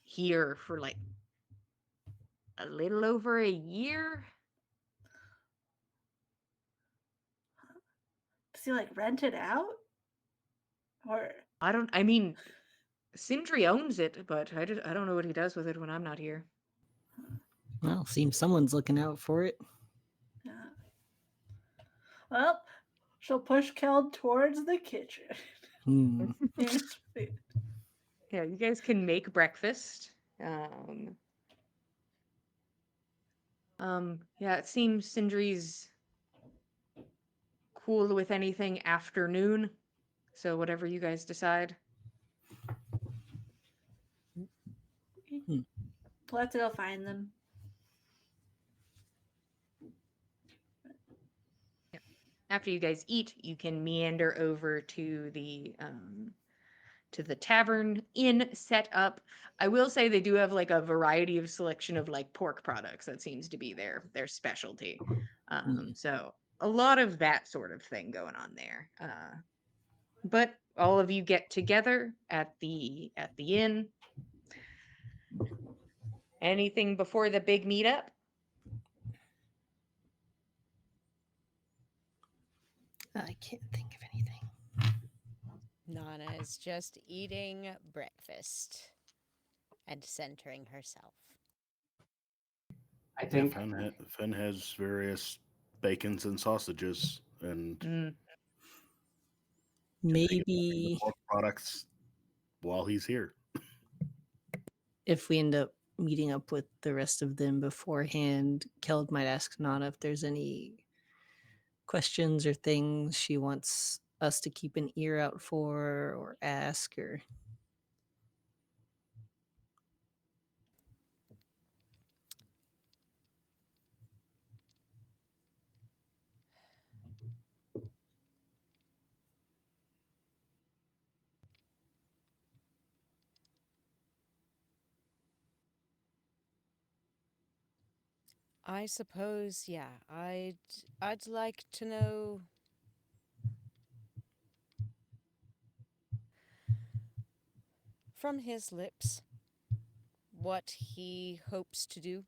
here for, like, a little over a year. does he like rent it out, or I mean, Sindri owns it, but I don't know what he does with it when I'm not here. Well, seems someone's looking out for it. yeah. Well, she'll push Kel towards the kitchen. Hmm. And food. Yeah, you guys can make breakfast. Yeah, it seems Sindri's cool with anything afternoon. So whatever you guys decide. We'll have to go find them. After you guys eat, you can meander over to the tavern inn set up. I will say they do have like a variety of selection of like pork products. That seems to be their specialty. So a lot of that sort of thing going on there. But all of you get together at the inn. Anything before the big meetup? I can't think of anything. Nana is just eating breakfast and centering herself. I Yeah, think Finn has various bacons and sausages and Mm, the Maybe pork products while he's here. if we end up meeting up with the rest of them beforehand, Keld might ask Nana if there's any questions or things she wants us to keep an ear out for or ask or I suppose, yeah. I'd like to know from his lips what he hopes to do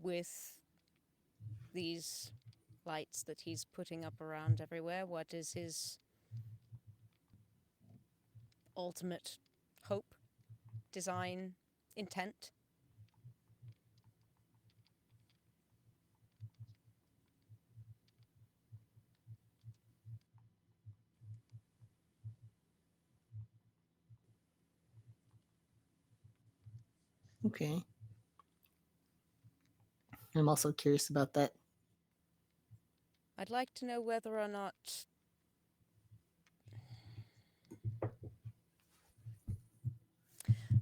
with these lights that he's putting up around everywhere. What is his ultimate hope, design, intent? okay. I'm also curious about that. I'd like to know whether or not.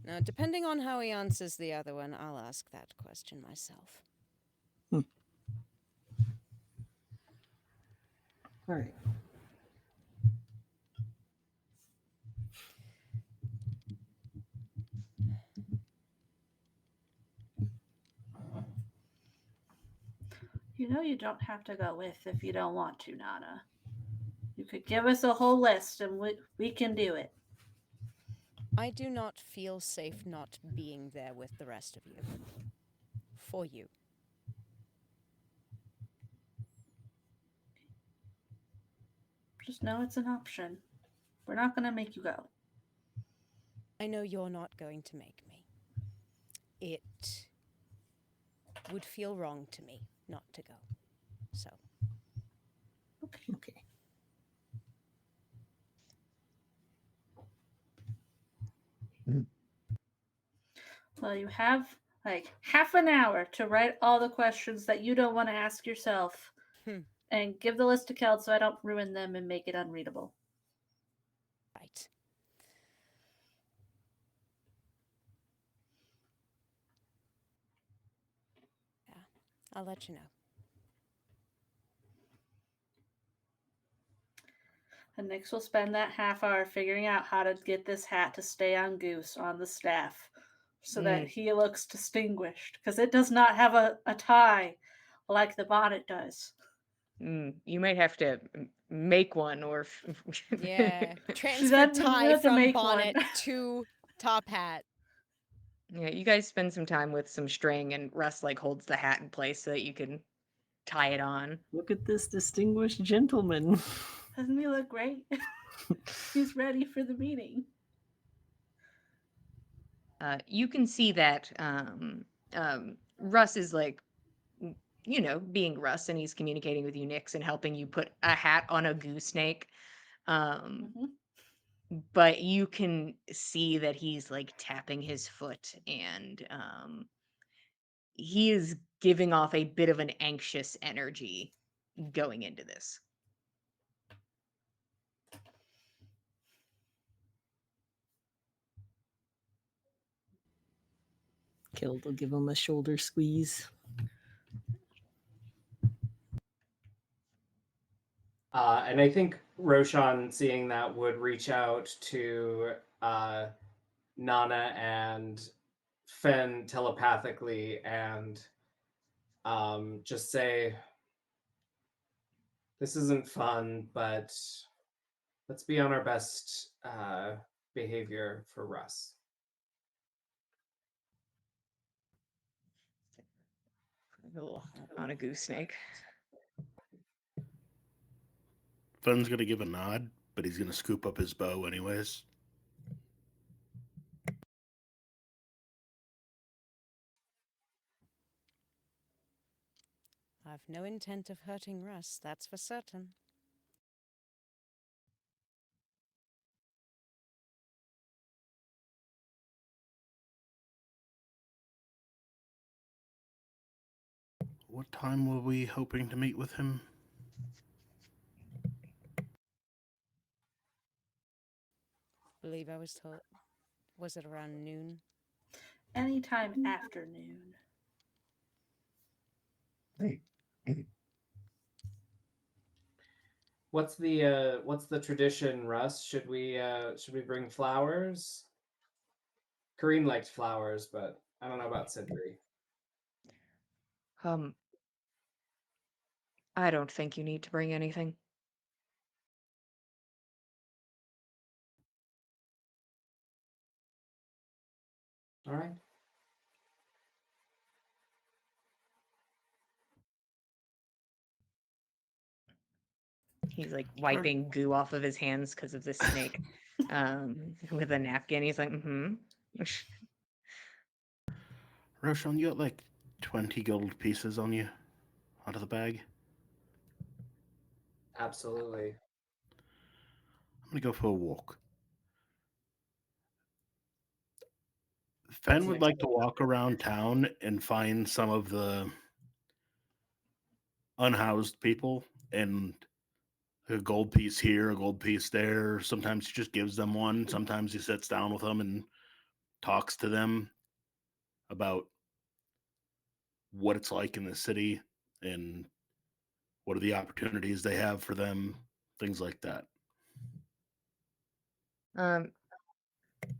Now, depending on how he answers the other one, I'll ask that question myself. All right. You know you don't have to go with if you don't want to, Nana. You could give us a whole list and we can do it. I do not feel safe not being there with the rest of you. For you. Just know it's an option. We're not going to make you go. I know you're not going to make me. It would feel wrong to me not to go. So, Okay. Well, you have like half an hour to write all the questions that you don't want to ask yourself and give the list to Keld so I don't ruin them and make it unreadable. right. Yeah, I'll let you know. And Nyx will spend that half hour figuring out how to get this hat to stay on Goose on the staff so that Mm, he looks distinguished. Because it does not have a tie like the bonnet does. you might have to make one or Yeah. She Transfer doesn't tie have to from make one. bonnet to top hat. yeah, you guys spend some time with some string and Russ like holds the hat in place so that you can tie it on. Look at this distinguished gentleman. Doesn't he look great? He's ready for the meeting. You can see that Russ is like, being Russ, and he's communicating with you, Nix, and helping you put a hat on a goose snake. Um, Mhm. but you can see that he's like tapping his foot, and he is giving off a bit of an anxious energy going into this. Kild will give him a shoulder squeeze. And I think Roshan, seeing that, would reach out to Nana and Fen telepathically and just say, "This isn't fun, but let's be on our best behavior for Russ." A little hat on a goose snake. Fenn's gonna give a nod, but he's gonna scoop up his bow anyways. I've no intent of hurting Russ, that's for certain. What time were we hoping to meet with him? Believe I was told. Was it around noon? Anytime afternoon. What's the tradition, Russ? Should we bring flowers? Kareen liked flowers, but I don't know about Sidri. Um, I don't think you need to bring anything. All right. He's like wiping goo off of his hands because of this snake with a napkin. He's like, mm-hmm. Roshan, you got like 20 gold pieces on you out of the bag. Absolutely. I'm gonna go for a walk. What's Fen he would gonna like to walk around town and find some of the unhoused people and a gold piece here, a gold piece there. Sometimes he just gives them one. Sometimes he sits down with them and talks to them about what it's like in the city and what are the opportunities they have for them, things like that. Um,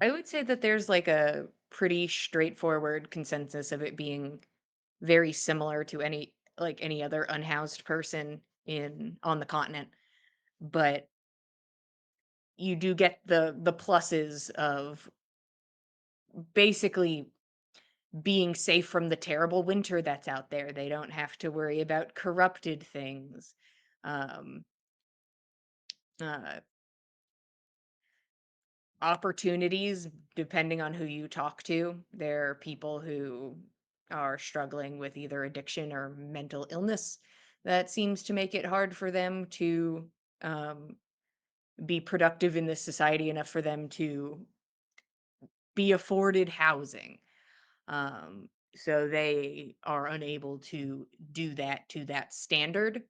I would say that there's like a pretty straightforward consensus of it being very similar to any other unhoused person in on the continent, but you do get the pluses of basically being safe from the terrible winter that's out there. They don't have to worry about corrupted things. Um, uh, Opportunities, depending on who you talk to. There are people who are struggling with either addiction or mental illness that seems to make it hard for them to um, be productive in this society enough for them to be afforded housing. So they are unable to do that to that standard.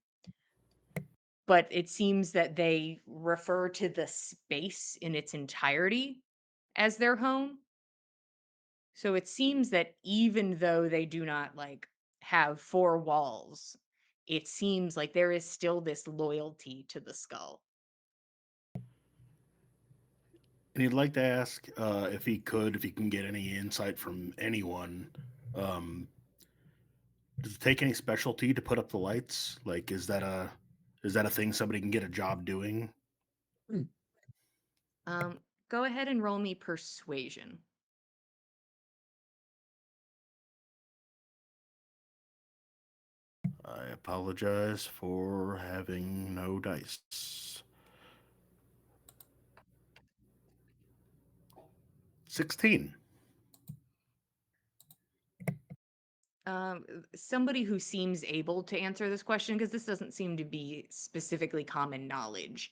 But it seems that they refer to the space in its entirety as their home. So it seems that even though they do not like have four walls, it seems like there is still this loyalty to the skull. And he'd like to ask if he can get any insight from anyone. Um, does it take any specialty to put up the lights? Like, is that a thing somebody can get a job doing? Go ahead and roll me persuasion. I apologize for having no dice. 16. Somebody who seems able to answer this question, because this doesn't seem to be specifically common knowledge.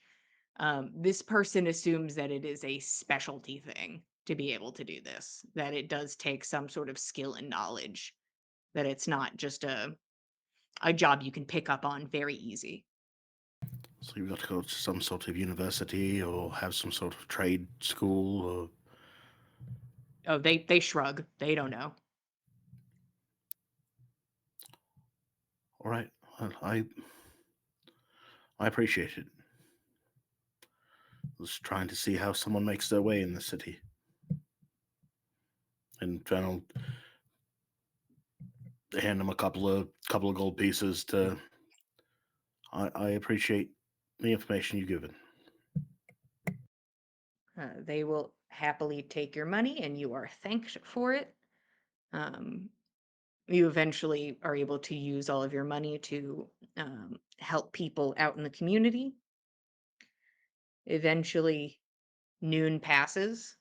This person assumes that it is a specialty thing to be able to do this, that it does take some sort of skill and knowledge, that it's not just a job you can pick up on very easy. So you've got to go to some sort of university or have some sort of trade school or Oh, they shrug. They don't know. all right. Well, I appreciate it. Just trying to see how someone makes their way in the city. And I'll hand him a couple of gold pieces to I appreciate the information you've given. They will happily take your money, and you are thanked for it. Um, you eventually are able to use all of your money to help people out in the community. Eventually, noon passes.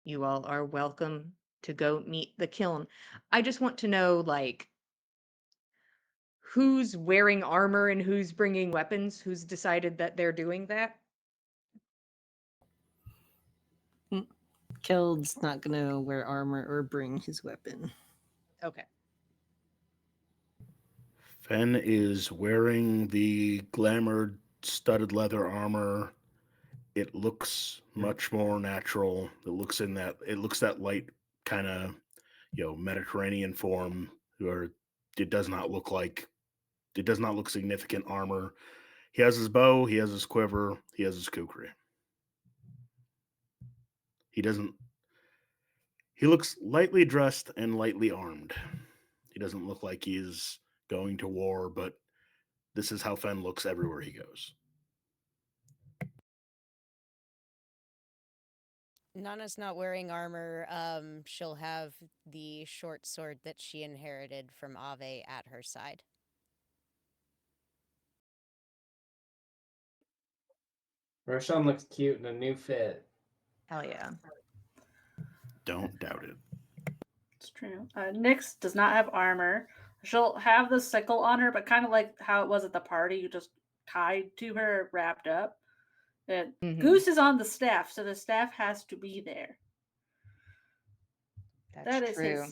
You all are welcome to go meet the kiln. I just want to know, like, who's wearing armor and who's bringing weapons? Who's decided that they're doing that? Keld's not gonna wear armor or bring his weapon. Okay. Fen is wearing the glamored studded leather armor. It looks much more natural. It looks that light kind of, Mediterranean form where it does not look like it does not look significant armor. He has his bow, he has his quiver, he has his kukri. He doesn't he looks lightly dressed and lightly armed. He doesn't look like he's going to war, but this is how Fen looks everywhere he goes. Nana's not wearing armor. She'll have the short sword that she inherited from Ave at her side. Roshan looks cute in a new fit. Hell yeah. Don't doubt it. It's true. Nyx does not have armor. She'll have the sickle on her, but kind of like how it was at the party, you just tied to her, wrapped up. And Mhm. Goose is on the staff, so the staff has to be there. That's true.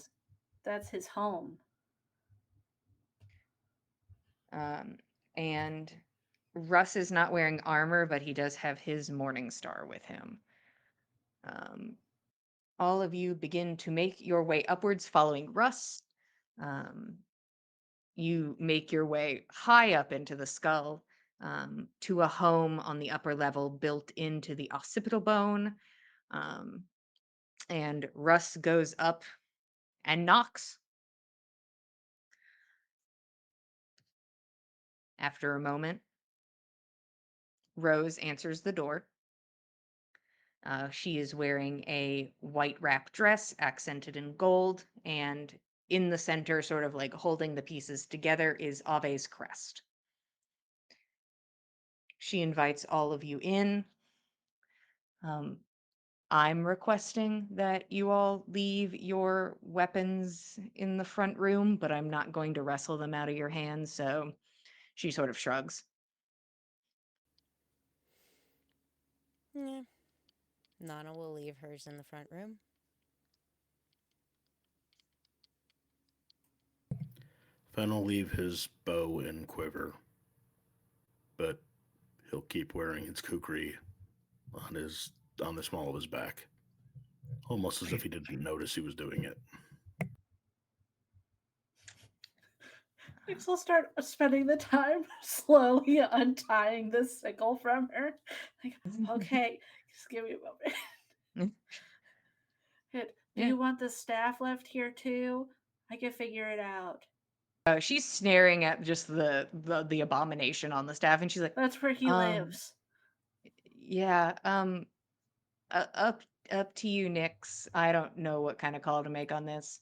That's his home. And Russ is not wearing armor, but he does have his Morning Star with him. All of you begin to make your way upwards following Russ. You make your way high up into the skull, to a home on the upper level built into the occipital bone. And Russ goes up and knocks. After a moment, Rose answers the door. She is wearing a white wrap dress accented in gold, and in the center, sort of like holding the pieces together, is Ave's crest. She invites all of you in. Um, I'm requesting that you all leave your weapons in the front room, but I'm not going to wrestle them out of your hands, so she sort of shrugs. Yeah. Nana will leave hers in the front room. Fen will leave his bow and quiver, but he'll keep wearing his kukri on the small of his back, almost as if he didn't notice he was doing it. Nyx will start spending the time slowly untying the sickle from her. Like, okay, just give me a moment. Do Yeah. you want the staff left here too? I can figure it out. She's staring at just the abomination on the staff, and she's like, That's where he um, lives. yeah, up to you, Nix. I don't know what kind of call to make on this.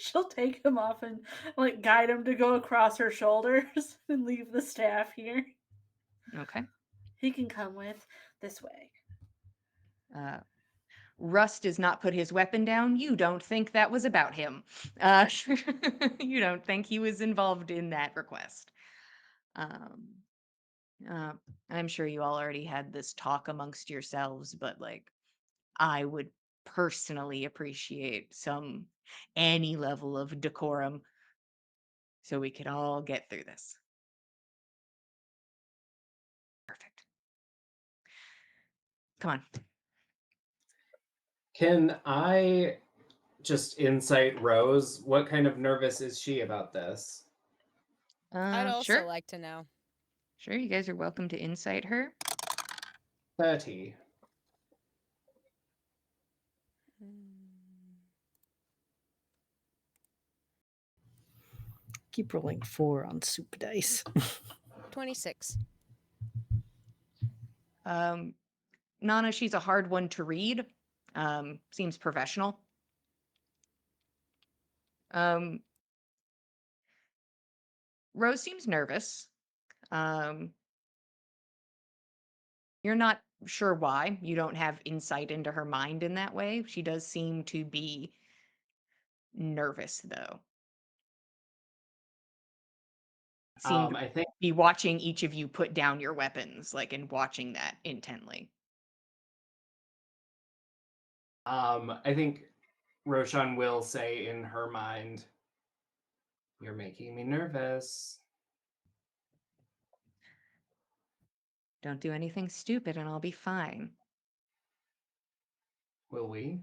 She'll take him off and like guide him to go across her shoulders and leave the staff here. Okay. He can come with this way. Uh, Russ does not put his weapon down. You don't think that was about him. You don't think he was involved in that request. Um, uh, I'm sure you all already had this talk amongst yourselves, but like, I would personally appreciate any level of decorum so we could all get through this. Perfect. Come on. Can I just insight Rose? What kind of nervous is she about this? I'd also Sure. like to know. Sure, you guys are welcome to insight her. 30. Keep rolling 4 on soup dice. 26. Nana, she's a hard one to read. Seems professional. Um, Rose seems nervous. Um, you're not sure why. You don't have insight into her mind in that way. She does seem to be nervous, though. Seem to I think be watching each of you put down your weapons, like, and watching that intently. I think Roshan will say in her mind, "You're making me nervous." Don't do anything stupid and I'll be fine. Will we?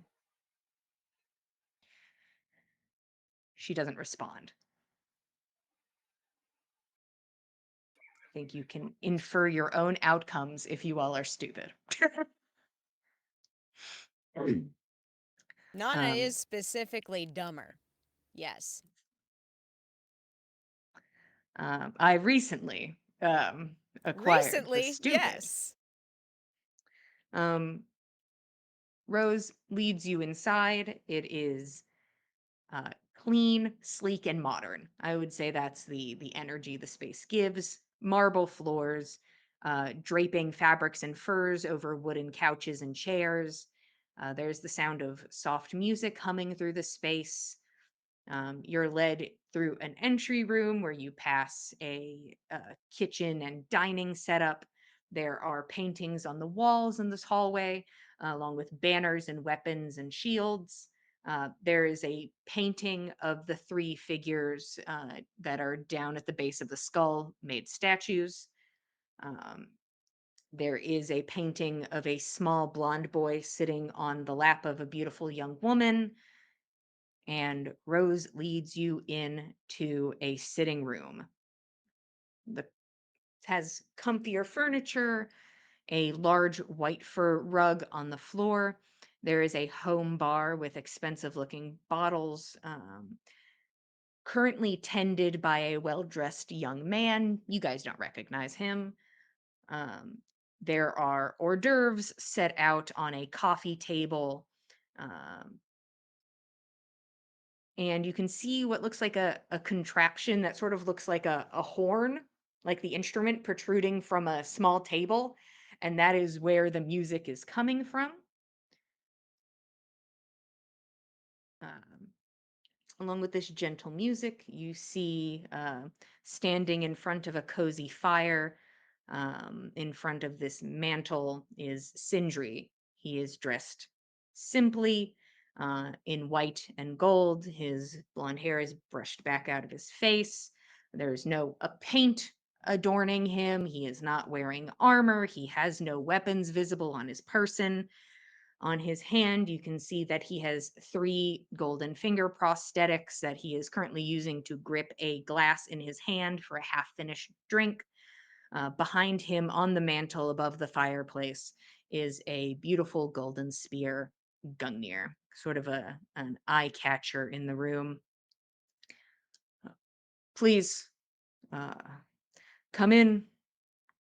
She doesn't respond. I think you can infer your own outcomes if you all are stupid. Nana Um, is specifically dumber. Yes. I recently acquired the Recently, stupid. yes. Um, Rose leads you inside. It is clean, sleek, and modern. I would say that's the energy the space gives. Marble floors, draping fabrics and furs over wooden couches and chairs. There's the sound of soft music humming through the space. You're led through an entry room where you pass a kitchen and dining setup. There are paintings on the walls in this hallway, along with banners and weapons and shields. There is a painting of the three figures that are down at the base of the skull, made statues. Um, there is a painting of a small blonde boy sitting on the lap of a beautiful young woman, and Rose leads you in to a sitting room. The has comfier furniture, a large white fur rug on the floor. There is a home bar with expensive looking bottles, currently tended by a well dressed young man. You guys don't recognize him. Um, there are hors d'oeuvres set out on a coffee table. Um, and you can see what looks like a contraption that sort of looks like a horn, like the instrument protruding from a small table. And that is where the music is coming from. Um, Along with this gentle music, you see standing in front of a cozy fire, in front of this mantle is Sindri. He is dressed simply in white and gold. His blonde hair is brushed back out of his face. There's no a paint adorning him. He is not wearing armor. He has no weapons visible on his person. On his hand, you can see that he has 3 golden finger prosthetics that he is currently using to grip a glass in his hand for a half-finished drink. Behind him on the mantle above the fireplace is a beautiful golden spear Gungnir, sort of an eye catcher in the room. Please, uh, come in,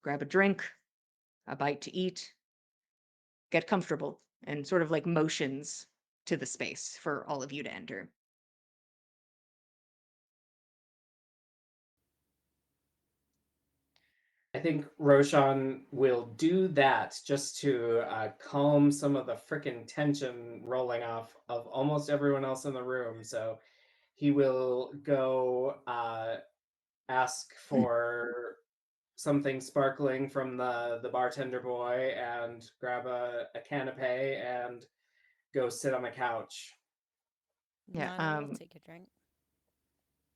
grab a drink, a bite to eat, get comfortable, and sort of like motions to the space for all of you to enter. I think Roshan will do that just to calm some of the freaking tension rolling off of almost everyone else in the room. So he will go ask for something sparkling from the bartender boy and grab a canapé and go sit on the couch. Yeah. Nana will take a drink.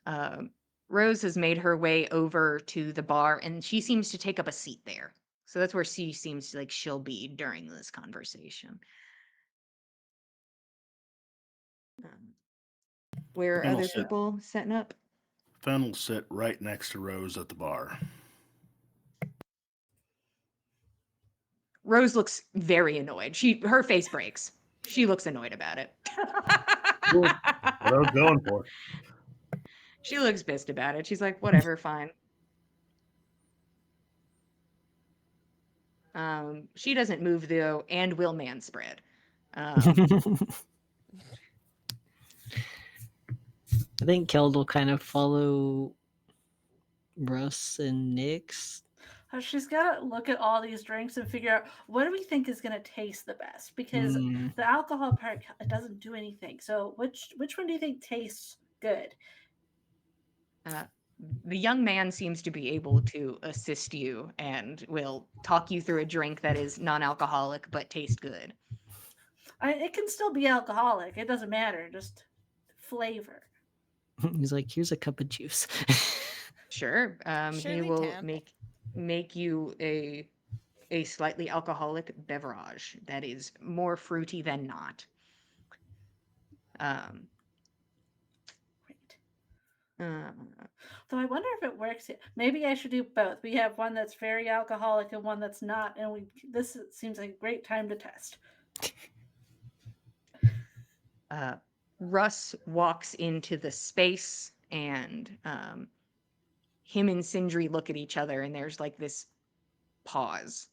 Um, Rose has made her way over to the bar, and she seems to take up a seat there. So that's where she seems like she'll be during this conversation. Um, where are Fen will other sit. people setting up? Fen will sit right next to Rose at the bar. Rose looks very annoyed. Her face breaks. She looks annoyed about it. What I was going for. She looks pissed about it. She's like, whatever, fine. She doesn't move though, and will man spread. I think Keld will kind of follow Russ and Nyx. She's got to look at all these drinks and figure out what do we think is going to taste the best, because the alcohol part doesn't do anything. So which one do you think tastes good? The young man seems to be able to assist you and will talk you through a drink that is non-alcoholic but tastes good. It can still be alcoholic. It doesn't matter. Just flavor. He's like, here's a cup of juice. Sure. He Shirley will Temple. make you a slightly alcoholic beverage that is more fruity than not. Um, Great. uh, Though I wonder if it works. Maybe I should do both. We have one that's very alcoholic and one that's not, and this seems like a great time to test. Russ walks into the space, and him and Sindri look at each other, and there's like this pause.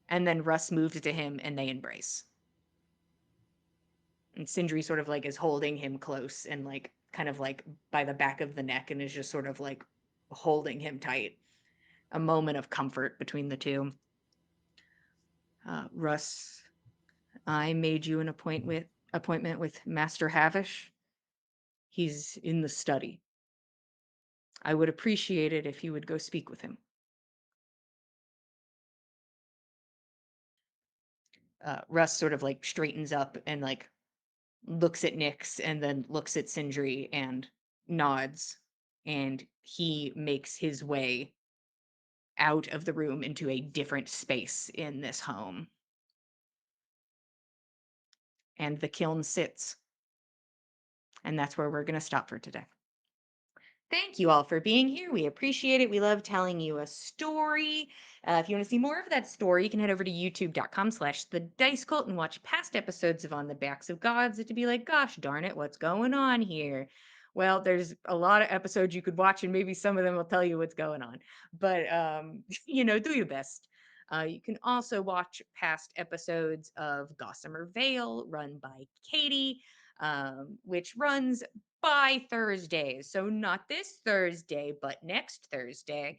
And then Russ moves to him, and they embrace. And Sindri sort of like is holding him close and like kind of like by the back of the neck, and is just sort of like holding him tight. A moment of comfort between the two. Russ, I made you an appointment with Master Havish. He's in the study. I would appreciate it if you would go speak with him. Russ sort of like straightens up and like looks at Nyx and then looks at Sindri and nods, and he makes his way out of the room into a different space in this home. And the kiln sits. And that's where we're going to stop for today. Thank you all for being here. We appreciate it. We love telling you a story. If you want to see more of that story, you can head over to youtube.com/the Dice Cult and watch past episodes of On the Backs of Gods to be like, gosh darn it, what's going on here? Well, there's a lot of episodes you could watch, and maybe some of them will tell you what's going on. But, do your best. You can also watch past episodes of Gossamer Vale, run by Katie, which runs by Thursdays. So not this Thursday, but next Thursday,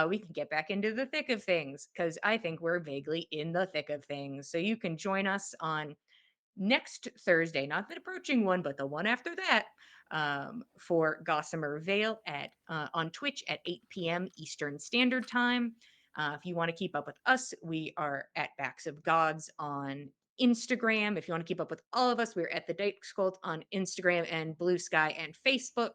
we can get back into the thick of things, because I think we're vaguely in the thick of things. So you can join us on next Thursday, not the approaching one, but the one after that, for Gossamer Vale at on Twitch at 8 p.m. Eastern Standard Time. If you want to keep up with us, we are at Backs of Gods on Instagram. If you want to keep up with all of us, we're at the Dice Cult on Instagram and Blue Sky and Facebook.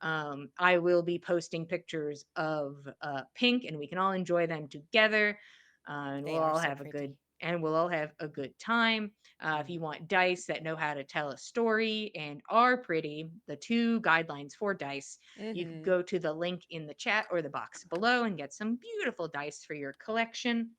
I will be posting pictures of Pink, and we can all enjoy them together. and They we'll are all so have pretty. we'll all have a good time. If you want dice that know how to tell a story and are pretty, the 2 guidelines for dice, you could Mhm. go to the link in the chat or the box below and get some beautiful dice for your collection.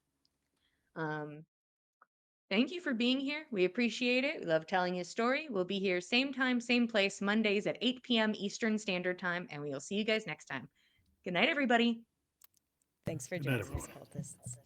Thank you for being here. We appreciate it. We love telling his story. We'll be here same time, same place, Mondays at 8 p.m. Eastern Standard Time, and we will see you guys next time. Good night, everybody. Thanks for Good night, joining us, everyone. cultists.